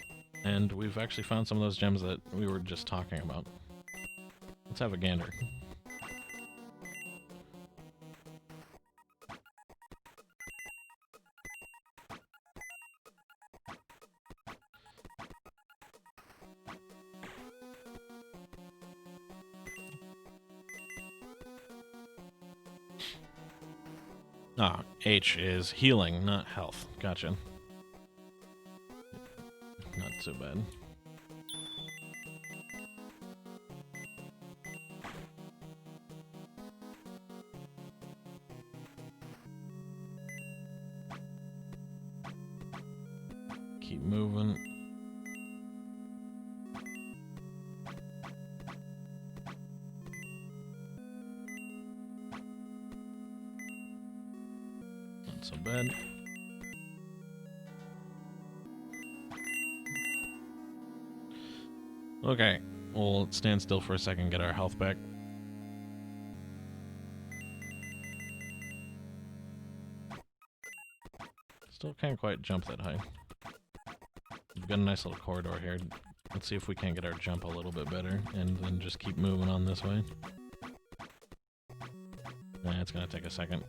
And we've actually found some of those gems that we were just talking about. Let's have a gander. Ah, H is healing, not health. Gotcha. Not so bad. Keep moving. Not so bad. Okay, we'll stand still for a second, get our health back. Still can't quite jump that high. We've got a nice little corridor here. Let's see if we can't get our jump a little bit better, and then just keep moving on this way. Nah, it's gonna take a second.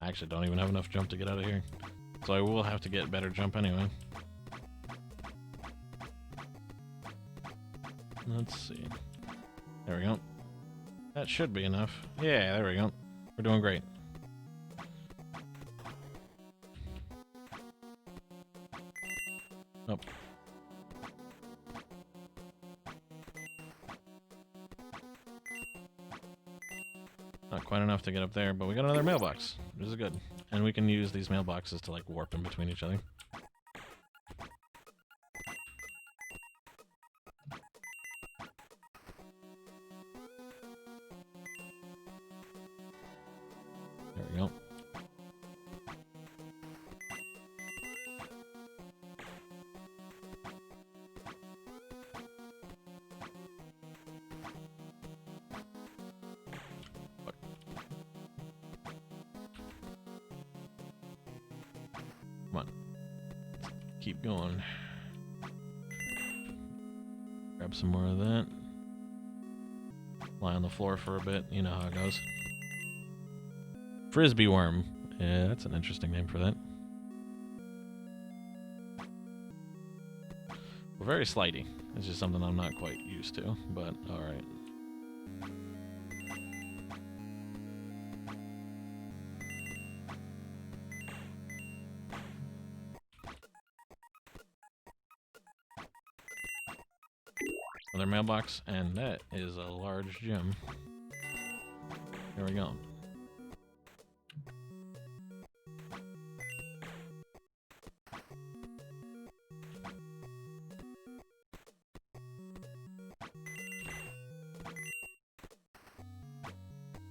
I actually don't even have enough jump to get out of here. So I will have to get better jump anyway. Let's see. There we go. That should be enough. Yeah, there we go. We're doing great. Oh. Not quite enough to get up there, but we got another mailbox, which is good. And we can use these mailboxes to like warp in between each other. There we go. Come on. Keep going. Grab some more of that. Lie on the floor for a bit. You know how it goes. Frisbee worm. Yeah, that's an interesting name for that. We're very slidey. It's just something I'm not quite used to, but alright. Another mailbox, and that is a large gem. There we go.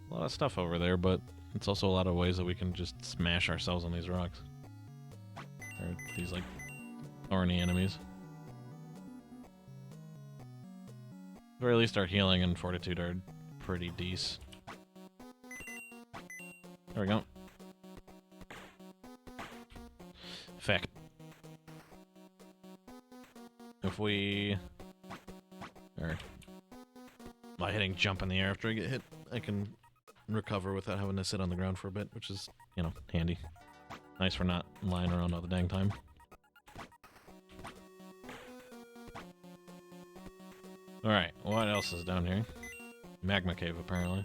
A lot of stuff over there, but it's also a lot of ways that we can just smash ourselves on these rocks. Or these, like, thorny enemies. At the very least, our healing and fortitude are pretty decent. There we go. Fact. If we... Or... by hitting jump in the air after I get hit, I can recover without having to sit on the ground for a bit, which is, you know, handy. Nice for not lying around all the dang time. Alright, what else is down here? Magma cave, apparently.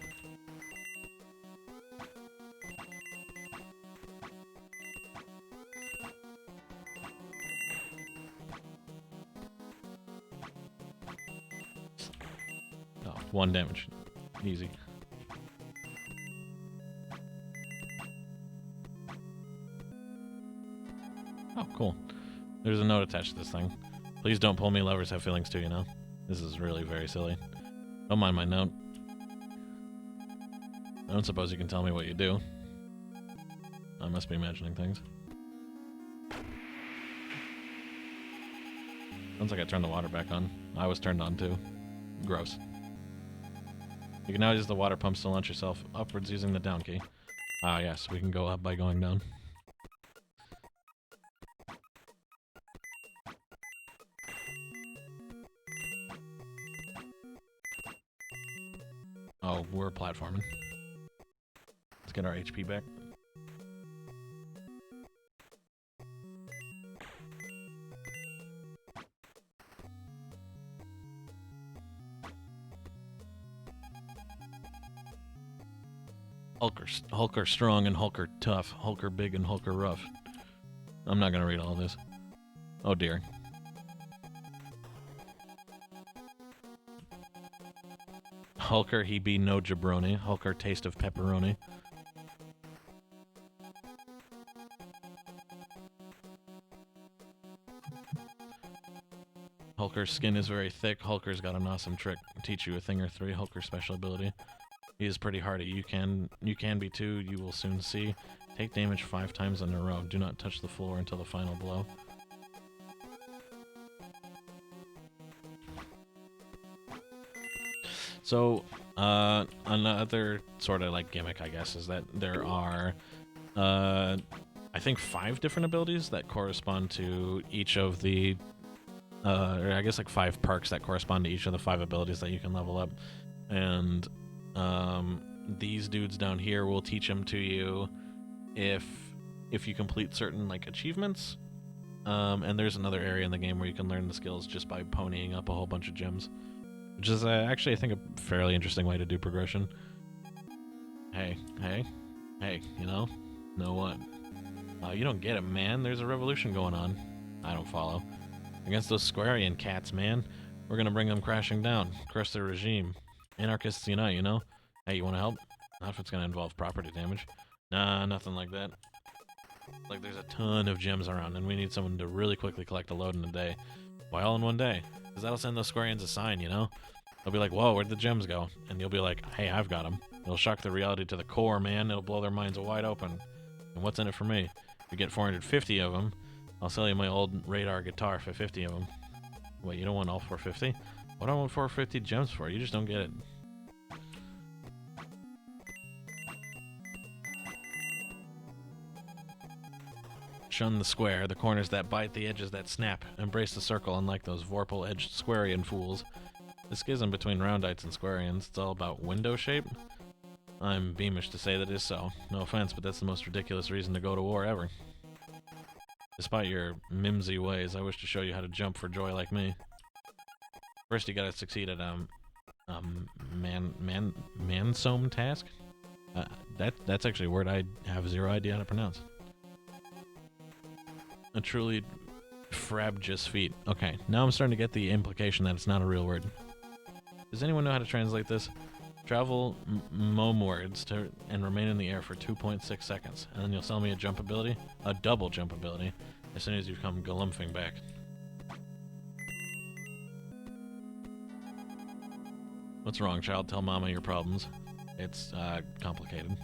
Oh, 1 damage. Easy. Oh, cool. There's a note attached to this thing. Please don't pull me, lovers have feelings too, you know? This is really very silly. Don't mind my note. I don't suppose you can tell me what you do. I must be imagining things. Sounds like I turned the water back on. I was turned on too. Gross. You can now use the water pumps to launch yourself upwards using the down key. Ah, yes, we can go up by going down. Oh, we're platforming. Let's get our HP back. Hulker strong and Hulker tough. Hulker big and Hulker rough. I'm not gonna read all this. Oh dear. Hulker he be no jabroni. Hulker taste of pepperoni. Hulker's skin is very thick. Hulker's got an awesome trick. Teach you a thing or three. Hulker's special ability. He is pretty hardy. You can be too. You will soon see. Take damage 5 times in a row. Do not touch the floor until the final blow. So, another sort of like gimmick, I guess, is that there are, I think 5 different abilities that correspond to each of the, or I guess like 5 perks that correspond to each of the 5 abilities that you can level up. And these dudes down here will teach them to you if you complete certain like achievements. And there's another area in the game where you can learn the skills just by ponying up a whole bunch of gems, which is actually I think a fairly interesting way to do progression. Hey, you know what? You don't get it, man. There's a revolution going on. I don't follow. Against those Squarian cats, man. We're gonna bring them crashing down, crush their regime. Anarchists unite, you know? Hey, you wanna help? Not if it's gonna involve property damage. Nah, nothing like that. Like, there's a ton of gems around, and we need someone to really quickly collect a load in a day. Why all in one day? Because that'll send those Squarians a sign, you know? They'll be like, whoa, where'd the gems go? And you'll be like, hey, I've got them. It'll shock their reality to the core, man. It'll blow their minds wide open. And what's in it for me? If you get 450 of them, I'll sell you my old radar guitar for 50 of them. Wait, you don't want all 450? What do I want 450 gems for? You just don't get it. Shun the square, the corners that bite, the edges that snap. Embrace the circle, unlike those Vorpal-edged Squarian fools. The schism between Roundites and Squarians, it's all about window shape? I'm beamish to say that is so. No offense, but that's the most ridiculous reason to go to war ever. Despite your mimsy ways, I wish to show you how to jump for joy like me. First, you gotta succeed at mansome task. That's actually a word I have zero idea how to pronounce. A truly frabjous feat. Okay, now I'm starting to get the implication that it's not a real word. Does anyone know how to translate this? Travel momwards and remain in the air for 2.6 seconds, and then you'll sell me a jump ability, a double jump ability, as soon as you come galumphing back. What's wrong, child? Tell Mama your problems. It's, complicated.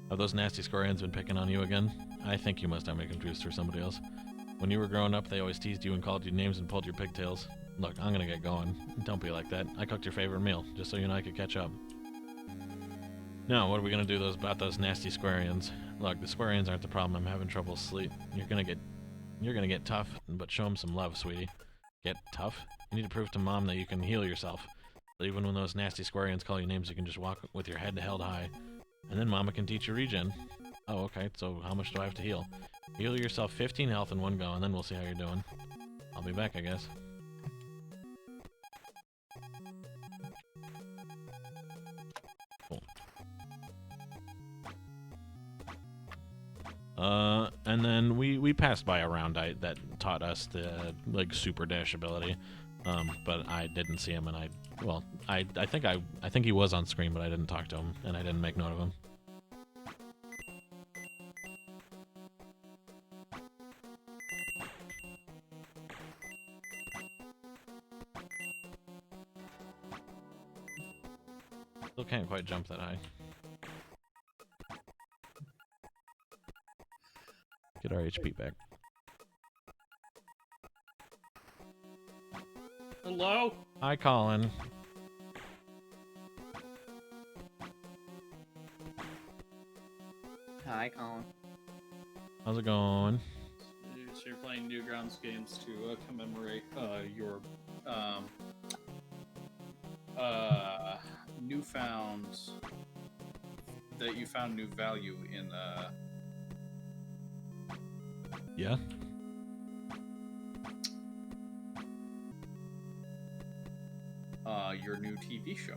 Have those nasty Squarians been picking on you again? I think you must have me confused for somebody else. When you were growing up, they always teased you and called you names and pulled your pigtails. Look, I'm gonna get going. Don't be like that. I cooked your favorite meal, just so you and I could catch up. Now, what are we gonna do about those nasty Squarians? Look, the Squarians aren't the problem. I'm having trouble sleep. You're gonna get tough, but show them some love, sweetie. Get tough? You need to prove to Mom that you can heal yourself. So even when those nasty Squarians call you names, you can just walk with your head held high. And then Mama can teach you regen. Oh, okay, so how much do I have to heal? Heal yourself 15 health in one go, and then we'll see how you're doing. I'll be back, I guess. Cool. And then we passed by a Roundite that taught us the, like, super dash ability. But I didn't see him, and I think he was on screen, but I didn't talk to him, and I didn't make note of him. Still can't quite jump that high. our HP back. Hello? Hi, Colin. Hi, Colin. How's it going? So you're playing Newgrounds games to commemorate your newfound that you found new value in Yeah. your new TV show.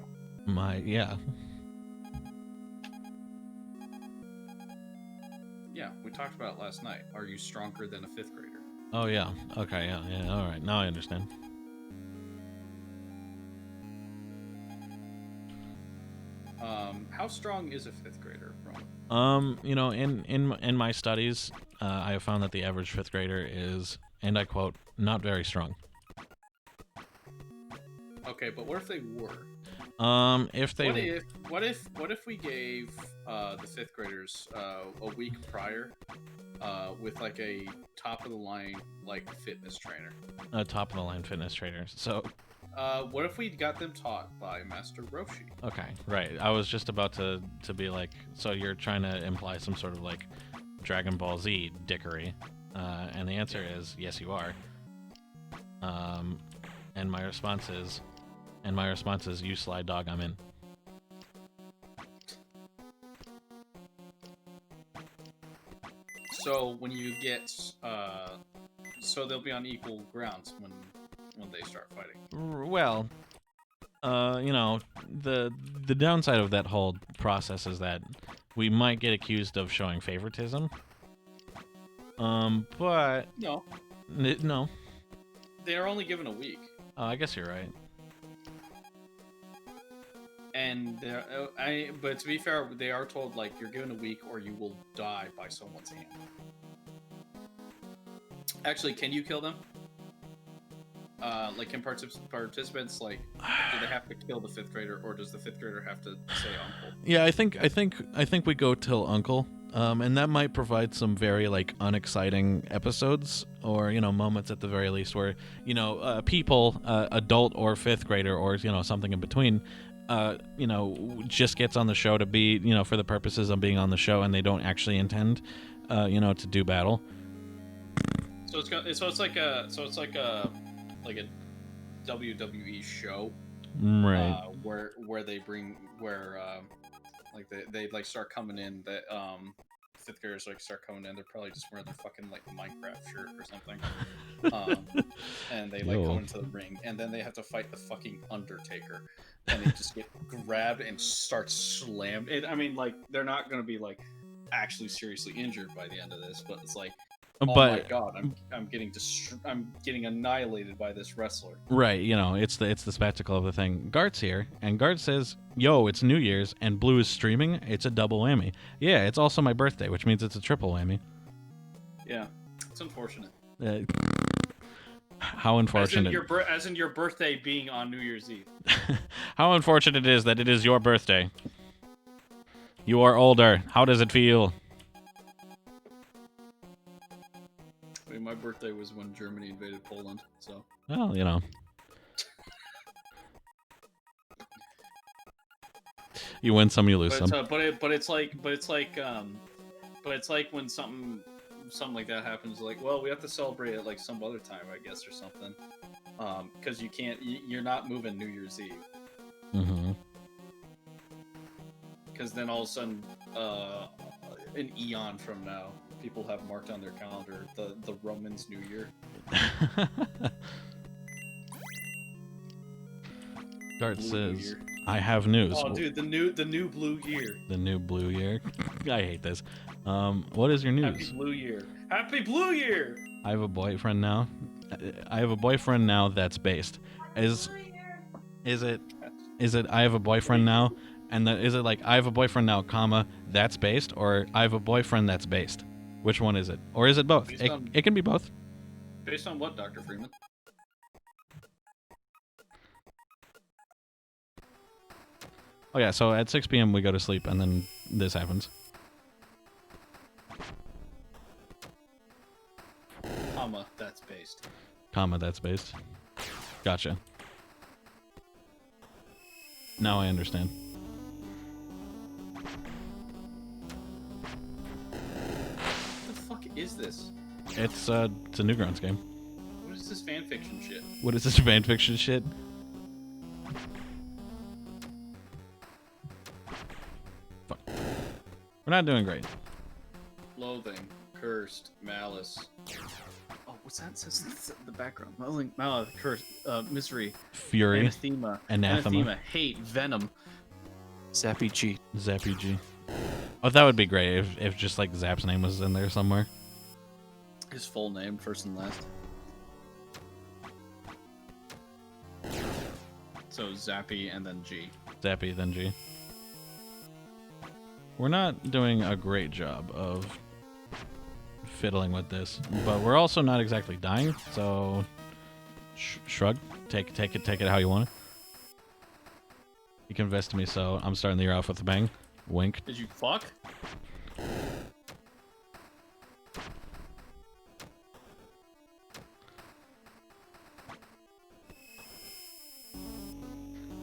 Yeah. Yeah, we talked about it last night. Are you stronger than a 5th grader? Oh yeah. Okay. Yeah. Yeah. All right. Now I understand. How strong is a 5th grader, Ron? You know, in my studies, I have found that the average 5th grader is, and I quote, not very strong. Okay, but what if they were? If they What if we gave the 5th graders a week prior with like a top of the line like fitness trainer? a top of the line fitness trainer. So What if we got them taught by Master Roshi? okay, right. I was just about to be like, so you're trying to imply some sort of like Dragon Ball Z dickery, and the answer is yes, you are. And my response is, you sly dog, I'm in. So when you get, so they'll be on equal grounds when they start fighting. Well, you know, the downside of that whole process is that we might get accused of showing favoritism. But No, no, they are only given a week, I guess you're right. and but to be fair, they are told like you're given a week or you will die by someone's hand. Actually, can you kill them? Like, can participants like, do they have to kill the 5th grader, or does the 5th grader have to say uncle? Yeah, I think we go till Uncle, and that might provide some very like unexciting episodes, or you know, moments at the very least where you know people, adult or 5th grader, or you know something in between, you know, just gets on the show to be, you know, for the purposes of being on the show, and they don't actually intend, you know, to do battle. So it's like a WWE show, Right. where they bring like they like start coming in that 5th graders like start coming in. They're probably just wearing their fucking like Minecraft shirt or something, and they like Yo. go into the ring, and then they have to fight the fucking Undertaker, and they just get grabbed and start slammed. I mean, like they're not gonna be like actually seriously injured by the end of this, but it's like, oh my But god, I'm getting annihilated by this wrestler. right, you know, it's the spectacle of the thing. Gart's here, and Gart says, "Yo, it's New Year's, and Blue is streaming. It's a double whammy. Yeah, it's also my birthday, which means it's a triple whammy." Yeah, it's unfortunate. Uh, how unfortunate! As in your birthday being on New Year's Eve. How unfortunate it is that it is your birthday. You are older. How does it feel? I mean, my birthday was when Germany invaded Poland, so. Well, you know. You win some, you lose But some. it's like when something like that happens. Like, well, we have to celebrate it like some other time, I guess, or something. Because you're not moving New Year's Eve. Mm-hmm. Because then all of a sudden, an eon from now, people have marked on their calendar the Romans' New Year. Gart Blue says, year. "I have news." Oh, dude, the new blue year. The new blue year. I hate this. What is your Happy news? blue year. Happy blue year. I have a boyfriend now. I have a boyfriend now that's based. Is it I have a boyfriend now, and is it like I have a boyfriend now, comma, that's based, or I have a boyfriend that's based? Which one is it? Or is it both? Based It, on- it can be both. Based on what, Dr. Freeman? Oh yeah, so at 6 p.m. we go to sleep, and then this happens. comma, that's based. Comma, that's based. Gotcha. Now I understand. What the fuck is this? It's a Newgrounds game. What is this fanfiction shit? What is this fanfiction shit? Fuck. We're not doing great. Loathing, cursed, malice. Oh, what's that? It says in the background. Loathing, malice, curse, misery, Fury. anathema, Anathema. hate, venom, Zappy G. Zappy G. Oh, that would be great if just like Zap's name was in there somewhere. His full name, first and last. So Zappy and then G. Zappy, then G. We're not doing a great job of fiddling with this, but we're also not exactly dying. So, shrug. Take it how you want it. You confessed to me, so I'm starting the year off with a bang. Wink. Did you fuck?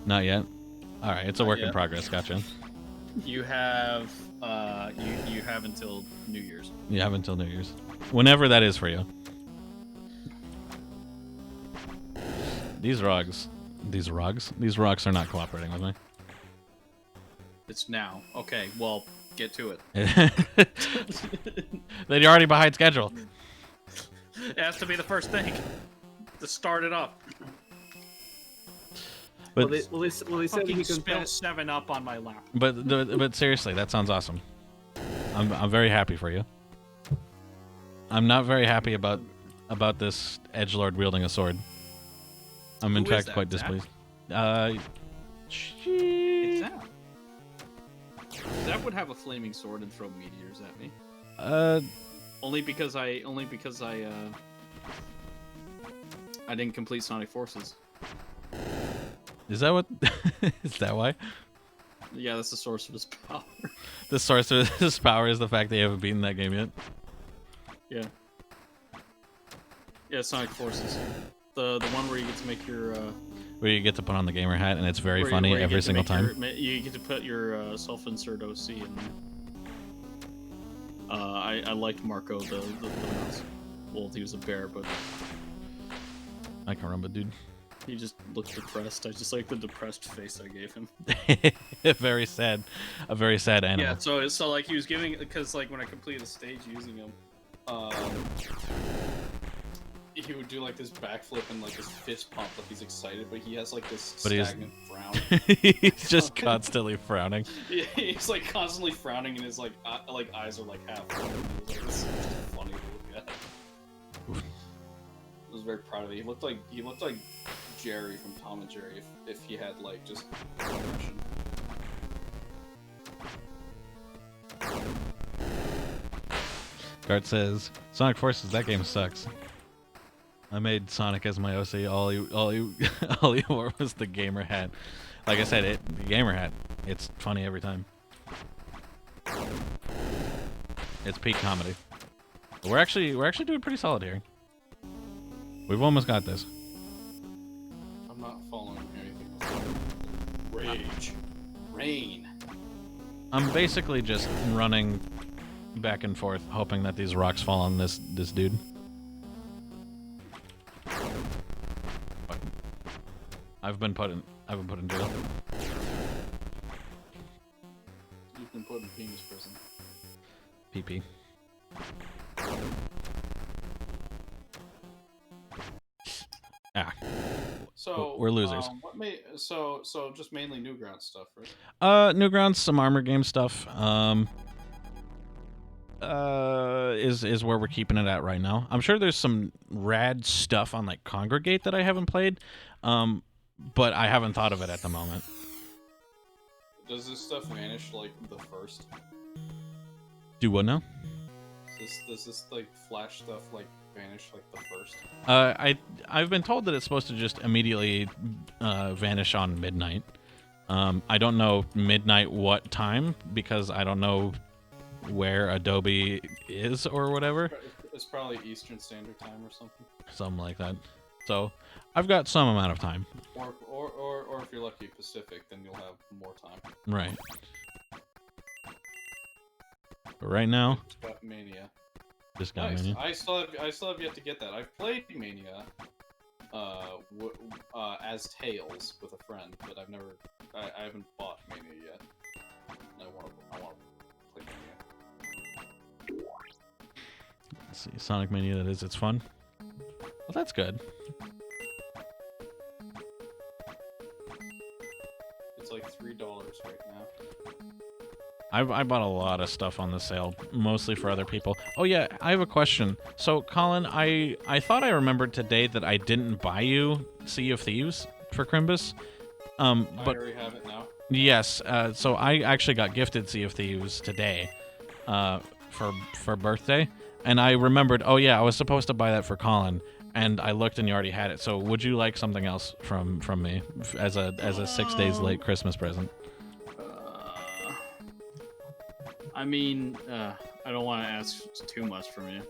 Not yet. All right, it's a Not work in yet. progress. Gotcha. You have you have until New Year's. You have until New Year's, whenever that is for you. These rocks are not cooperating with me. It's now. Okay, well, get to it. Then you're already behind schedule. It has to be the first thing to start it up. But They said he Fucking can spilled 7-Up on my lap. but seriously, that sounds awesome. I'm very happy for you. I'm not very happy about this edgelord wielding a sword. I'm in Who is fact that, quite Zap? displeased. It's Zap. Zap would have a flaming sword and throw meteors at me. Only because I didn't complete Sonic Forces. Is that what? Is that why? Yeah, that's the source of his power. The source of his power is the fact that you haven't beaten that game yet. Yeah. Yeah, Sonic Forces. The one where you get to make your Where you get to put on the gamer hat and it's very where funny where you every get to single make time. you get to put your self-insert OC in there. I liked Marco the mouse. Well, he was a bear, but I can remember, dude. he just looked depressed. I just like the depressed face I gave him. Very sad. A very sad animal. Yeah, so like he was giving, because like when I completed a stage using him, he would do like this backflip and like this fist pump, like he's excited, but he has like this But he's- stagnant frown. He's just constantly frowning. Yeah, he's like constantly frowning, and his like eyes are like half open. It was like, this is funny to look at. I was very proud of it. He looked like Jerry from Tom and Jerry if he had like just expression. Gart says, Sonic Forces, that game sucks. I made Sonic as my OC. All he wore was the gamer hat. Like I said, the gamer hat. It's funny every time. It's peak comedy. But we're actually doing pretty solid here. We've almost got this. I'm not following anything. Rage, rain. I'm basically just running back and forth, hoping that these rocks fall on this dude. I've been put in jail. You've been put in penis prison. PP. Ah. So We're losers. So just mainly Newgrounds stuff, right? Newgrounds, some armor game stuff. Is where we're keeping it at right now. I'm sure there's some rad stuff on like Congregate that I haven't played, but I haven't thought of it at the moment. Does this stuff vanish like the first? Do what now? Does this like Flash stuff like vanish like the first? I've been told that it's supposed to just immediately vanish on midnight. I don't know midnight what time because I don't know where Adobe is or whatever. It's probably Eastern Standard Time or something. something like that. So I've got some amount of time. Or if you're lucky Pacific, then you'll have more time. Right. But right now, Just got Mania. just got Nice. Mania. I still have yet to get that. I've played Mania, as Tails with a friend, but I haven't bought Mania yet. I want to play Mania. Let's see, Sonic Mania. That is, it's fun. Well, that's good. It's like $3 right now. I bought a lot of stuff on the sale, mostly for other people. Oh yeah, I have a question. So Colin, I thought I remembered today that I didn't buy you Sea of Thieves for Crimbus. I But already have it now. yes, so I actually got gifted Sea of Thieves today, for birthday, and I remembered. Oh yeah, I was supposed to buy that for Colin, and I looked and you already had it. So would you like something else from me as a 6 days late Christmas present? I mean, I don't want to ask too much from you.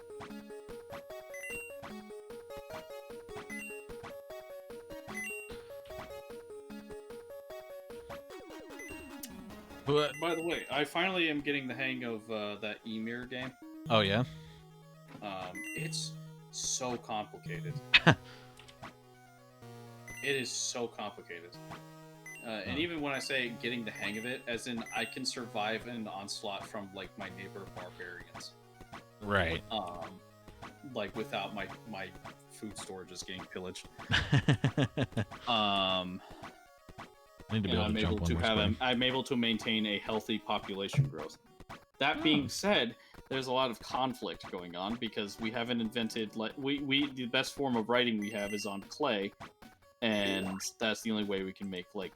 But, By the way, I finally am getting the hang of that Emir game. oh yeah. It's so complicated. It is so complicated. And even when I say getting the hang of it, as in I can survive an onslaught from like my neighbor barbarians, Right. like without my food storages getting pillaged. I need to be And able I'm to able jump on to more have spring. I'm able to maintain a healthy population growth. That being said, there's a lot of conflict going on because we haven't invented like we the best form of writing we have is on clay, and that's the only way we can make like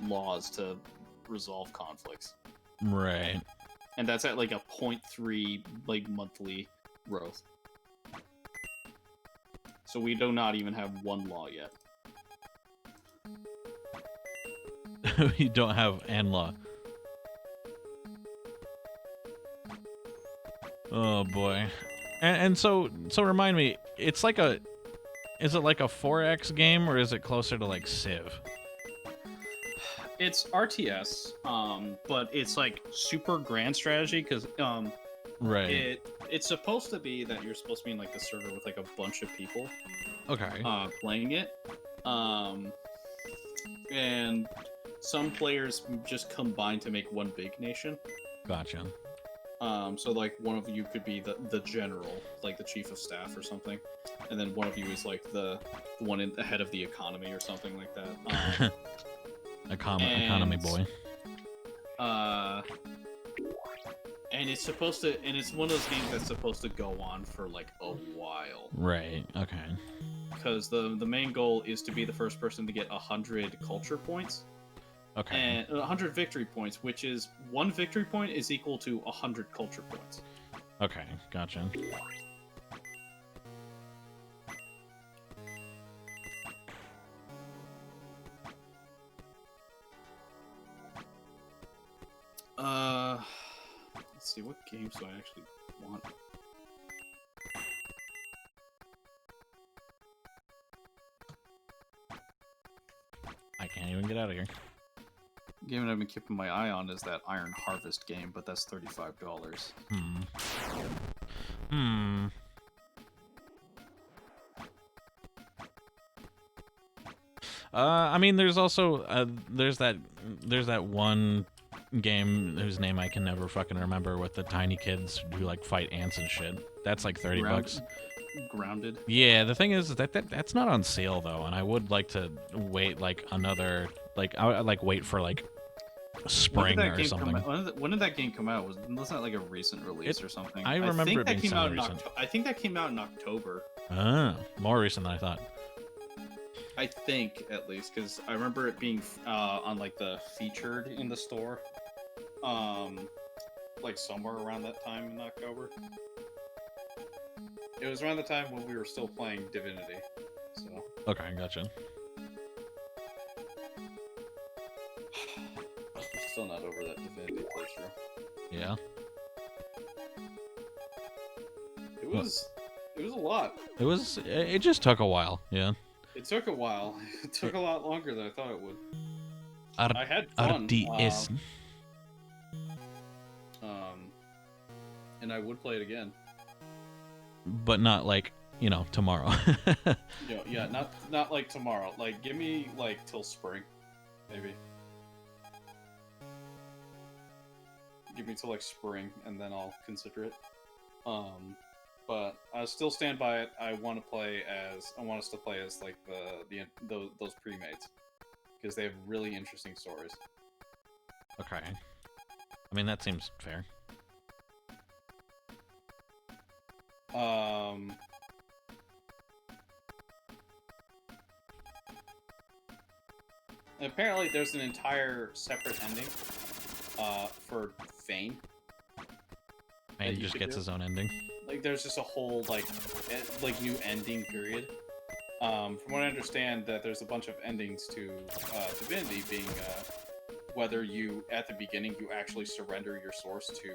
laws to resolve conflicts. Right. And that's at like a 0.3 like monthly growth. So we do not even have one law yet. You don't have an law. Oh boy. And so remind me, it's like is it like a 4X game or is it closer to like Civ? It's RTS, but it's like super grand strategy because Right. it's supposed to be that you're supposed to be in like a server with like a bunch of people Okay. playing it, and some players just combine to make one big nation. Gotcha. So like one of you could be the general, like the chief of staff or something, and then one of you is like the one in the head of the economy or something like that. Economy boy. And it's supposed to, and it's one of those games that's supposed to go on for like a while. Right. Okay. Because the main goal is to be the first person to get 100 culture points. Okay. And 100 victory points, which is one victory point is equal to 100 culture points. Okay. Gotcha. Let's see, what games do I actually want? I can't even get out of here. The game that I've been keeping my eye on is that Iron Harvest game, but that's $35. Hmm. I mean, there's also there's that one game whose name I can never fucking remember with the tiny kids who like fight ants and shit. That's like $30. Grounded. Yeah, the thing is that's not on sale though, and I would like to wait like another I would like wait for like spring or something. When did that game come out? Wasn't that like a recent release or something? I remember it being semi-recent. I think that came out in October. More recent than I thought. I think, at least, because I remember it being on like the featured in the store, like somewhere around that time in October. It was around the time when we were still playing Divinity. So Okay, gotcha. still not over that Divinity playthrough. Yeah. It was lot. It just took a while. Yeah. It took a while. It took a lot longer than I thought it would. Ar- I had fun. RTS. And I would play it again. But not like, tomorrow. Yeah, not like tomorrow. Like, give me like till spring, maybe. Give me till like spring, and then I'll consider it. But I still stand by it. I want us to play as like those pre-mates, because they have really interesting stories. Okay. I mean, that seems fair. Apparently, there's an entire separate ending for Fane. And he you just could gets do. his own ending. Like, there's just a whole like new ending period. From what I understand, that there's a bunch of endings to Divinity, being whether you at the beginning you actually surrender your source to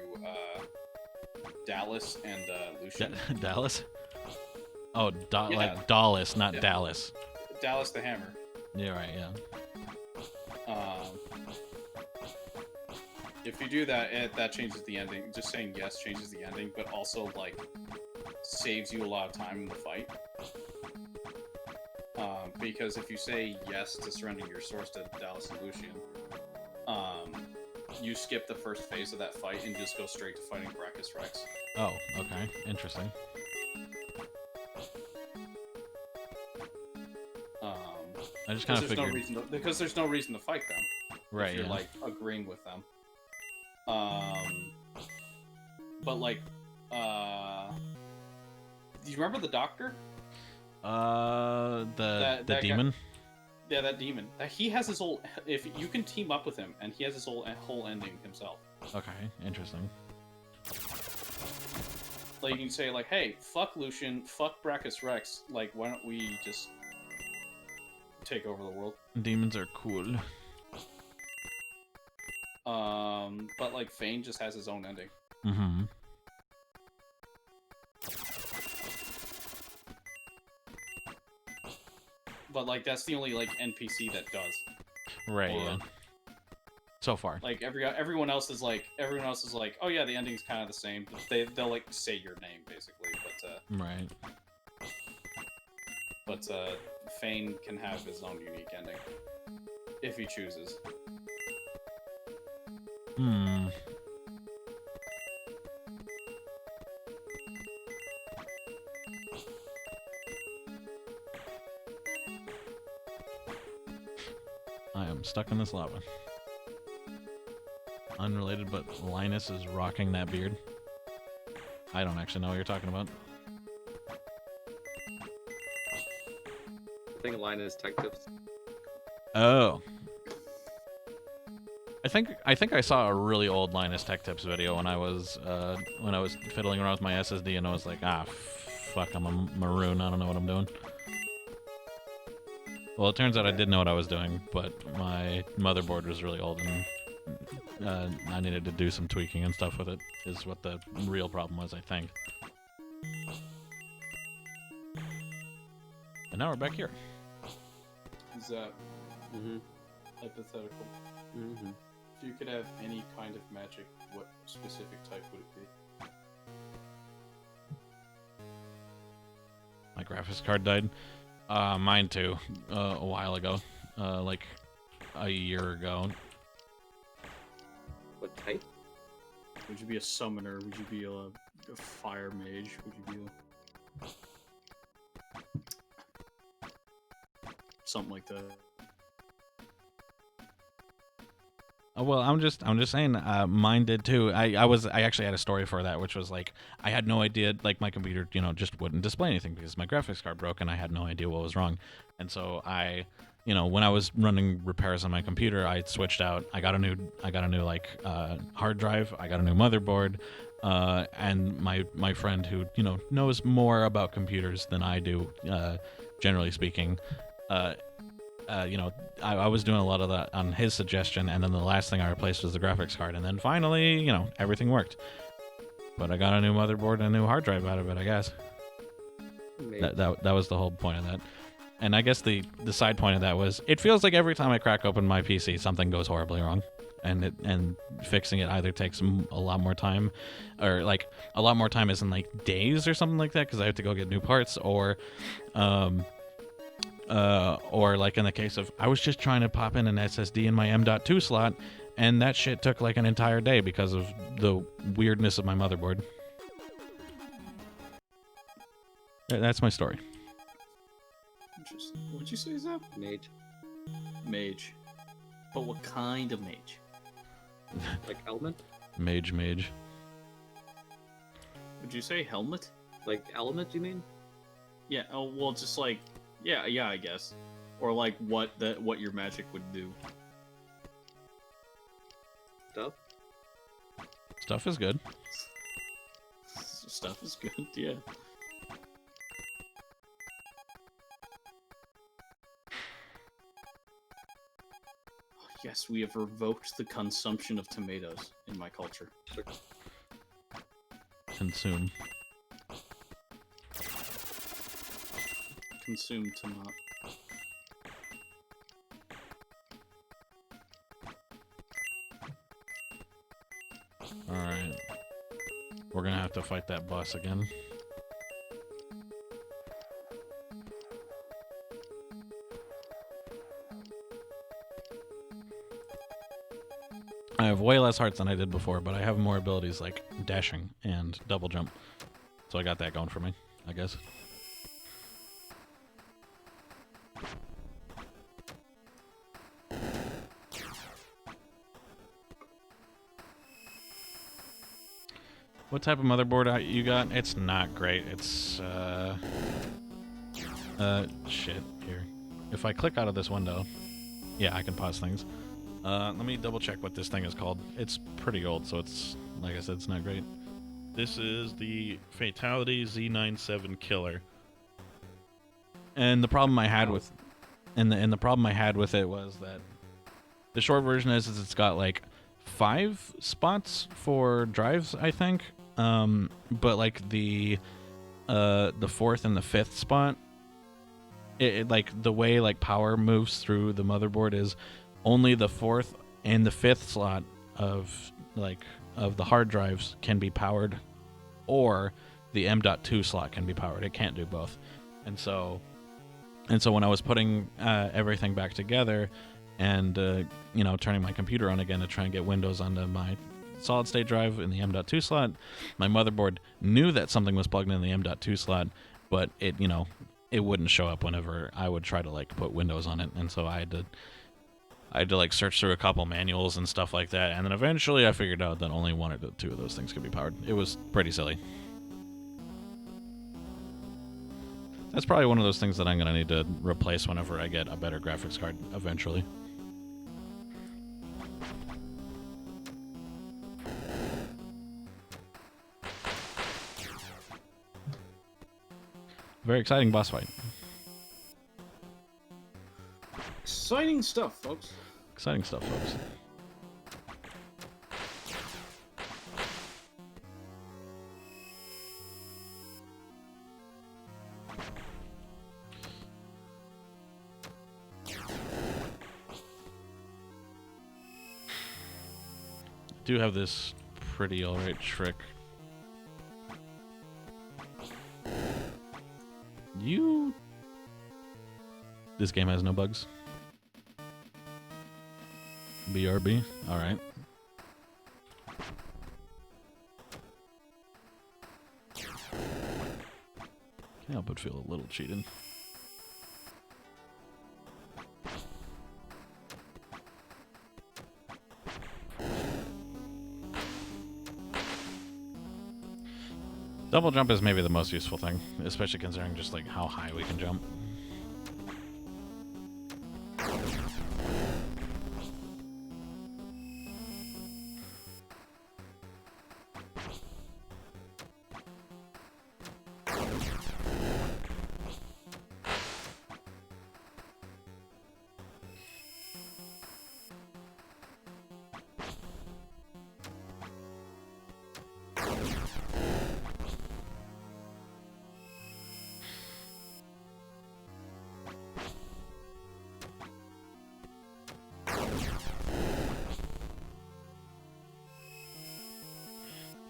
Dallas and Lucian. Dallas? Oh, Yeah. like Dallas, not Yeah. Dallas. Dallas the Hammer. Yeah, right, yeah. If you do that, that changes the ending. Just saying yes changes the ending, but also like saves you a lot of time in the fight. Because if you say yes to surrendering your source to Dallas and Lucian, you skip the first phase of that fight and just go straight to fighting Brachus Rex. Oh, okay. Interesting. I just kind of figured. Because there's no reason to fight them. Right, if you're yeah. like agreeing with them. But like, do you remember the Doctor? The That guy- demon? Yeah, that demon. He has his whole. If you can team up with him, and he has his whole ending himself. Okay, interesting. Like you can say like, hey, fuck Lucian, fuck Brachus Rex. Like, why don't we just take over the world? Demons are cool. But like Fane just has his own ending. Mm-hmm. But like that's the only like NPC that does. Right, Or- yeah. So far. Like everyone else is like, oh yeah, the ending's kind of the same. They'll like say your name basically, Right. but Fane can have his own unique ending if he chooses. Hmm. I am stuck in this lava. Unrelated, but Linus is rocking that beard. I don't actually know what you're talking about. I think Linus Tech Tips. Oh. I think I saw a really old Linus Tech Tips video when I was fiddling around with my SSD, and I was like, fuck, I'm a maroon. I don't know what I'm doing. Well, it turns out I did know what I was doing, but my motherboard was really old, and I needed to do some tweaking and stuff with it. Is what the real problem was, I think. And now we're back here. Is that Mm-hmm. hypothetical? Mm-hmm. If you could have any kind of magic, what specific type would it be? My graphics card died. Mine too. A while ago. Like a year ago. What type? Would you be a summoner? Would you be a fire mage? Would you be something like that? Well, I'm just saying. Mine did too. I actually had a story for that, which was like I had no idea. Like my computer, just wouldn't display anything because my graphics card broke, and I had no idea what was wrong. And so when I was running repairs on my computer, I switched out. I got a new like hard drive. I got a new motherboard. And my friend who knows more about computers than I do, generally speaking, I was doing a lot of that on his suggestion, and then the last thing I replaced was the graphics card, and then finally, everything worked. But I got a new motherboard and a new hard drive out of it, I guess. That was the whole point of that. And I guess the side point of that was it feels like every time I crack open my PC, something goes horribly wrong, and fixing it either takes a lot more time, or like a lot more time is in like days or something like that because I have to go get new parts, or like in the case of I was just trying to pop in an SSD in my M.2 slot, and that shit took like an entire day because of the weirdness of my motherboard. That's my story. Interesting. What'd you say, Zap? Mage. Mage. But what kind of mage? Like element? Mage. Would you say helmet? Like element, you mean? Yeah. Oh, well, just like yeah, I guess. Or like what your magic would do. Stuff? Stuff is good. Stuff is good, yeah. Yes, we have revoked the consumption of tomatoes in my culture. Consume. Consume tomato. Alright. We're gonna have to fight that boss again. I have way less hearts than I did before, but I have more abilities like dashing and double jump. So I got that going for me, I guess. What type of motherboard you got? It's not great. It's, shit, here. If I click out of this window, yeah, I can pause things. Let me double check what this thing is called. It's pretty old, so it's, like I said, it's not great. This is the Fatality Z97 Killer. And the problem I had with, and the problem I had with it was that the short version is it's got like 5 spots for drives, I think. But like the 4th and the 5th spot, it like the way like power moves through the motherboard is only the 4th and the 5th slot of the hard drives can be powered, or the M.2 slot can be powered. It can't do both. And so when I was putting everything back together and turning my computer on again to try and get Windows onto my solid state drive in the M.2 slot, my motherboard knew that something was plugged in the M.2 slot, but it wouldn't show up whenever I would try to like put Windows on it. And so I had to like search through a couple manuals and stuff like that, and then eventually I figured out that only 1 or 2 of those things could be powered. It was pretty silly. That's probably one of those things that I'm gonna need to replace whenever I get a better graphics card eventually. Very exciting boss fight. Exciting stuff, folks. Exciting stuff, folks. Do have this pretty alright trick. This game has no bugs. BRB, alright. Can't help but feel a little cheated. Double jump is maybe the most useful thing, especially considering just like how high we can jump.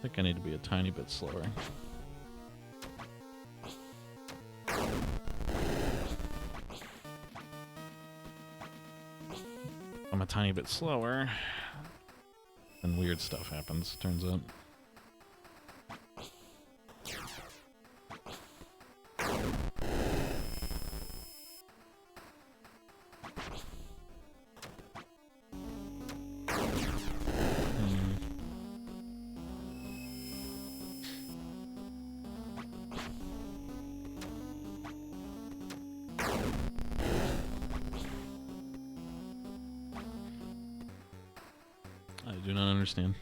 think I need to be a tiny bit slower. I'm a tiny bit slower, then weird stuff happens, turns out. I do not understand.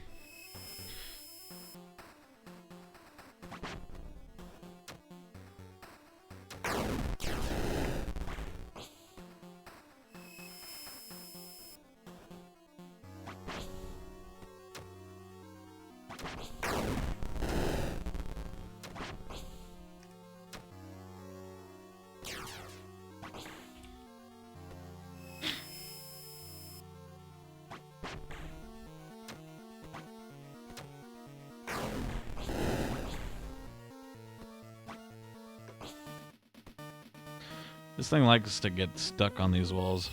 This thing likes to get stuck on these walls.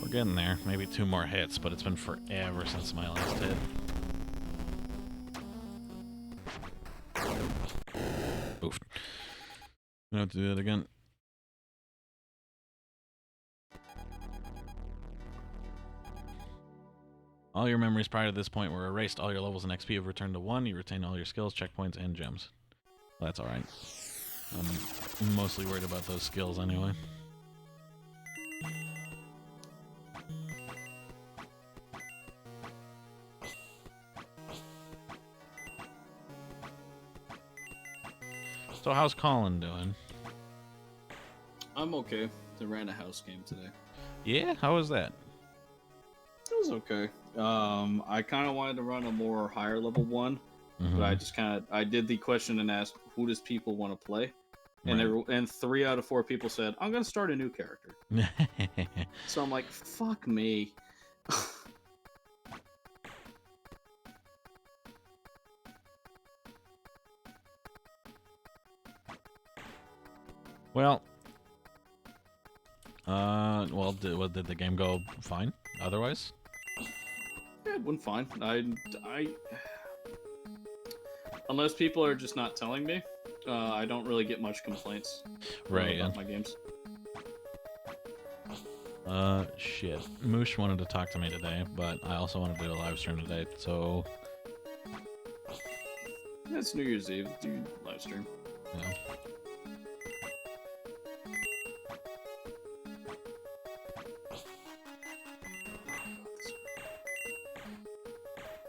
We're getting there. Maybe 2 more hits, but it's been forever since my last hit. Oof. I have to do that again. All your memories prior to this point were erased. All your levels and XP have returned to 1. You retain all your skills, checkpoints, and gems. Well, that's alright. I'm mostly worried about those skills anyway. So how's Colin doing? I'm okay. They ran a house game today. Yeah, how was that? It was okay. I kind of wanted to run a more higher level one, but I just I did the question and asked, who does people want to play? And and 3 out of 4 people said, I'm gonna start a new character. So I'm like, fuck me. Well, did the game go fine? Otherwise, Yeah, it went fine. Unless people are just not telling me, I don't really get much complaints about my games. Shit. Moosh wanted to talk to me today, but I also wanted to do a live stream today, so... It's New Year's Eve, do live stream. Yeah.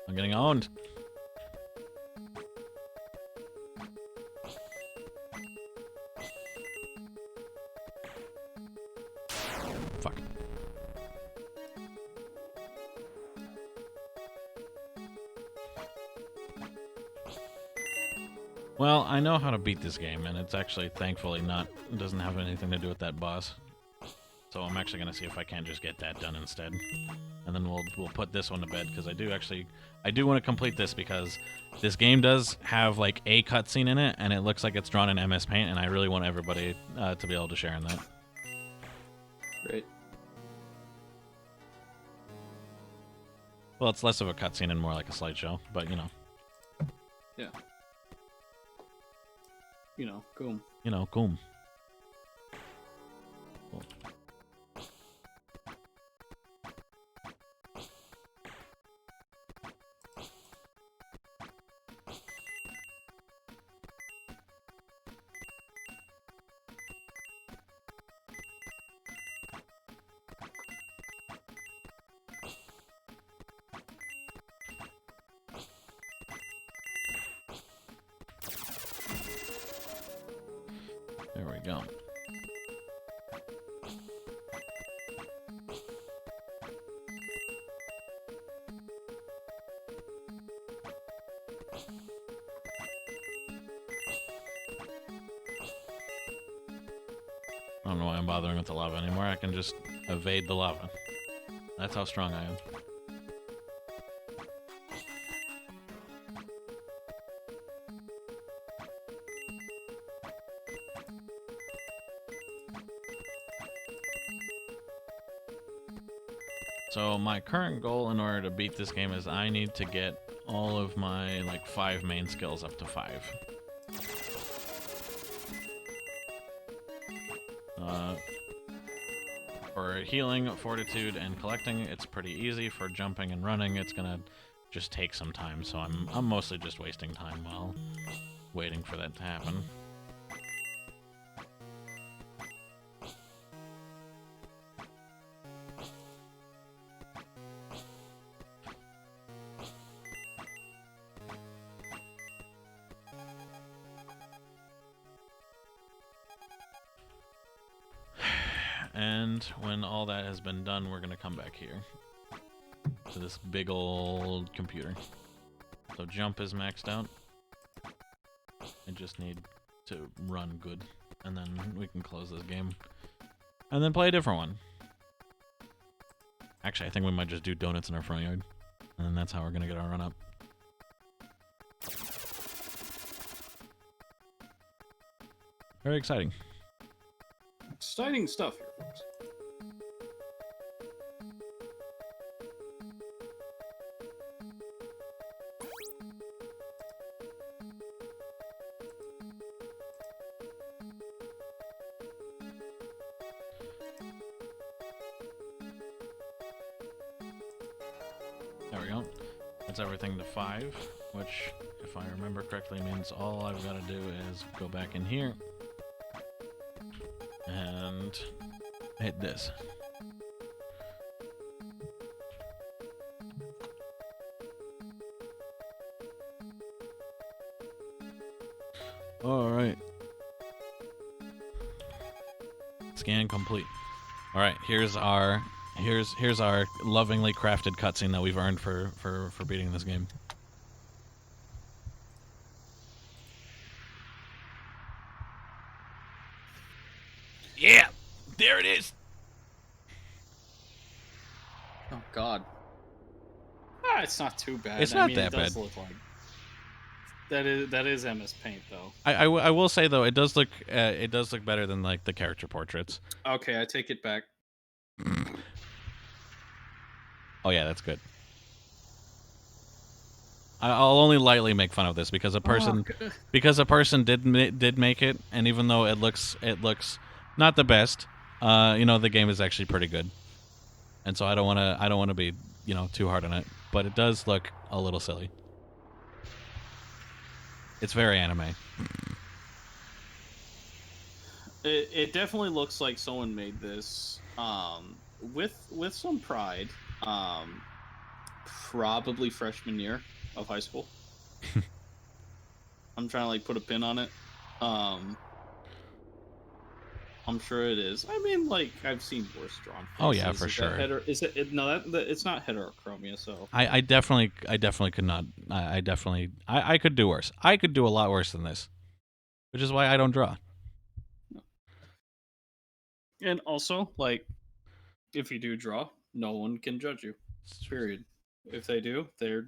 I'm getting owned. Fuck. Well, I know how to beat this game, and it's actually, thankfully, it doesn't have anything to do with that boss. So I'm actually gonna see if I can't just get that done instead. And then we'll put this one to bed, because I do want to complete this, because this game does have, like, a cutscene in it, and it looks like it's drawn in MS Paint, and I really want everybody to be able to share in that. Great. Well, it's less of a cutscene and more like a slideshow, but, you know. Yeah. You know, cool. You know, cool. Cool. There we go. I don't know why I'm bothering with the lava anymore. I can just evade the lava. That's how strong I am. So my current goal in order to beat this game is I need to get all of my like 5 main skills up to 5. For healing, fortitude, and collecting, it's pretty easy. For jumping and running, it's gonna just take some time. So I'm mostly just wasting time while waiting for that to happen. And when all that has been done, we're gonna come back here to this big old computer. So jump is maxed out. I just need to run good, and then we can close this game. And then play a different one. Actually, I think we might just do donuts in our front yard. And then that's how we're gonna get our run up. Very exciting. Exciting stuff here, folks. There we go. That's everything to 5, which, if I remember correctly, means all I've got to do is go back in here and hit this. All right. Scan complete. All right, here's our lovingly crafted cutscene that we've earned for beating this game. Yeah, there it is. Oh God. It's not too bad. It's not it that does bad. Look like that is MS Paint though. I will say though, it does look better than like the character portraits. Okay, I take it back. Oh yeah, that's good. I'll only lightly make fun of this because a person did make it, and even though it looks not the best, the game is actually pretty good, and so I don't want to be too hard on it, but it does look a little silly. It's very anime. It definitely looks like someone made this with some pride. Probably freshman year of high school. I'm trying to like put a pin on it. I'm sure it is. I mean, like I've seen worse drawn faces. Oh yeah, for sure. It's not heterochromia. So I definitely could not. I could do worse. I could do a lot worse than this, which is why I don't draw. And also, like, if you do draw, no one can judge you. Period. If they do, they're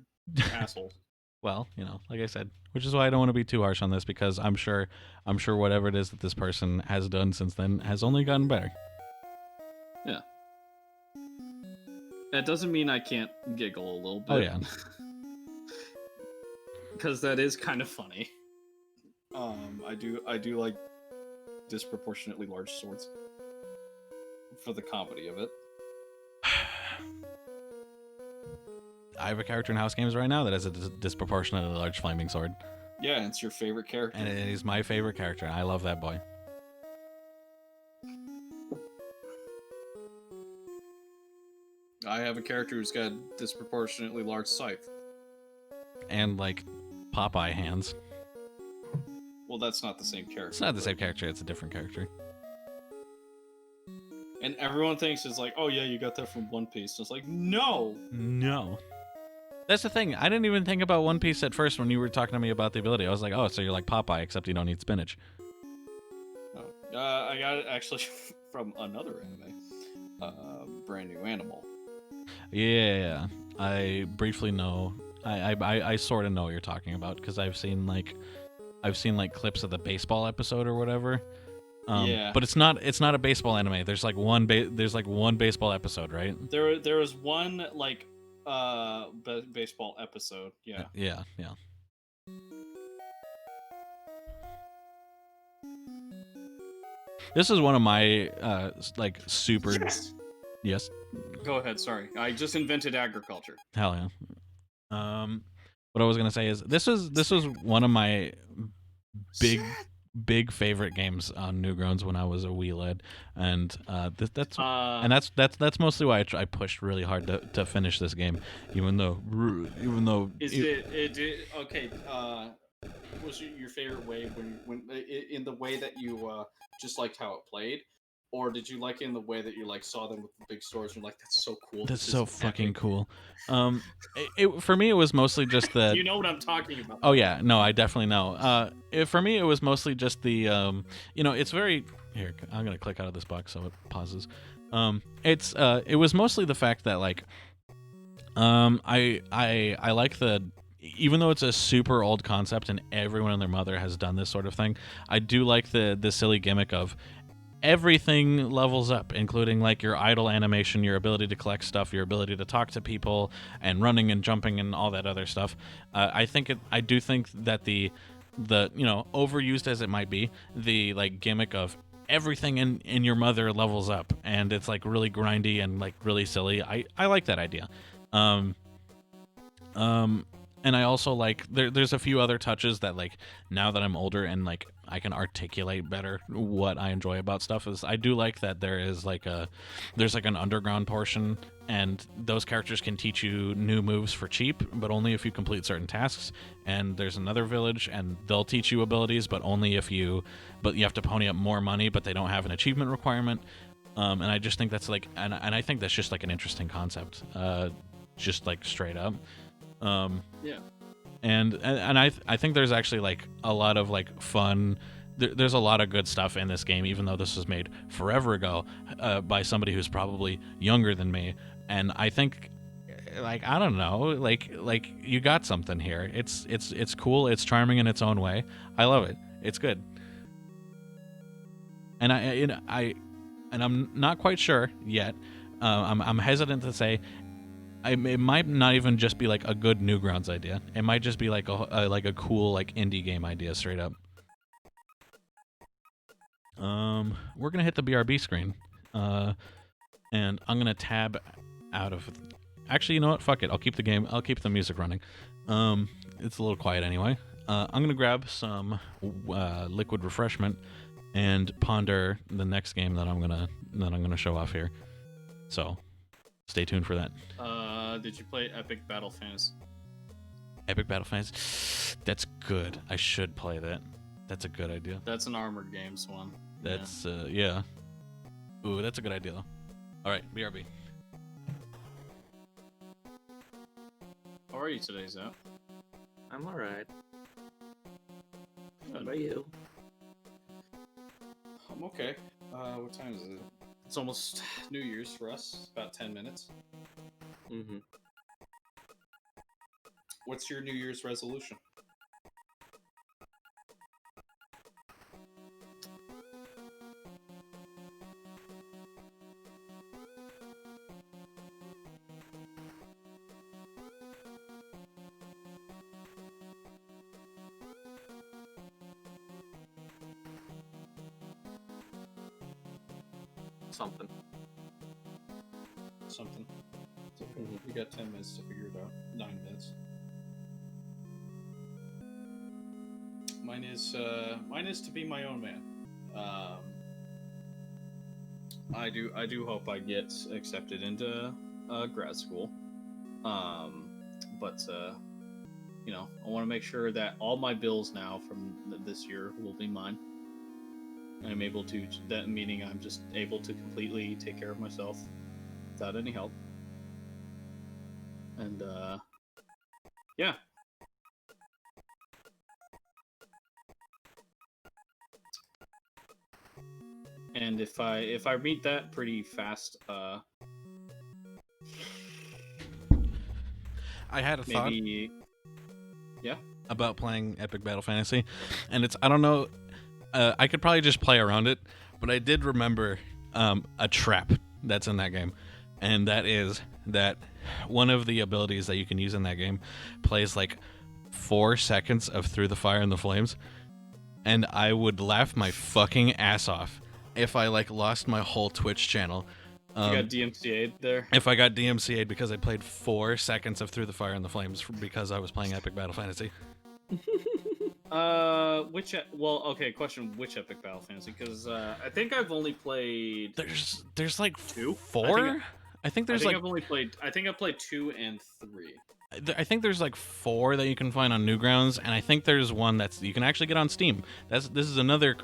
assholes. Well, like I said, which is why I don't want to be too harsh on this, because I'm sure whatever it is that this person has done since then has only gotten better. Yeah. That doesn't mean I can't giggle a little bit. Oh yeah. Because that is kind of funny. I do like disproportionately large swords for the comedy of it. I have a character in House Games right now that has a disproportionately large flaming sword. Yeah, it's your favorite character. And it is my favorite character. I love that boy. I have a character who's got disproportionately large scythe. And, like, Popeye hands. Well, that's not the same character. It's not the same character, it's a different character. And everyone thinks it's like, oh yeah, you got that from One Piece. It's like, no! No. That's the thing. I didn't even think about One Piece at first when you were talking to me about the ability. I was like, oh, so you're like Popeye, except you don't eat spinach. Oh. I got it actually from another anime, Brand New Animal. Yeah, I briefly know. I sort of know what you're talking about because I've seen like clips of the baseball episode or whatever. Yeah. But it's not a baseball anime. There's like one baseball episode, right? There was one like baseball episode. Yeah. Yeah. This is one of my like super. Yes! Yes. Go ahead. Sorry, I just invented agriculture. Hell yeah. What I was gonna say is this was one of my big favorite games on Newgrounds when I was a wee lad, and that's mostly why I pushed really hard to finish this game, even though okay? Was your favorite way when in the way that you just liked how it played, or did you like it in the way that you like saw them with the big swords and you're like, that's so cool? That's so fucking cool. For me, it was mostly just the. You know what I'm talking about. Oh yeah, no, I definitely know. For me, it was mostly just the. It's very. Here, I'm gonna click out of this box so it pauses. It was mostly the fact that like. I like the. Even though it's a super old concept and everyone and their mother has done this sort of thing, I do like the silly gimmick of everything levels up, including like your idle animation, your ability to collect stuff, your ability to talk to people, and running and jumping and all that other stuff. I do think that the overused as it might be, the like gimmick of everything in your mother levels up, and it's like really grindy and like really silly. I like that idea. And I also like there's a few other touches that like now that I'm older and like I can articulate better what I enjoy about stuff is I do like that there's like an underground portion and those characters can teach you new moves for cheap, but only if you complete certain tasks. And there's another village and they'll teach you abilities, but you have to pony up more money, but they don't have an achievement requirement. And I just think that's like and I think that's just like an interesting concept, just like straight up. Yeah. And I think there's actually like a lot of like fun. There's a lot of good stuff in this game, even though this was made forever ago by somebody who's probably younger than me. And I think, like I don't know, like you got something here. It's cool. It's charming in its own way. I love it. It's good. And I'm not quite sure yet. I'm hesitant to say. It might not even just be like a good Newgrounds idea. It might just be like a cool like indie game idea straight up. We're gonna hit the BRB screen, and I'm gonna tab out of. Actually, you know what? Fuck it. I'll keep the game. I'll keep the music running. It's a little quiet anyway. I'm gonna grab some liquid refreshment and ponder the next game that I'm gonna show off here. So. Stay tuned for that. Did you play Epic Battle Fantasy? Epic Battle Fantasy? That's good. I should play that. That's a good idea. That's an Armored Games one. That's, yeah. Ooh, that's a good idea, though. Alright, BRB. How are you today, Zach? I'm alright. How about you? I'm okay. What time is it? It's almost New Year's for us. About 10 minutes. Mm-hmm. What's your New Year's resolution? Something. It's okay. You got 10 minutes to figure it out. 9 minutes. Mine is to be my own man. I do hope I get accepted into grad school. But I want to make sure that all my bills now from this year will be mine. I'm able to, that meaning I'm just able to completely take care of myself without any help. And Yeah. And if I beat that pretty fast, I had a thought maybe. Yeah. about playing Epic Battle Fantasy, and it's, I don't know, I could probably just play around it, but I did remember a trap that's in that game, and that is that one of the abilities that you can use in that game plays like 4 seconds of Through the Fire and the Flames, and I would laugh my fucking ass off if I like lost my whole Twitch channel. You got DMCA'd there. If I got DMCA'd because I played 4 seconds of Through the Fire and the Flames because I was playing Epic Battle Fantasy. Okay, question, which Epic Battle Fantasy? Because I think I've only played There's like 2? 4? I think there's like I think I've played 2 and 3. I think there's like 4 that you can find on Newgrounds, and I think there's one that's you can actually get on Steam. This is another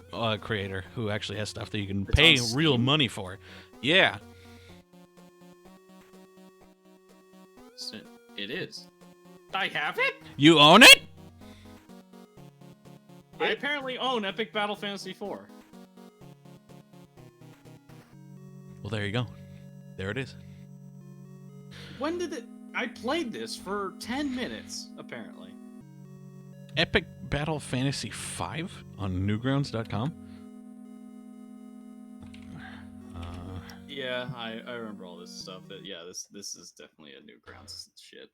creator who actually has stuff that you can pay real money for. Yeah. It is. I have it? You own it? I apparently own Epic Battle Fantasy 4. Well, there you go. There it is. When did it... I played this for 10 minutes, apparently. Epic Battle Fantasy 5 on Newgrounds.com. Yeah, I remember all this stuff. Yeah, this is definitely a Newgrounds shit.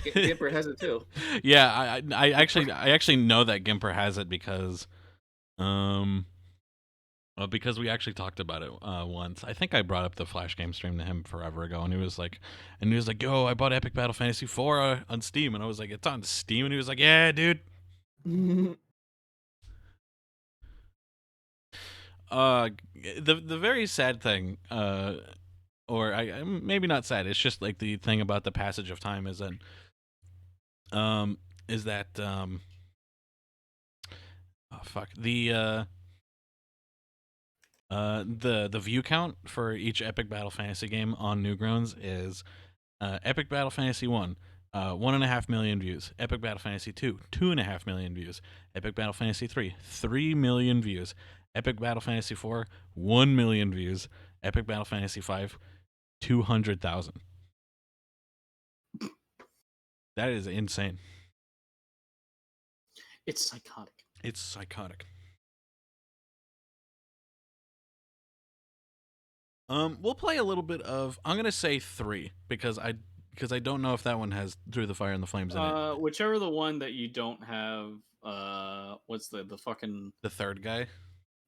Gimper has it too. Yeah, I actually know that Gimper has it because we actually talked about it once. I think I brought up the Flash game stream to him forever ago, and he was like, "Yo, I bought Epic Battle Fantasy 4 on Steam," and I was like, "It's on Steam," and he was like, "Yeah, dude." The very sad thing, or maybe not sad. It's just like the thing about the passage of time is that oh fuck, the view count for each Epic Battle Fantasy game on Newgrounds is Epic Battle Fantasy 1, 1.5 million views. Epic Battle Fantasy 2, 2.5 million views. Epic Battle Fantasy 3, 3 million views. Epic Battle Fantasy 4, 1 million views. Epic Battle Fantasy 5, 200,000. That is insane. It's psychotic. It's psychotic. We'll play a little bit of. I'm gonna say 3 because I don't know if that one has Through the Fire and the Flames in it. Whichever the one that you don't have. What's the fucking The third guy.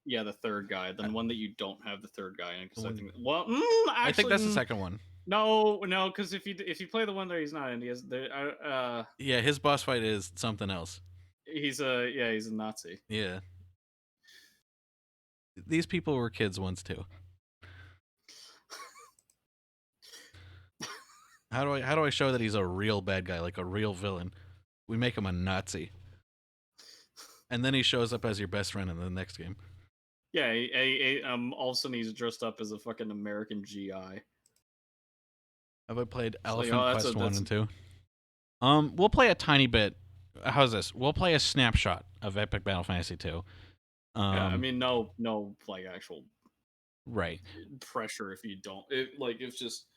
Yeah, the third guy. The one that you don't have the third guy in, because I think. Well, actually, I think that's the second one. No, because if you play the one that he's not in, he has yeah, his boss fight is something else. He's a Nazi. Yeah. These people were kids once too. How do I show that he's a real bad guy, like a real villain? We make him a Nazi. And then he shows up as your best friend in the next game. Yeah, all of a sudden he's dressed up as a fucking American GI. Have I played Elephant Quest 1 and 2? We'll play a tiny bit. How's this? We'll play a snapshot of Epic Battle Fantasy 2. Yeah, I mean, no, like actual right pressure if you don't. It's just.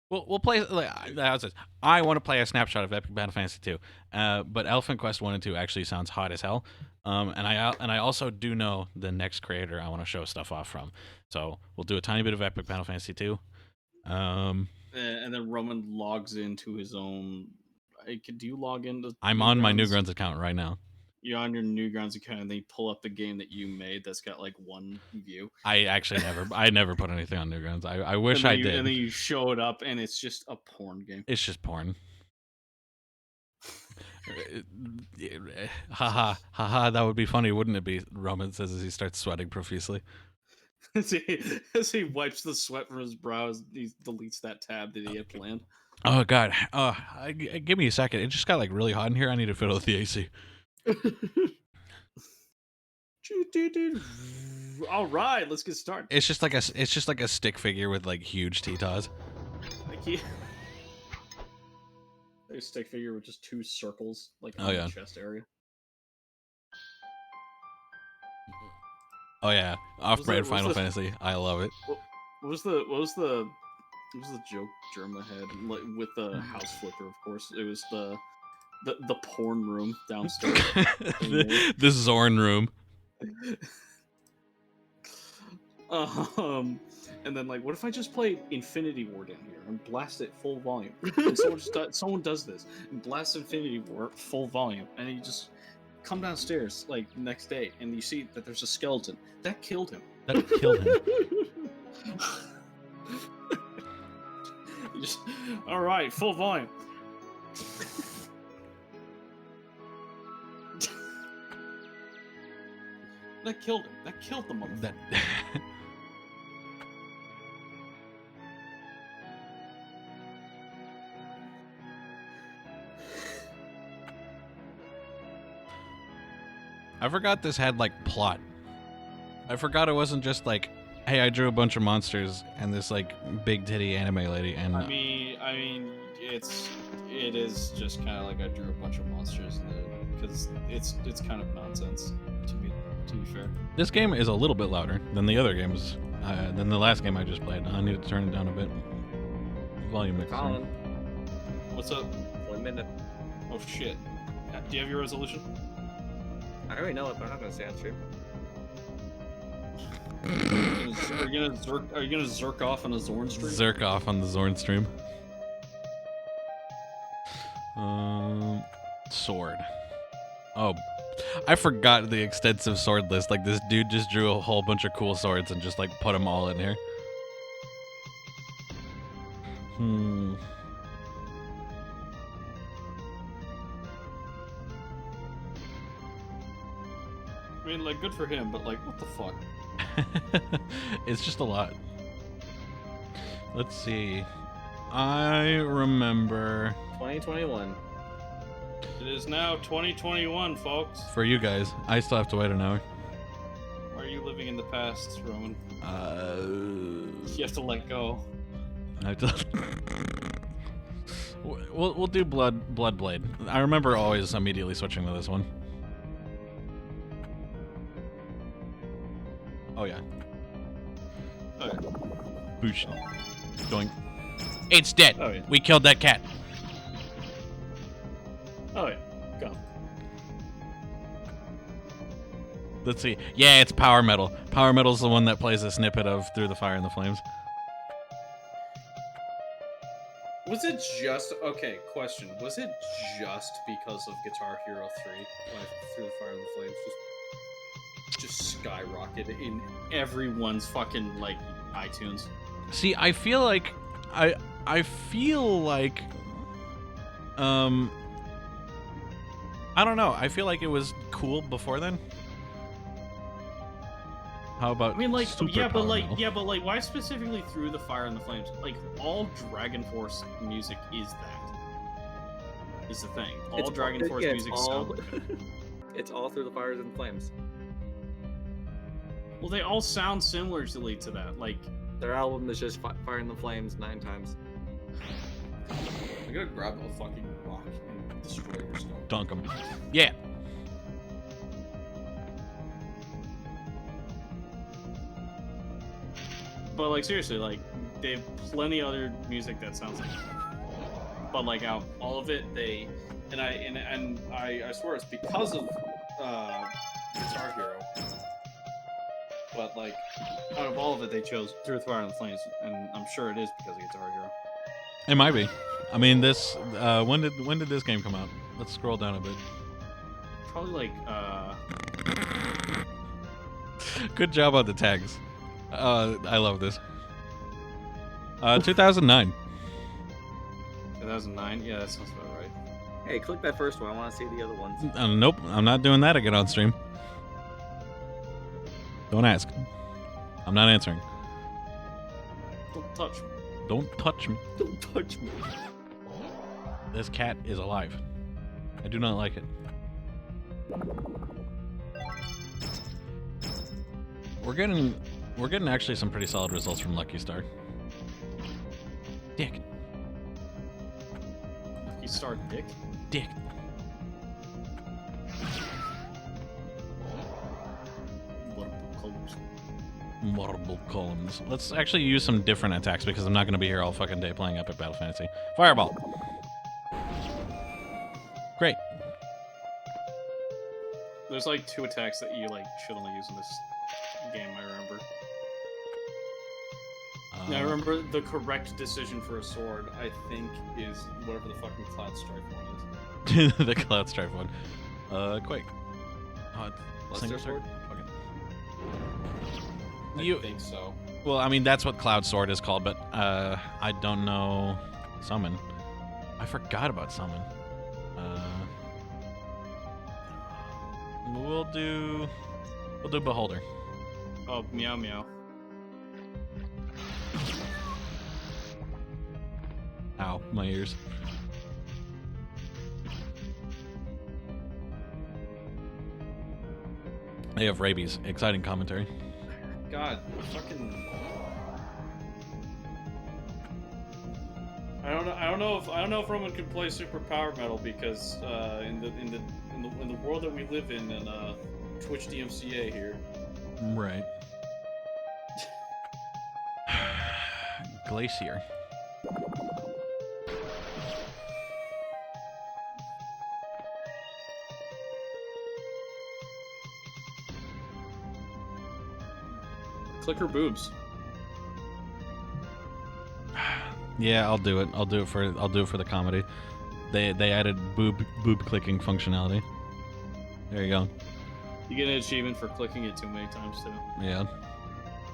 We'll play. How's this? I want to play a snapshot of Epic Battle Fantasy 2. But Elephant Quest 1 and 2 actually sounds hot as hell. And I also do know the next creator I want to show stuff off from. So we'll do a tiny bit of Epic Battle Fantasy 2. And then Roman logs into his own. Do you log into? I'm on my Newgrounds account right now. You're on your Newgrounds account, and then you pull up the game that you made that's got like 1 view. I actually never put anything on Newgrounds. I wish I did. And then you show it up, and it's just a porn game. It's just porn. Haha, that would be funny, wouldn't it be? Roman says as he starts sweating profusely. As he wipes the sweat from his brow, he deletes that tab that he had planned. Oh god. Give me a second. It just got like really hot in here. I need to fiddle with the AC. All right, let's get started. It's just like a stick figure with like huge T-Taws. A stick figure with just 2 circles, like Oh, on yeah. the chest area. Oh yeah, was off-brand the- Final was the- Fantasy. I love it. What was the joke Germa had like, with the house flipper? Of course, it was the porn room downstairs. The Zorn room. And then like, what if I just play Infinity War down here and blast it full volume? And someone does this and blast Infinity War full volume, and you just come downstairs like the next day and you see that there's a skeleton that killed him. That killed him. You just, all right, full volume. That killed him. That killed the motherfucker. That. I forgot this had like plot. I forgot it wasn't just like, hey, I drew a bunch of monsters and this like big titty anime lady and I mean, it is just kind of like I drew a bunch of monsters because it's kind of nonsense to be fair. this game is a little bit louder than the other games, than the last game I just played. I need to turn it down a bit. Volume mixer. Colin, What's up? 1 minute. Oh shit. Do you have your resolution? I already know it, but I'm not gonna say on stream. Are you gonna zerk off on a Zorn stream? Zerk off on the Zorn stream. Sword. Oh, I forgot the extensive sword list. Like, this dude just drew a whole bunch of cool swords and just like put them all in here. I mean, like, good for him, but like, what the fuck? It's just a lot. Let's see. I remember 2021. It is now 2021, folks. for you guys, I still have to wait an hour. Are you living in the past, Roman? Uh, You have to let go. I have to. We'll do Bloodblade. I remember always immediately switching to this one. Oh yeah. Okay. Boosh. Doink. It's dead. Oh yeah. We killed that cat. Oh yeah. Go. Let's see. Yeah, it's Power Metal. Power Metal's the one that plays a snippet of Through the Fire and the Flames. Was it just okay? Question: was it just because of Guitar Hero 3, like Through the Fire and the Flames, just skyrocketed in everyone's fucking like iTunes? See, I feel like I feel like I don't know. I feel like it was cool before then. How about I mean, like, Super yeah, but Power like, Metal? yeah, but like, why specifically Through the Fire and the Flames? Like, all Dragon Force music is that. Is the thing. All Dragon Force music sounds. It's all through the fires and flames. Well, they all sound similarly to that. Like, Their album is just Fire in the Flames 9 times. I'm gonna grab a fucking rock and destroy your skull. Dunk 'em. Yeah. But like, seriously, like, they have plenty other music that sounds like that. But like, out all of it, they and I swear it's because of Guitar Hero. But like, out of all of it, they chose Through the Fire and the Flames, and I'm sure it is because of Guitar Hero. It might be. I mean, this. When did this game come out? Let's scroll down a bit. Probably like Good job on the tags. I love this. 2009. 2009. Yeah, that sounds about right. Hey, click that first one. I want to see the other ones. Nope, I'm not doing that again on stream. Don't ask. I'm not answering. Don't touch me. Don't touch me. Don't touch me. This cat is alive. I do not like it. We're getting actually some pretty solid results from Lucky Star. Dick. Lucky 3-star dick. Dick. Multiple columns. Let's actually use some different attacks because I'm not going to be here all fucking day playing Epic Battle Fantasy. Fireball. Great. There's like 2 attacks that you like should only use in this game. I remember. Now, I remember the correct decision for a sword, I think, is whatever the fucking Cloud Strife one is. The Cloud Strife one. Quake. Single Sword? Okay. I think so. Well, I mean, that's what Cloud Sword is called, but I don't know Summon. I forgot about Summon. We'll do Beholder. Oh, meow meow. Ow, my ears. They have rabies. Exciting commentary. God, fucking. I don't know if Roman can play Super Power Metal because in the world that we live in Twitch DMCA here. Right. Glacier. Click her boobs. Yeah, I'll do it. I'll do it for the comedy. They added boob clicking functionality. There you go. You get an achievement for clicking it too many times too. Yeah.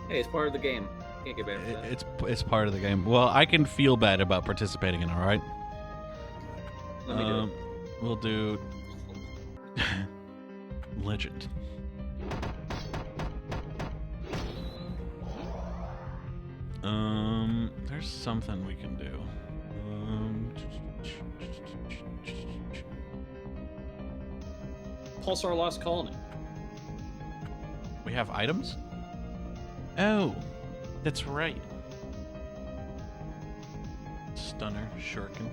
Hey, it's part of the game. Can't get better than that. It's part of the game. Well, I can feel bad about participating in it, all right? Let me do it. We'll do Legend. There's something we can do. Pulsar Lost Colony. We have items? Oh, that's right. Stunner, Shuriken,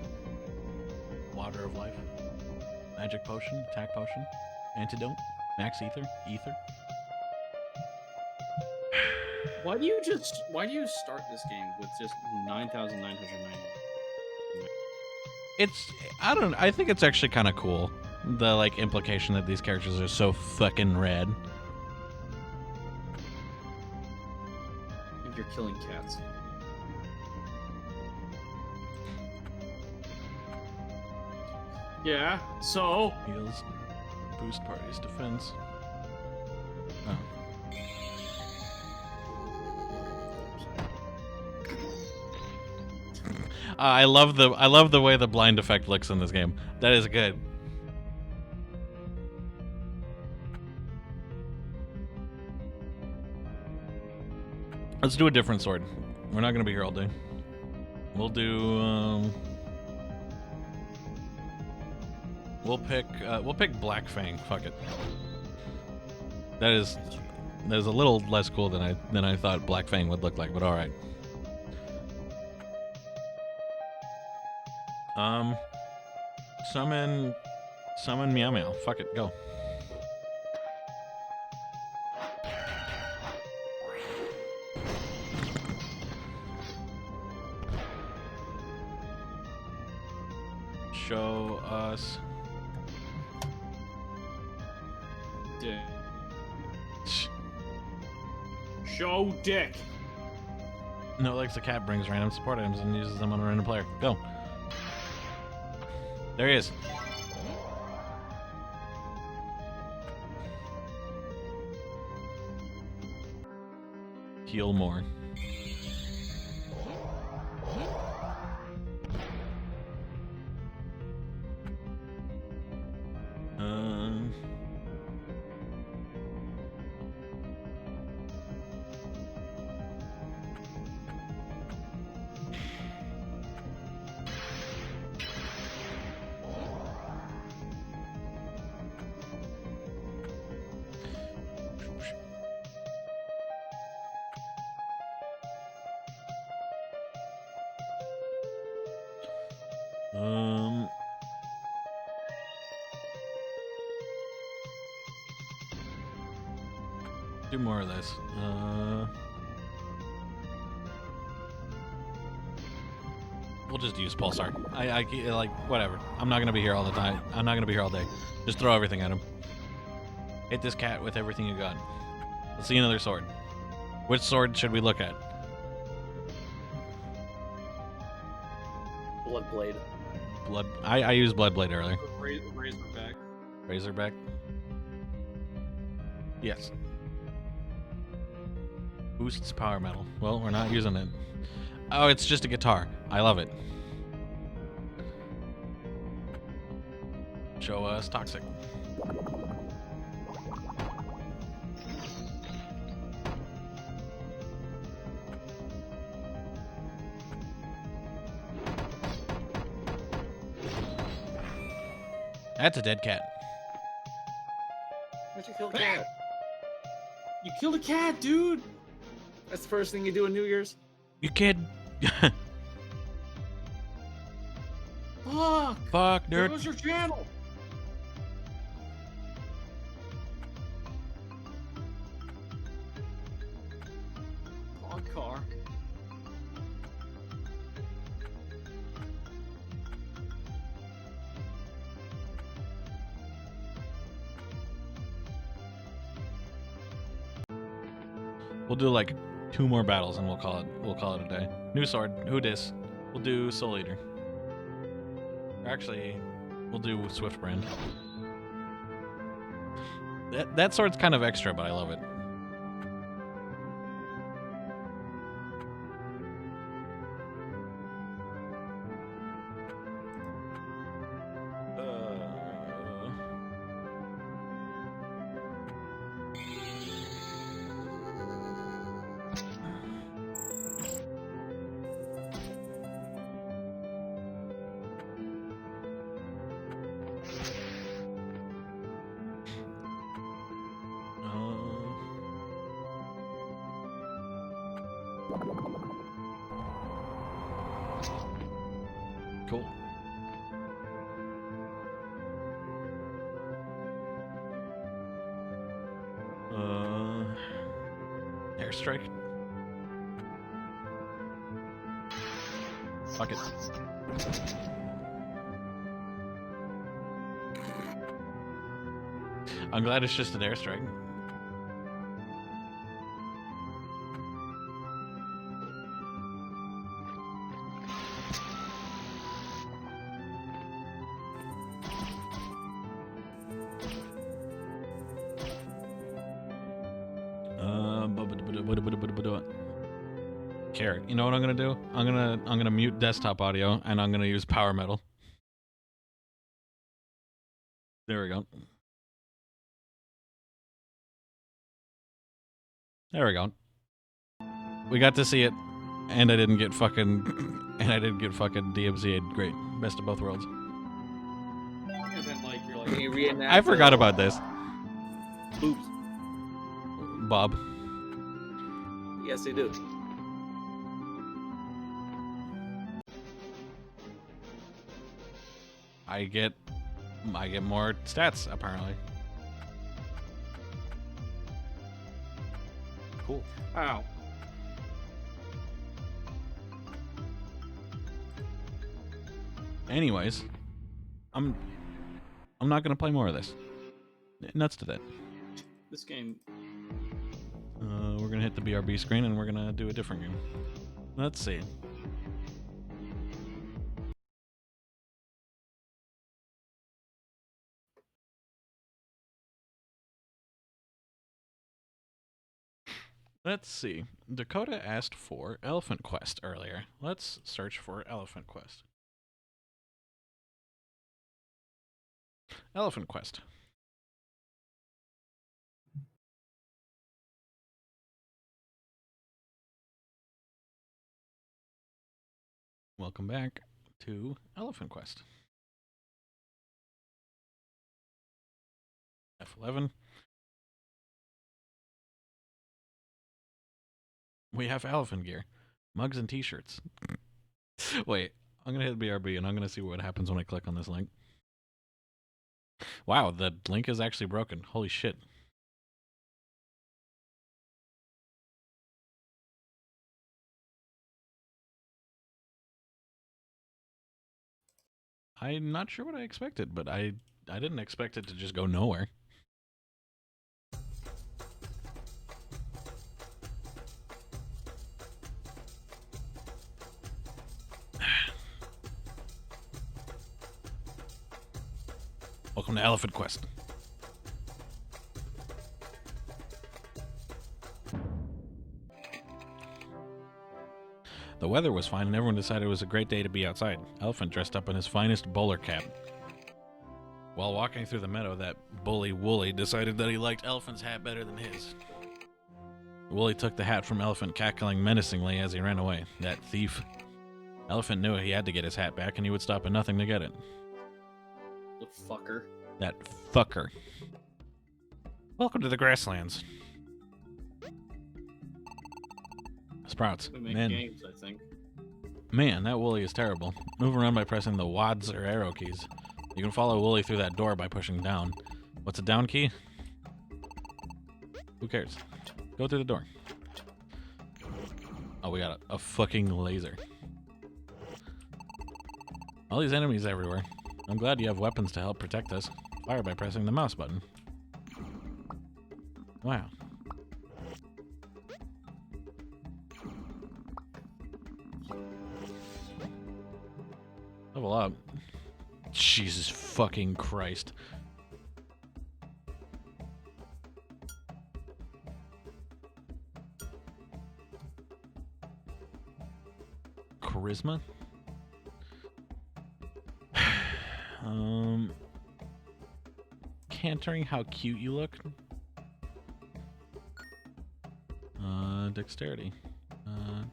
Water of Life, Magic Potion, Attack Potion, Antidote, Max Ether, Ether. Why do you start this game with just 9,990? I think it's actually kind of cool. The like implication that these characters are so fucking rad. You're killing cats. Yeah, so Heals, boost party's defense. Oh. I love the way the blind effect looks in this game. That is good. Let's do a different sword. We're not gonna be here all day. We'll do. We'll pick Black Fang. Fuck it. That is a little less cool than I thought Black Fang would look like, but all right. Summon Meow Meow. Fuck it, go. Show us. dick. Show dick. No, Lex the cat brings random support items and uses them on a random player. Go. There he is. Heal more. Do more of this. We'll just use Pulsar. I like, whatever. I'm not gonna be here all the time. I'm not gonna be here all day. Just throw everything at him. Hit this cat with everything you got. Let's see another sword. Which sword should we look at? Bloodblade. Blood. I used Bloodblade earlier. Razorback. Razorback. Yes. Boosts power metal. Well, we're not using it. Oh, it's just a guitar. I love it. Show us Toxic. That's a dead cat. Why'd you kill the cat? You killed a cat, dude. That's the first thing you do on New Year's. You kid. Fuck. Fuck, There nerd. goes your channel. Clog car. We'll do like 2 more battles and we'll call it a day. New sword. Who dis? We'll do Soul Eater. Or actually, we'll do Swift Brand. That sword's kind of extra, but I love it. Cool. Airstrike. Fuck it. I'm glad it's just an airstrike. Carrot. You know what I'm gonna do? I'm gonna mute desktop audio and I'm gonna use power metal. There we go. There we go. We got to see it, and I didn't get fucking DMCA'd. Great. Best of both worlds. And then like you're Can like, you reenact I forgot about this. Oops. Bob. Yes, they do. I get more stats apparently. Cool. ow. Anyways, I'm not gonna play more of this. Nuts to that. This game. We're gonna hit the BRB screen and we're gonna do a different game. Let's see. Let's see. Dakota asked for Elephant Quest earlier. Let's search for Elephant Quest. Elephant Quest. Welcome back to Elephant Quest. F11. We have elephant gear, mugs and t-shirts. Wait, I'm gonna hit BRB and I'm gonna see what happens when I click on this link. Wow, the link is actually broken. Holy shit. I'm not sure what I expected, but I didn't expect it to just go nowhere. Welcome to Elephant Quest. The weather was fine and everyone decided it was a great day to be outside. Elephant dressed up in his finest bowler cap. While walking through the meadow, that bully Wooly decided that he liked Elephant's hat better than his. Wooly took the hat from Elephant, cackling menacingly as he ran away. That thief. Elephant knew he had to get his hat back and he would stop at nothing to get it. The fucker. That fucker. Welcome to the grasslands. Sprouts. We make Man, games, I think. man, that Wooly is terrible. Move around by pressing the WADs or arrow keys. You can follow Wooly through that door by pushing down. What's a down key? Who cares? Go through the door. Oh, we got a fucking laser. All these enemies everywhere. I'm glad you have weapons to help protect us. Fire by pressing the mouse button. Wow. Level up. Jesus fucking Christ. Charisma? Cantering, how cute you look. Dexterity. Cool.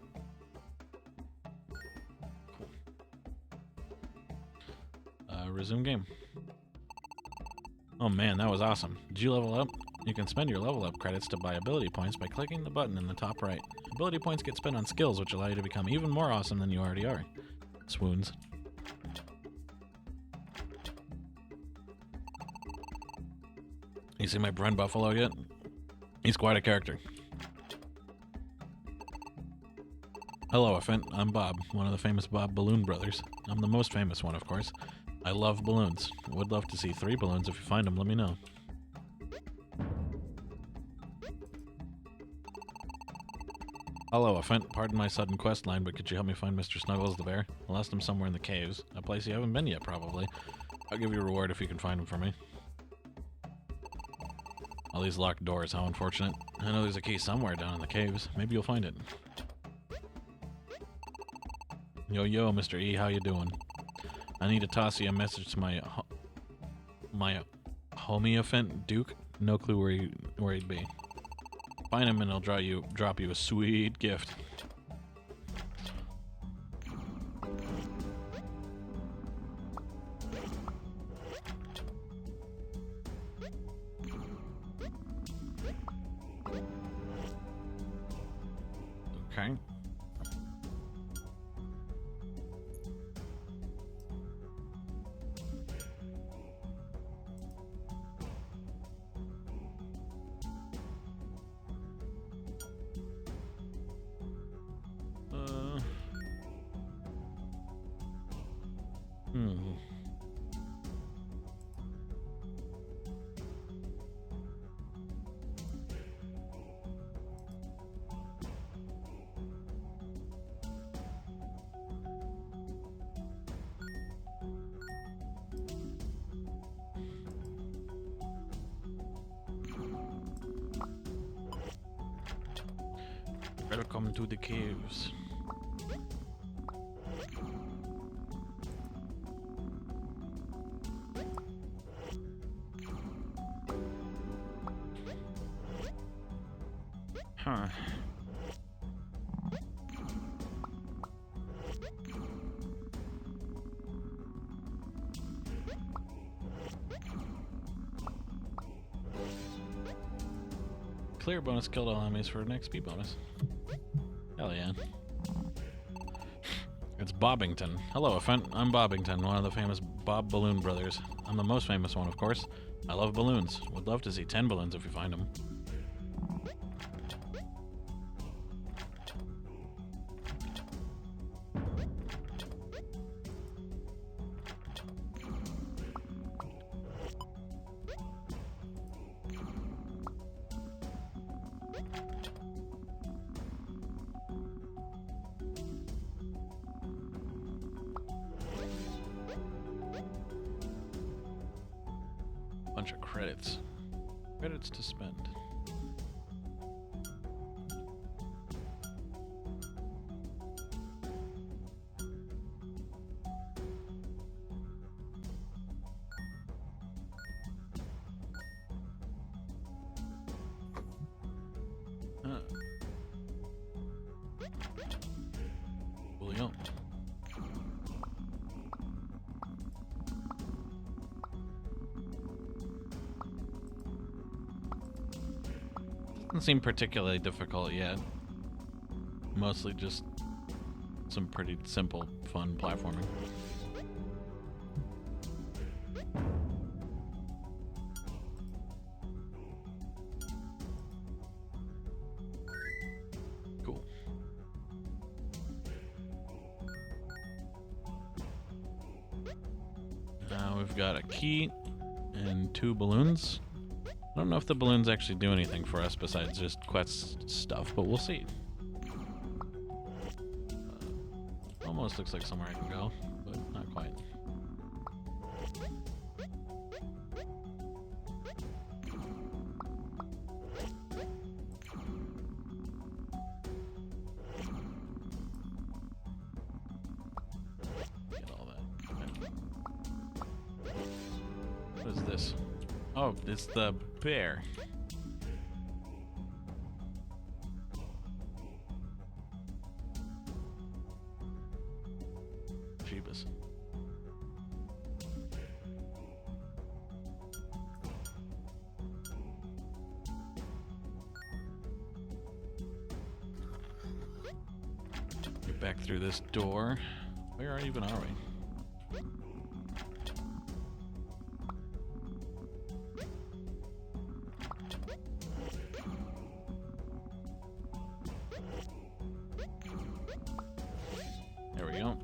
Resume game. Oh man, that was awesome. Did you level up? You can spend your level up credits to buy ability points by clicking the button in the top right. Ability points get spent on skills, which allow you to become even more awesome than you already are. Swoons. You see my Bren Buffalo yet? He's quite a character. Hello, Effent. I'm Bob, one of the famous Bob Balloon Brothers. I'm the most famous one, of course. I love balloons. Would love to see 3 balloons. If you find them, let me know. Hello, Effent. Pardon my sudden quest line, but could you help me find Mr. Snuggles the bear? I lost him somewhere in the caves. A place you haven't been yet, probably. I'll give you a reward if you can find him for me. All these locked doors, how unfortunate. I know there's a key somewhere down in the caves. Maybe you'll find it. Yo, Mr. E, how you doing? I need to toss you a message to my homie Effent, Duke. No clue where he'd be. Find him and he'll drop you a sweet gift. Okay. Hmm. Welcome to the caves. Huh. Clear bonus killed all enemies for an XP bonus. Hell yeah. It's Bobbington. Hello, Effent. I'm Bobbington, one of the famous Bob Balloon Brothers. I'm the most famous one, of course. I love balloons. Would love to see 10 balloons if you find them. Bunch of credits. Credits to spend. Bouillon. Doesn't seem particularly difficult yet. Mostly just some pretty simple, fun platforming. Cool. Now we've got a key and 2 balloons. I don't know if the balloons actually do anything for us besides just quest stuff, but we'll see. Almost looks like somewhere I can go, but not quite. Get all that. Okay. What is this? Oh, it's the bear. Jeebus. Get back through this door. Where even are we? There we go.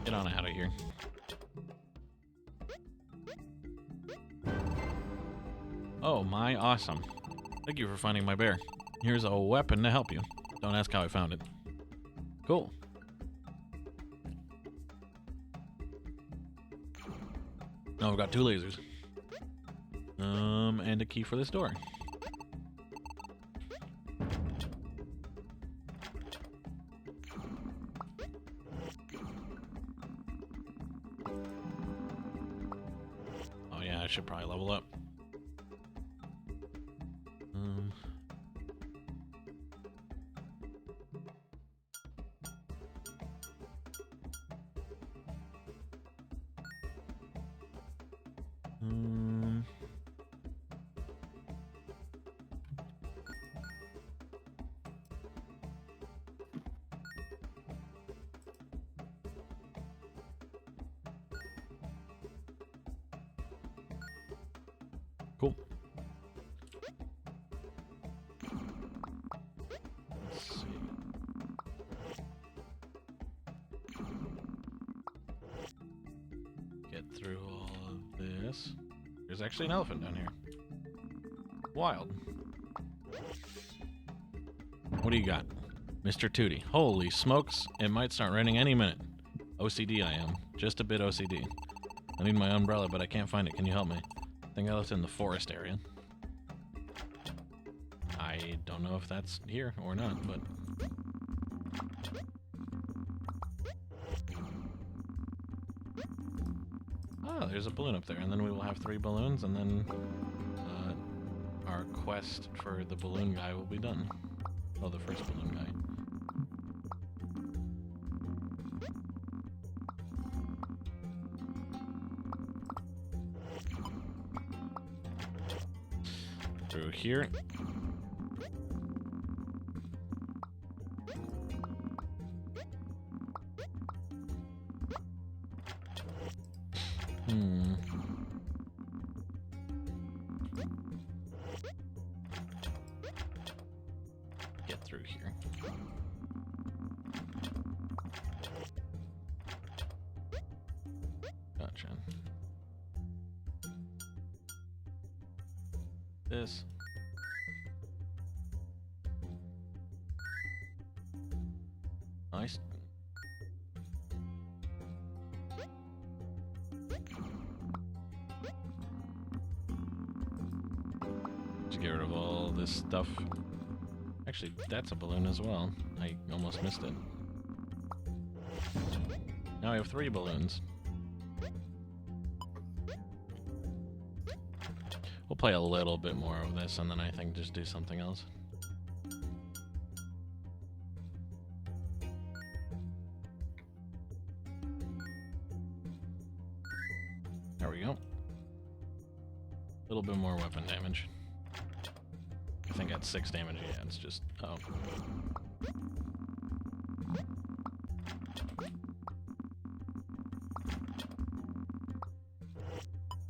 Get on out of here. Oh, my awesome. Thank you for finding my bear. Here's a weapon to help you. Don't ask how I found it. Cool. Oh, I've got 2 lasers. And a key for this door. Oh yeah, I should probably level up. Cool. Let's see. Get through all of this. There's actually an elephant down here. Wild. What do you got? Mr. Tootie. Holy smokes, it might start raining any minute. OCD I am. Just a bit OCD. I need my umbrella, but I can't find it. Can you help me? I think I left it in the forest area. I don't know if that's here or not, but... Oh, there's a balloon up there, and then we will have 3 balloons, and then our quest for the balloon guy will be done. Oh, the first balloon guy. Through here. Get through here. Gotcha. This. Nice. Just get rid of all this stuff. Actually, that's a balloon as well. I almost missed it. Now I have 3 balloons. We'll play a little bit more of this and then I think just do something else. There we go. A little bit more weapon damage. I think at 6 damage, yeah, it's just... oh.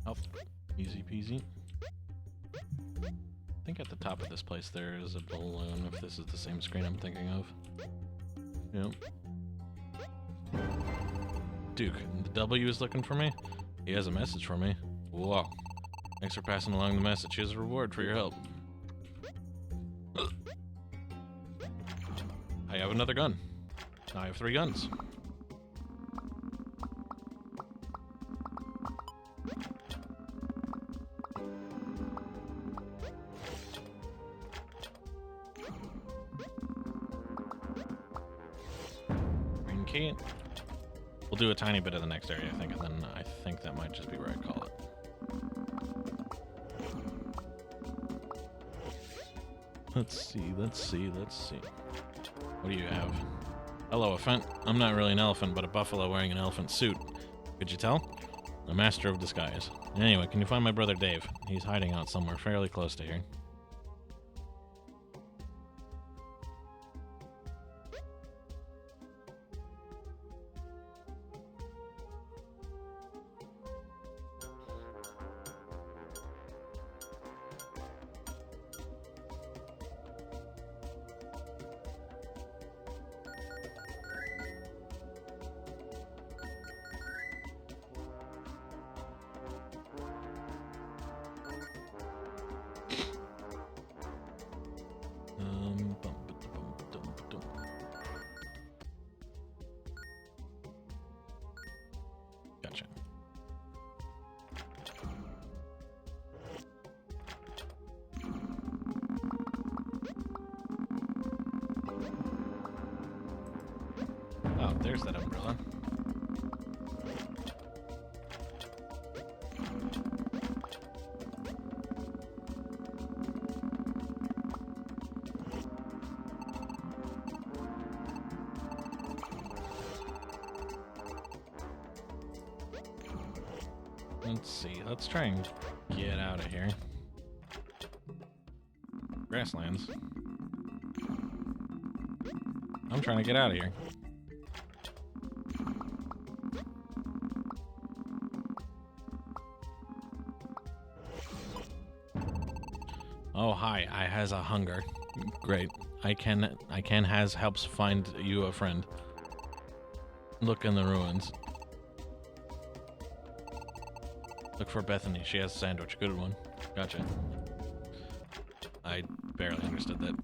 Health. Easy peasy. I think at the top of this place there is a balloon, if this is the same screen I'm thinking of. Yep. Duke, the W is looking for me? He has a message for me. Whoa. Thanks for passing along the message. Here's a reward for your help. I have another gun. Now I have 3 guns. Green key. We'll do a tiny bit of the next area, I think, and then I think that might just be where I call it. Let's see, let's see, let's see. What do you have? Hello, elephant. I'm not really an elephant, but a buffalo wearing an elephant suit. Could you tell? A master of disguise. Anyway, can you find my brother Dave? He's hiding out somewhere fairly close to here. Gotcha. Oh, there's that umbrella. Let's see. Let's try and get out of here. Grasslands. I'm trying to get out of here. Oh, hi. I has a hunger. Great. I can has helps find you a friend. Look in the ruins. Look for Bethany. She has a sandwich. Good one. Gotcha. I barely understood that.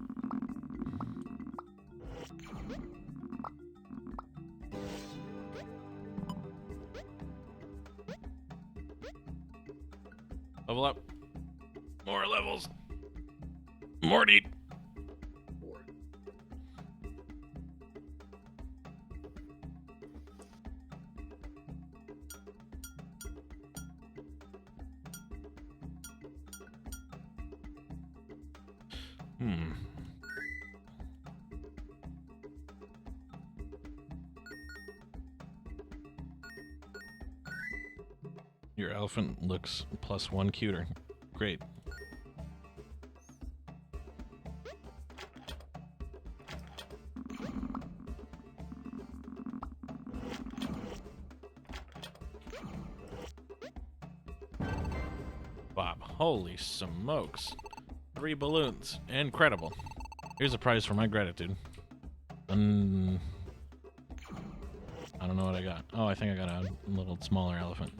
Level up. More levels. Morty. Your elephant looks +1 cuter. Great. Bob, holy smokes. 3 balloons. Incredible. Here's a prize for my gratitude. I don't know what I got. Oh, I think I got a little smaller elephant.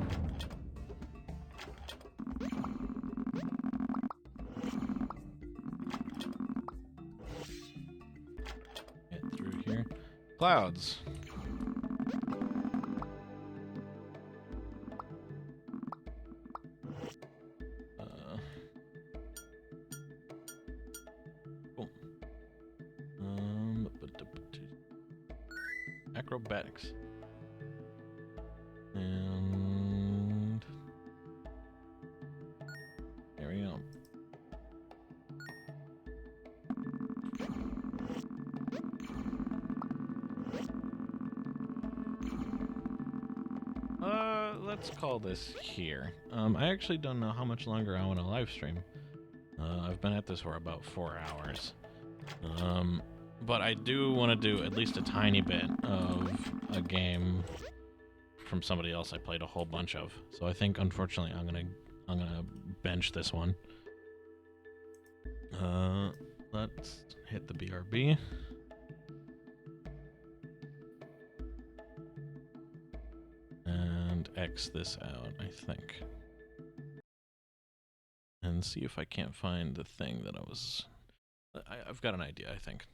clouds. Cool. Acrobatics. And there we go. Let's call this here. I actually don't know how much longer I want to live stream. I've been at this for about 4 hours. But I do want to do at least a tiny bit of a game from somebody else I played a whole bunch of. So I think, unfortunately, I'm gonna bench this one. Let's hit the BRB. And X this out, I think. And see if I can't find the thing that I've got an idea, I think.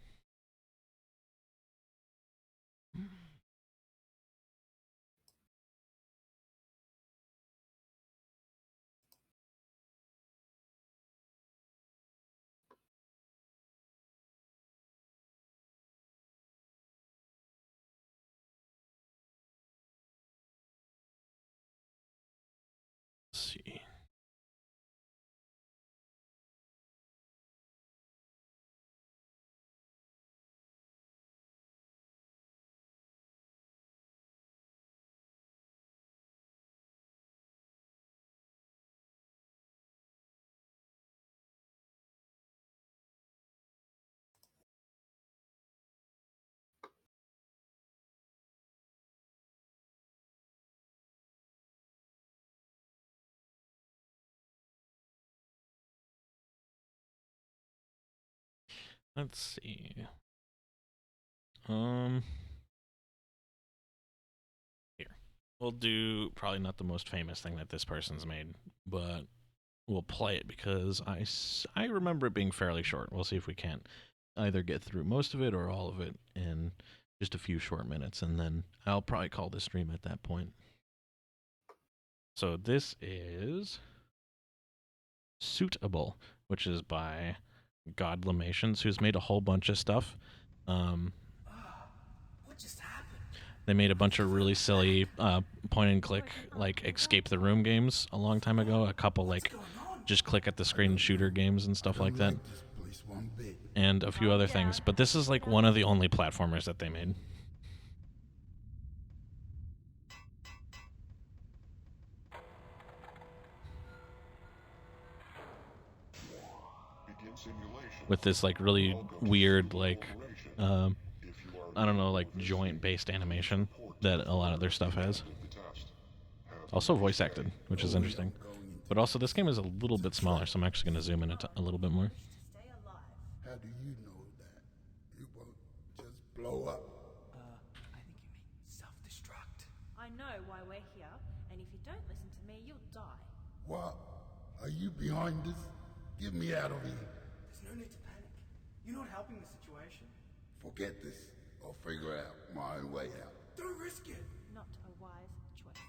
Let's see. Let's see. Here. We'll do probably not the most famous thing that this person's made, but we'll play it because I remember it being fairly short. We'll see if we can't either get through most of it or all of it in just a few short minutes, and then I'll probably call the stream at that point. So this is Suitable, which is by Godlamations, who's made a whole bunch of stuff. What just happened? They made a bunch of really silly point and click, like escape the room games a long time ago. A couple like just click at the screen shooter games and stuff like that, and a few other things. But this is like one of the only platformers that they made. With this like really weird like I don't know, like joint-based animation that a lot of their stuff has. Also voice acted, which is interesting. But also this game is a little bit smaller, so I'm actually going to zoom in a little bit more. How do you know that? It won't just blow up. I think you mean self-destruct. I know why we're here, and if you don't listen to me, you'll die. What? Are you behind this? Get me out of here. There's no need to panic. You're not helping the situation. Forget this. I'll figure out my own way out. Don't risk it. Not a wise choice.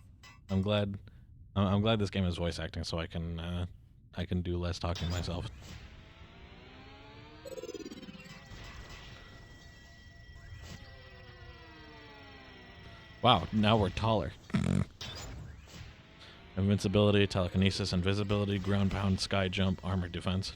I'm glad this game is voice acting, so I can do less talking myself. Wow, now we're taller. Invincibility, telekinesis, invisibility, ground pound, sky jump, armor defense.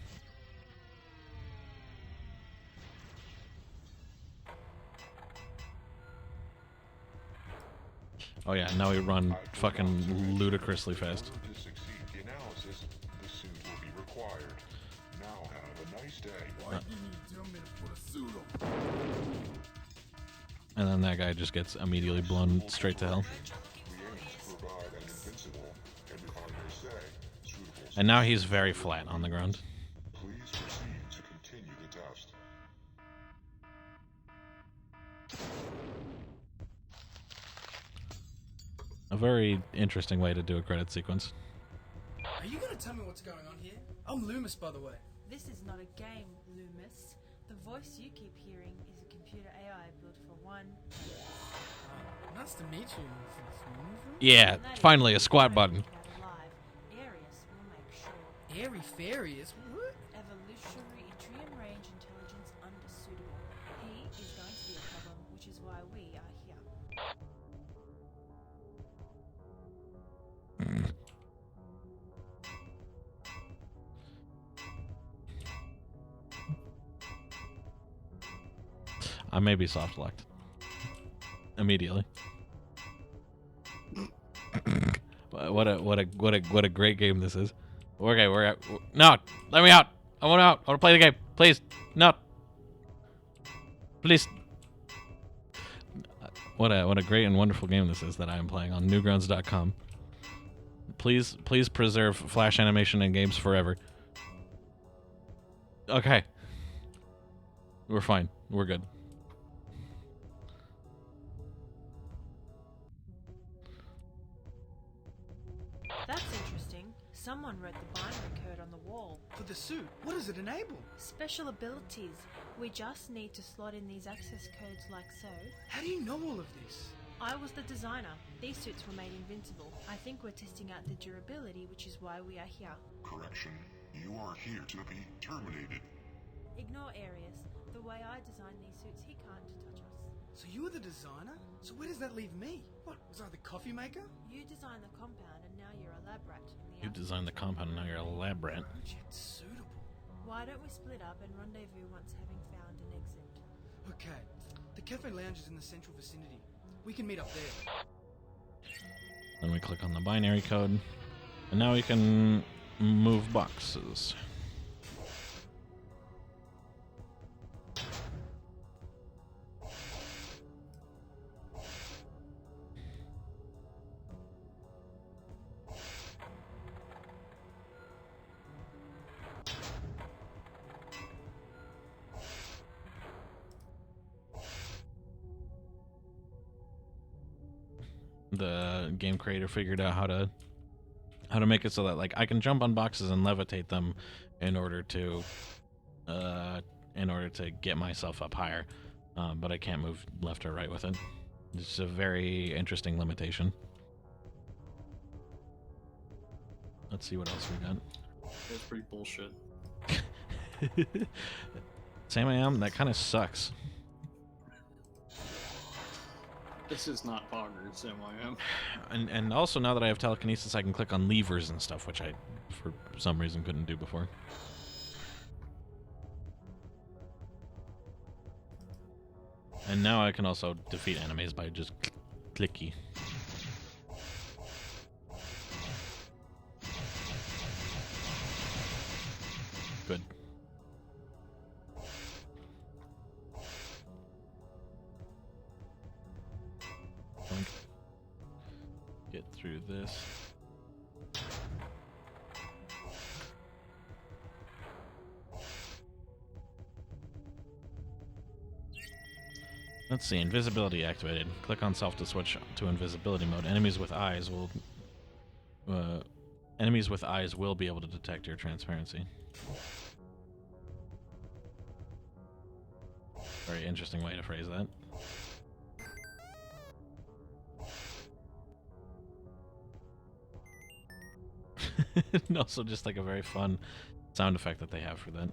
Oh yeah, now we run fucking ludicrously fast. To succeed the analysis, the suit will be required. Now have a nice day. Why you need to tell me to put a suit on? And then that guy just gets immediately blown straight to hell. We aim to provide an invincible, and if I may say, suitable. And now he's very flat on the ground. Please proceed to continue the test. A very interesting way to do a credit sequence. Are you gonna tell me what's going on here? I'm Loomis, by the way. This is not a game, Loomis. The voice you keep hearing is a computer AI built for one. Nice to meet you. Yeah, And that is finally a why squat we button. gather live. Arius will make sure Airy fairies. What? evolutionary Itrium range intelligence undersuitable. He is going to be a problem, which is why we are here. I may be soft locked. Immediately. What a great game this is. Okay, no, let me out. I want out. I want to play the game. Please. No. Please. What a great and wonderful game this is that I am playing on newgrounds.com. Please preserve Flash animation in games forever. Okay. We're fine. We're good. That's interesting. Someone wrote the binary code on the wall. For the suit, what does it enable? Special abilities. We just need to slot in these access codes like so. How do you know all of this? I was the designer. These suits were made invincible. I think we're testing out the durability, which is why we are here. Correction. You are here to be terminated. Ignore Arius. The way I designed these suits, he can't touch us. So you were the designer? So where does that leave me? What, was I the coffee maker? You designed the compound, and now you're a lab rat. In the You designed the compound, and now you're a lab rat. Project suitable. Why don't we split up and rendezvous once having found an exit? Okay, the cafe lounge is in the central vicinity. We can meet up there. Then we click on the binary code, and now we can move boxes. The game creator figured out how to make it so that like I can jump on boxes and levitate them in order to get myself up higher, but I can't move left or right with it. It's a very interesting limitation. Let's see what else we got. That's pretty bullshit. Sam I am, that kind of sucks. This is not Poggers, MIM. And also now that I have telekinesis, I can click on levers and stuff, which I, for some reason, couldn't do before. And now I can also defeat enemies by just clicky. Good. Get through this. Let's see, invisibility activated. Click on self to switch to invisibility mode. Enemies with eyes will be able to detect your transparency. Very interesting way to phrase that. And also just like a very fun sound effect that they have for that.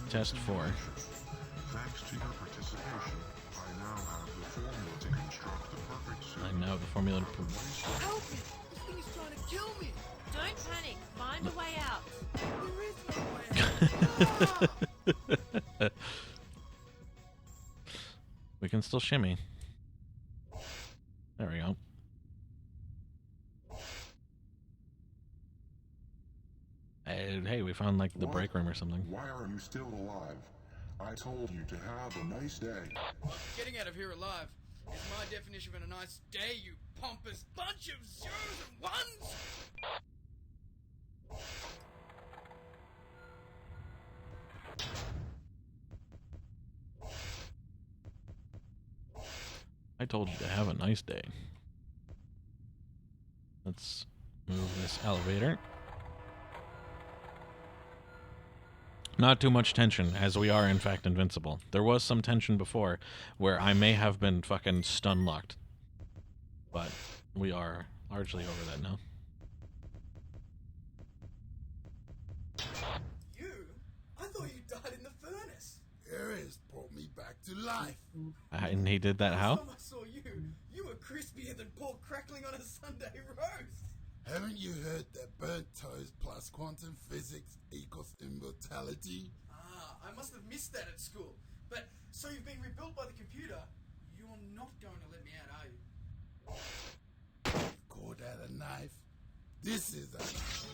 Test 4. Thanks to your participation, I now have the formula to construct the perfect suit. I know the formula to Help me! This thing is trying to kill me! Don't panic. Find a way out. There is no way! We can still shimmy. There we go. And hey, we found like the break room or something. Why are you still alive? I told you to have a nice day. Getting out of here alive is my definition of a nice day, you pompous bunch of zeros and ones! I told you to have a nice day. Let's move this elevator. Not too much tension, as we are in fact invincible. There was some tension before, where I may have been fucking stun locked. But we are largely over that now. You? I thought you died in the furnace. Ares brought me back to life. And he did that how? Last time I saw you, you were crispier than pork crackling on a Sunday roast. Haven't you heard that burnt toast plus quantum physics equals immortality? Ah, I must have missed that at school. But, so you've been rebuilt by the computer. You're not going to let me out, are you? Call that a knife? This is a knife.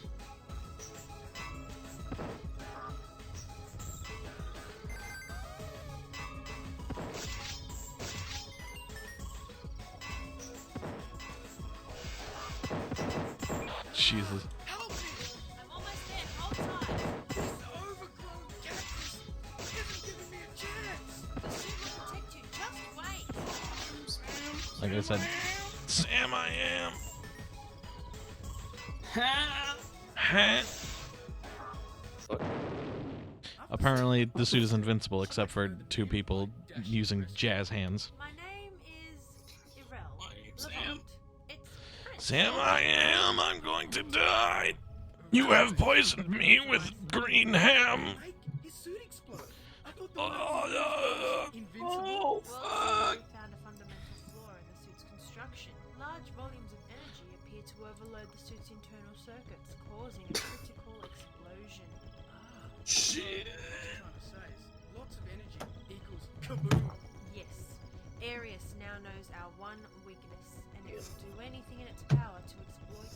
Jesus. Help me! I'm almost there. Hold tight. This overgrown cactus isn't giving me a chance. The suit will protect you. Just wait. Like I said, Sam, I am. Huh? Apparently, the suit is invincible except for 2 people using jazz hands. My name is Irel. Sam. Levant. It's French. Sam, I am. I'm going to die. You have poisoned me with green ham. Like, his suit exploded. I thought the Oh, invincible. Well, we found a fundamental flaw in the suit's construction. Large volumes of energy appear to overload the suit's internal circuits, causing a critical explosion. Shit. What I'm trying to say is, lots of energy equals kaboom. Yes, Arius now knows our one weakness, and it will do anything in its power to exploit it.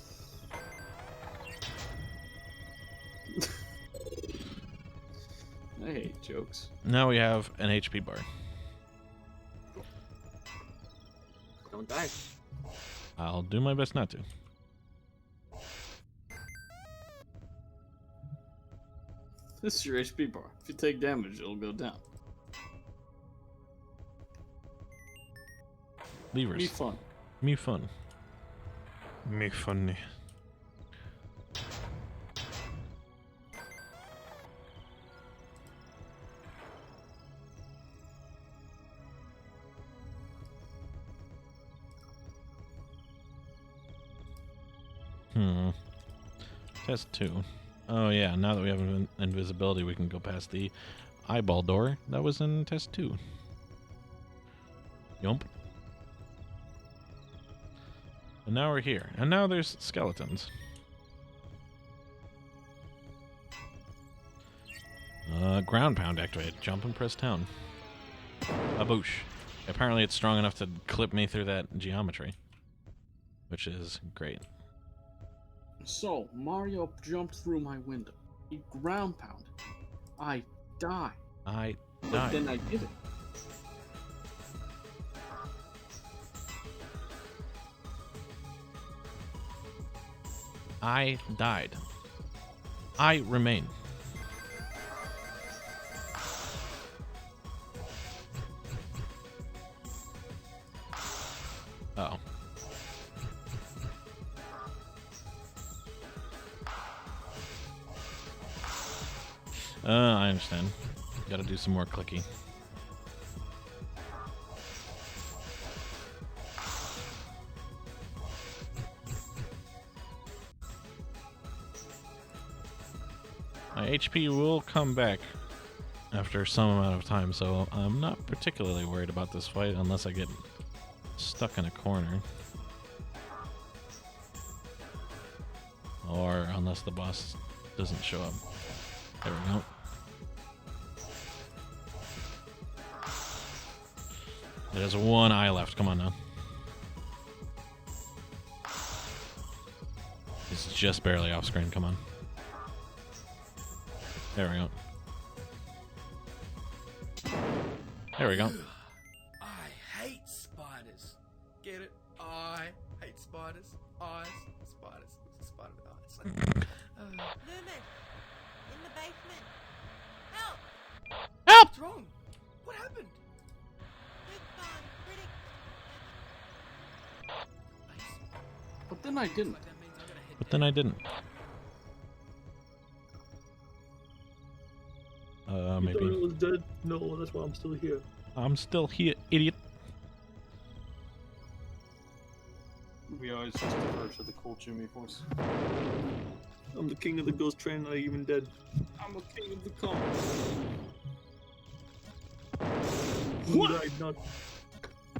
I hate jokes. Now we have an HP bar. Don't die. I'll do my best not to. This is your HP bar. If you take damage, it'll go down. Levers. Be fun. Me fun. Me funny. Test 2. Oh yeah, now that we have invisibility, we can go past the eyeball door that was in test 2. Yump. And now we're here. And now there's skeletons. Ground pound activated. Jump and press down. A boosh. Apparently it's strong enough to clip me through that geometry. Which is great. So, Mario jumped through my window. He ground pounded. I died. I But died. then I did it. I died. I remain. Uh-oh. I understand. Gotta do some more clicky. My HP will come back after some amount of time, so I'm not particularly worried about this fight unless I get stuck in a corner. Or unless the boss doesn't show up. There we go. There's one eye left. Come on now. It's just barely off screen. Come on. There we go. There we go. I hate spiders. Get it? I hate spiders. Eyes. Spiders. It's a spider with eyes. Lumen! In the basement! Help! Help! What's wrong? What happened? Luke's gone. Riddick. Then I didn't. But then I didn't. Maybe. I was dead? No, that's why I'm still here. I'm still here, idiot. We always just defer to the cool Jimmy voice. I'm the king of the ghost train, not even dead. I'm a king of the comp. What? I not?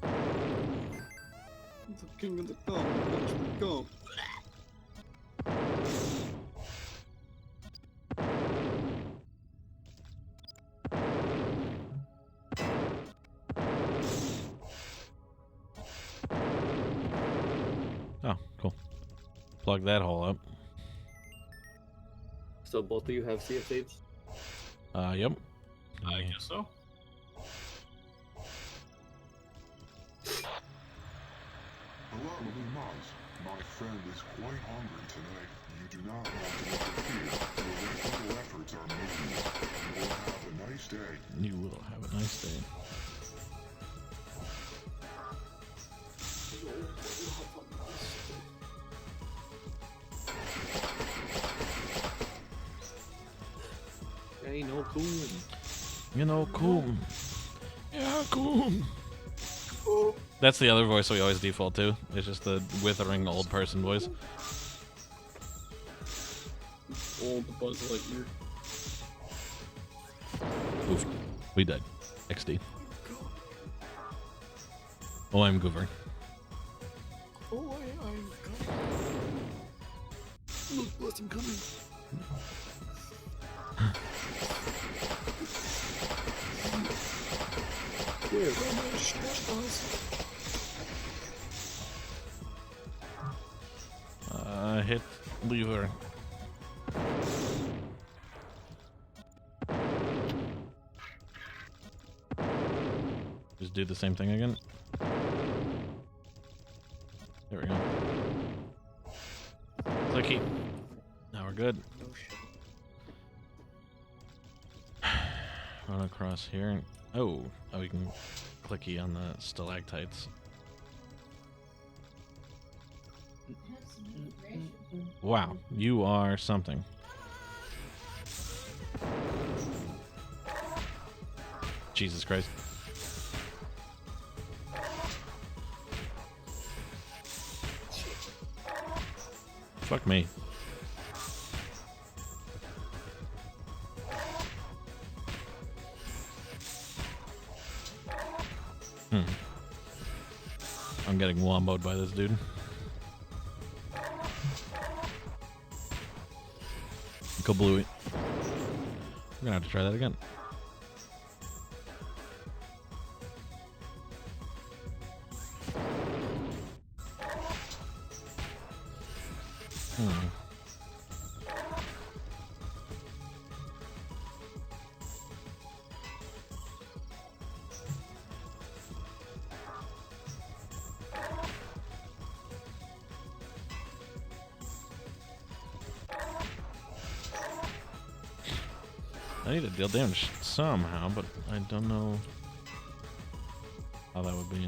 I'm the king of the comp. Watch me go. Oh, cool. Plug that hole up. So both of you have CF tapes? Yep. I guess so. Hello, Lumaz. My friend is quite hungry tonight. You do not want to interfere. Your electrical efforts are meaningless. You will have a nice day. You will have a nice day. Ain't no cool. You know, cool. Yeah, cool. That's the other voice we always default to. It's just the withering old person voice. Old Buzz Lightyear. Oof. We dead. XD. Oh, I'm Goover. Oh, I'm coming. Look, boss, I'm coming. Where? Hit lever. Just do the same thing again. There we go. Clicky. Now we're good. Run across here. Oh, we can clicky on the stalactites. Wow, you are something. Jesus Christ. Fuck me. I'm getting womboed by this dude. Kablooey. We're gonna have to try that again. I need to deal damage somehow, but I don't know how that would be.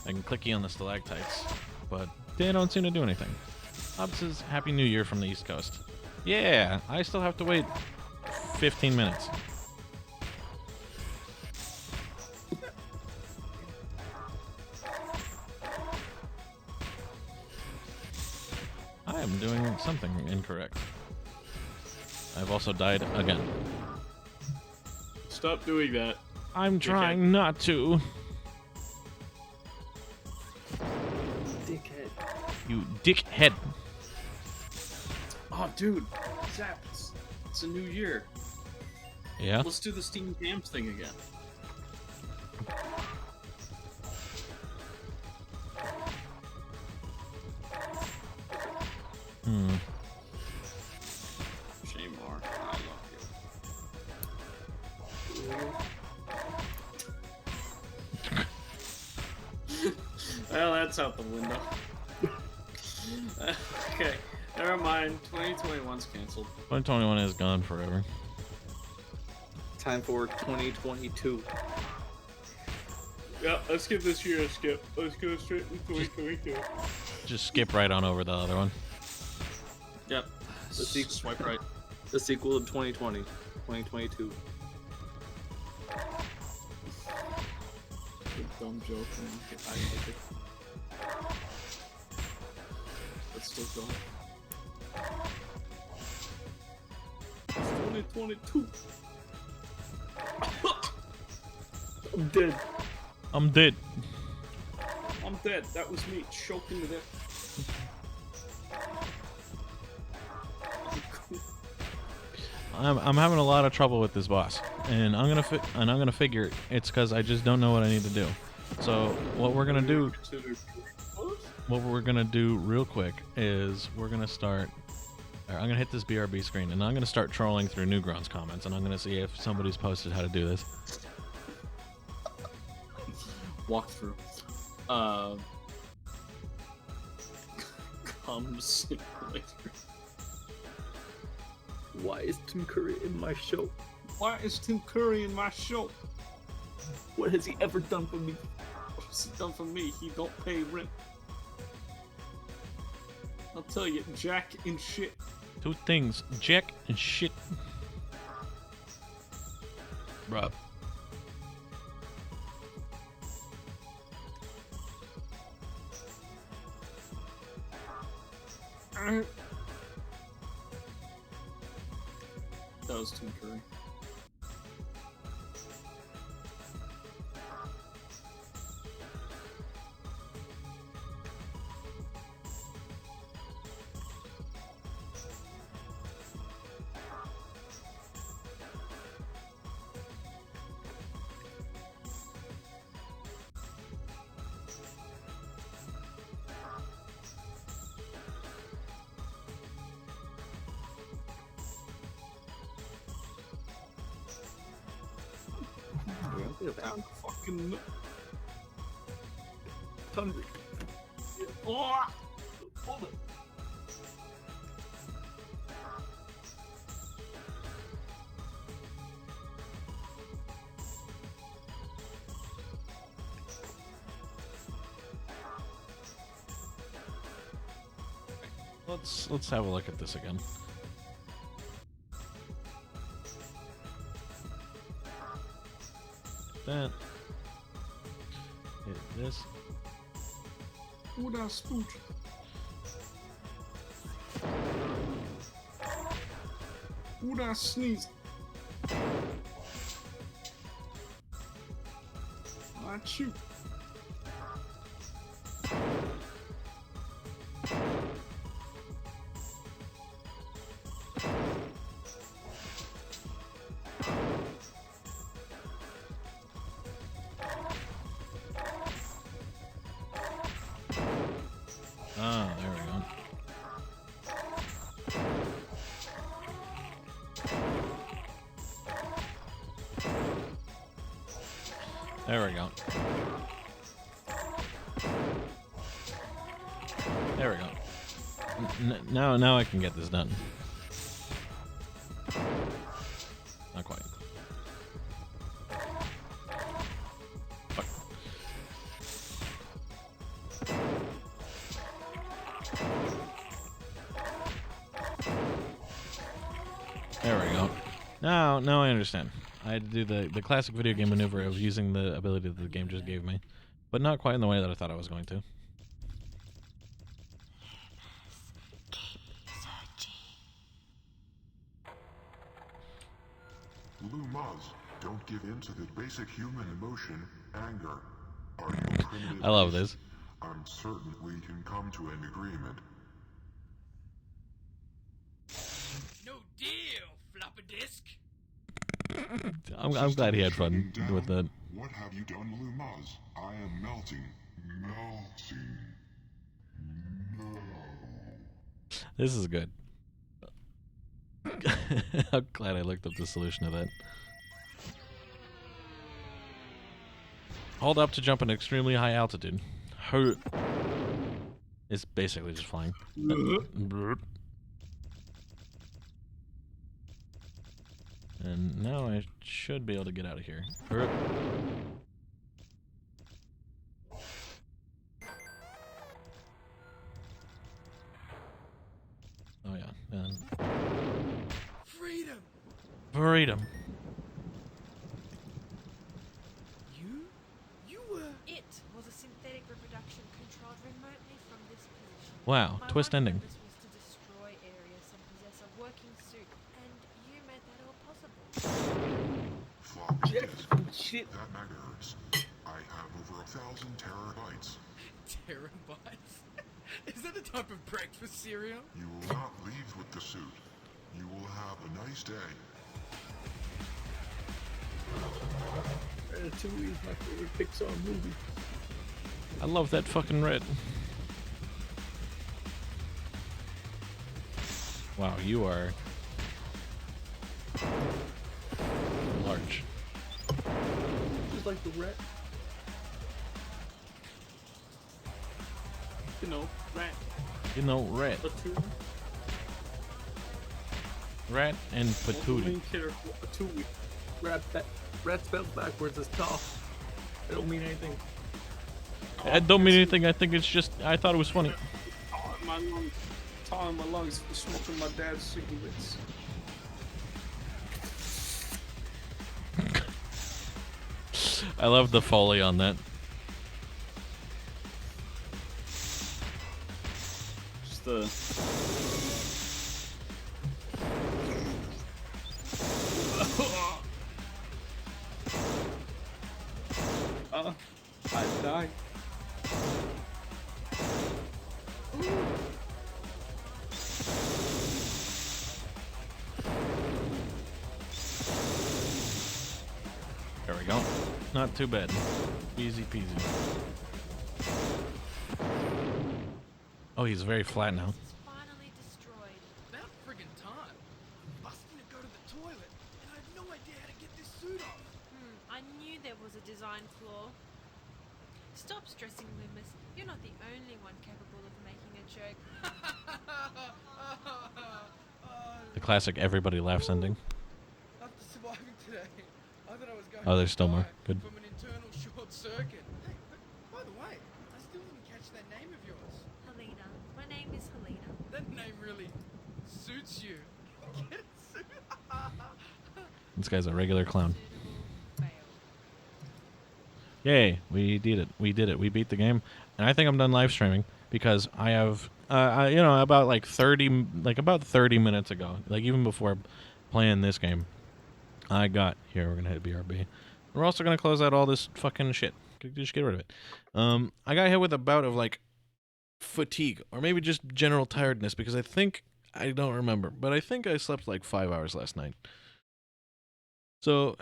I can clicky on the stalactites, but they don't seem to do anything. Hobbs says Happy New Year from the East Coast. Yeah, I still have to wait 15 minutes. I am doing something incorrect. I've also died again. Stop doing that. I'm trying not to. Dickhead. You dickhead. Oh, dude. Zap, it's a new year. Yeah? Let's do the Steam Jams thing again. Shamar, I love you. Well, that's out the window. Okay, never mind. 2021's canceled. 2021 is gone forever. time for 2022. Yeah, let's give this year a skip. Let's go straight to 2022. Just skip right on over the other one. Yep. Swipe right. The sequel of 2020, 2022. Dumb joke, man. I like it. That's still dumb. It's 2022. I'm dead. I'm dead. I'm dead. That was me choking to death. I'm having a lot of trouble with this boss, and I'm gonna figure it's because I just don't know what I need to do. So what we're gonna do real quick is we're gonna start. I'm gonna hit this BRB screen, and I'm gonna start trolling through Newgrounds comments, and I'm gonna see if somebody's posted how to do this. Walk through. Come simulator. Why is Tim Curry in my show? Why is Tim Curry in my show? What has he ever done for me? What has he done for me? He don't pay rent. I'll tell you, Jack and shit. Two things, Jack and shit. Bruh. That was Tim Curry. Down fucking thunder. Oh, hold it. Let's have a look at this again. That. Hit this. Ooh, that spook. Ooh, that sneeze. I chew. Ah, there we go. There we go. There we go. Now I can get this done. Not quite. Fuck. There we go. Now I understand. I had to do the classic video game maneuver of using the ability that the game just gave me, but not quite in the way that I thought I was going to. Lumaz, don't give in to the basic human emotion, anger. Are you a primitive I love beast? this. I'm certain we can come to an agreement. No deal, floppy disk. I'm glad he had fun with that. What have you done, Lumaz? I am melting. Melting. No. This is good. I'm glad I looked up the solution to that. Hold up to jump an extremely high altitude. It's basically just flying. And now I should be able to get out of here. Er, Oh yeah, and Freedom! freedom. You were... It was a synthetic reproduction controlled remotely from this position. Wow, My twist one ending. purpose was to destroy Arius and possess a working suit, and you made that all possible. Floppy Shit. that megahertz. I have over 1,000 terabytes. Terabytes? Is that a type of breakfast cereal? You will not leave with the suit. You will have a nice day. Ratatouille is my favorite Pixar movie. I love that fucking red. Wow, you are large. Just like the rat. You know, rat. You know, rat. Patootie. Rat and The patootie. main character, Patootie. Rat spelled backwards is tough. It don't mean anything. I don't mean anything. I think it's just. I thought it was funny. Tar in my lungs for smoking my dad's cigarettes. I love the foley on that. Just the. I died. There we go. Not too bad. Easy peasy. Oh, he's very flat now. It's finally destroyed. About friggin' time. I was gonna go to the toilet, and I had no idea how to get this suit off. I knew there was a design flaw. Stop stressing, Loomis. You're not the only one capable of making a joke. The classic everybody laughs ending. After surviving today, I thought I was going Oh, there's to still more. die Good. from an internal short circuit. Hey, but by the way, I still didn't catch that name of yours. Helena. My name is Helena. That name really suits you. Get it, suit? This guy's a regular clown. Fail. Yay, we did it. We did it. We beat the game. And I think I'm done live streaming because I have, about like 30 minutes ago, like even before playing this game, I got, here, we're going to hit BRB. We're also going to close out all this fucking shit. Just get rid of it. I got hit with a bout of like fatigue or maybe just general tiredness because I don't remember, but I think I slept like 5 hours last night. So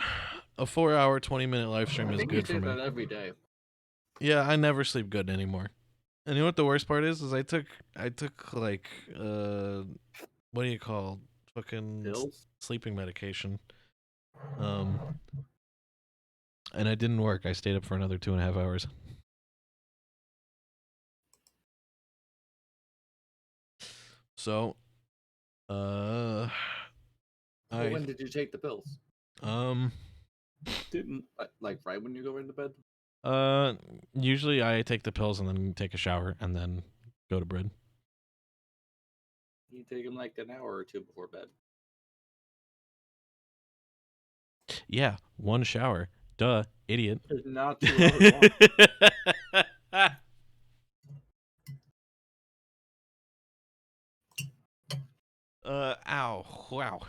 a 4 hour, 20-minute live stream is good for you me. say that every day. Yeah, I never sleep good anymore. And you know what the worst part is I took like what do you call fucking Pills? sleeping medication. And it didn't work. I stayed up for another 2.5 hours. So When did you take the pills? Didn't. Like right when you go into bed? Usually I take the pills and then take a shower and then go to bed. You take them like an hour or two before bed. Yeah, one shower. Duh, idiot. Not 2 hours long. Ow, wow.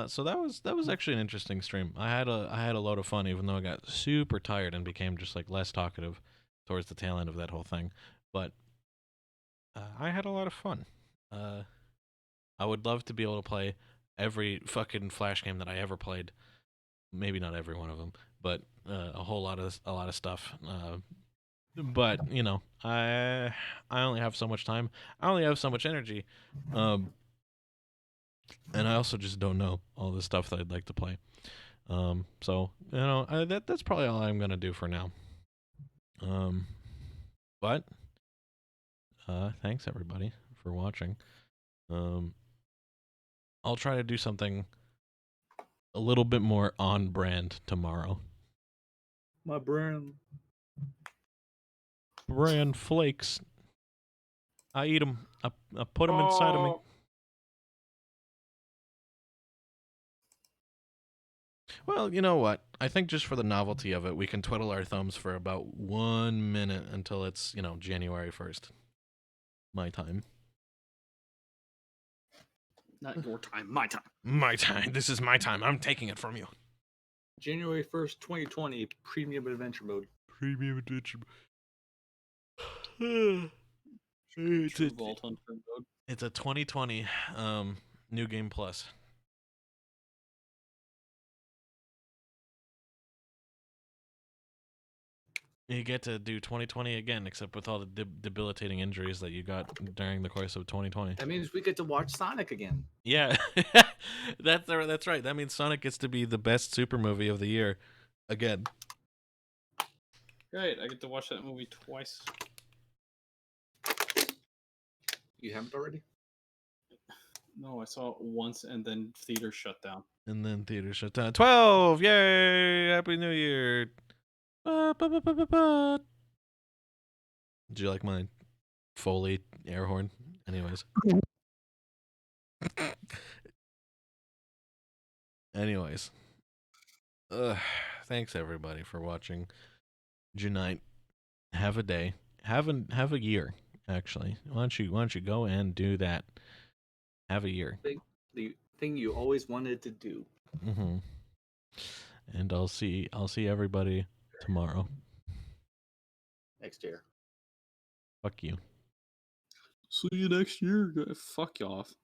So that was actually an interesting stream. I had a load of fun, even though I got super tired and became just like less talkative towards the tail end of that whole thing. But I had a lot of fun. I would love to be able to play every fucking Flash game that I ever played. Maybe not every one of them, but a lot of stuff. But you know, I only have so much time. I only have so much energy. And I also just don't know all the stuff that I'd like to play. So you know, that's probably all I'm gonna do for now. But thanks everybody for watching. I'll try to do something a little bit more on brand tomorrow. My brand. Brand flakes. I eat them. I put them inside of me. Well, you know what? I think just for the novelty of it, we can twiddle our thumbs for about 1 minute until it's, January 1st. My time. Not your time, my time. My time. This is my time. I'm taking it from you. January 1st, 2020, Premium Adventure Mode. Premium Adventure. True Vault Hunter mode. It's a 2020 New Game Plus. You get to do 2020 again, except with all the debilitating injuries that you got during the course of 2020. That means we get to watch Sonic again. Yeah, that's right. That means Sonic gets to be the best super movie of the year again. Great, I get to watch that movie twice. You haven't already? No, I saw it once and then theater shut down. And then theater shut down. 12! Yay! Happy New Year! Did you like my Foley air horn? Anyways. Anyways. Thanks everybody for watching. Unite. Have a day. Have a year, actually. Why don't you go and do that? Have a year. The thing you always wanted to do. Mm-hmm. And I'll see everybody tomorrow. Next year. Fuck you. See you next year. Fuck you off.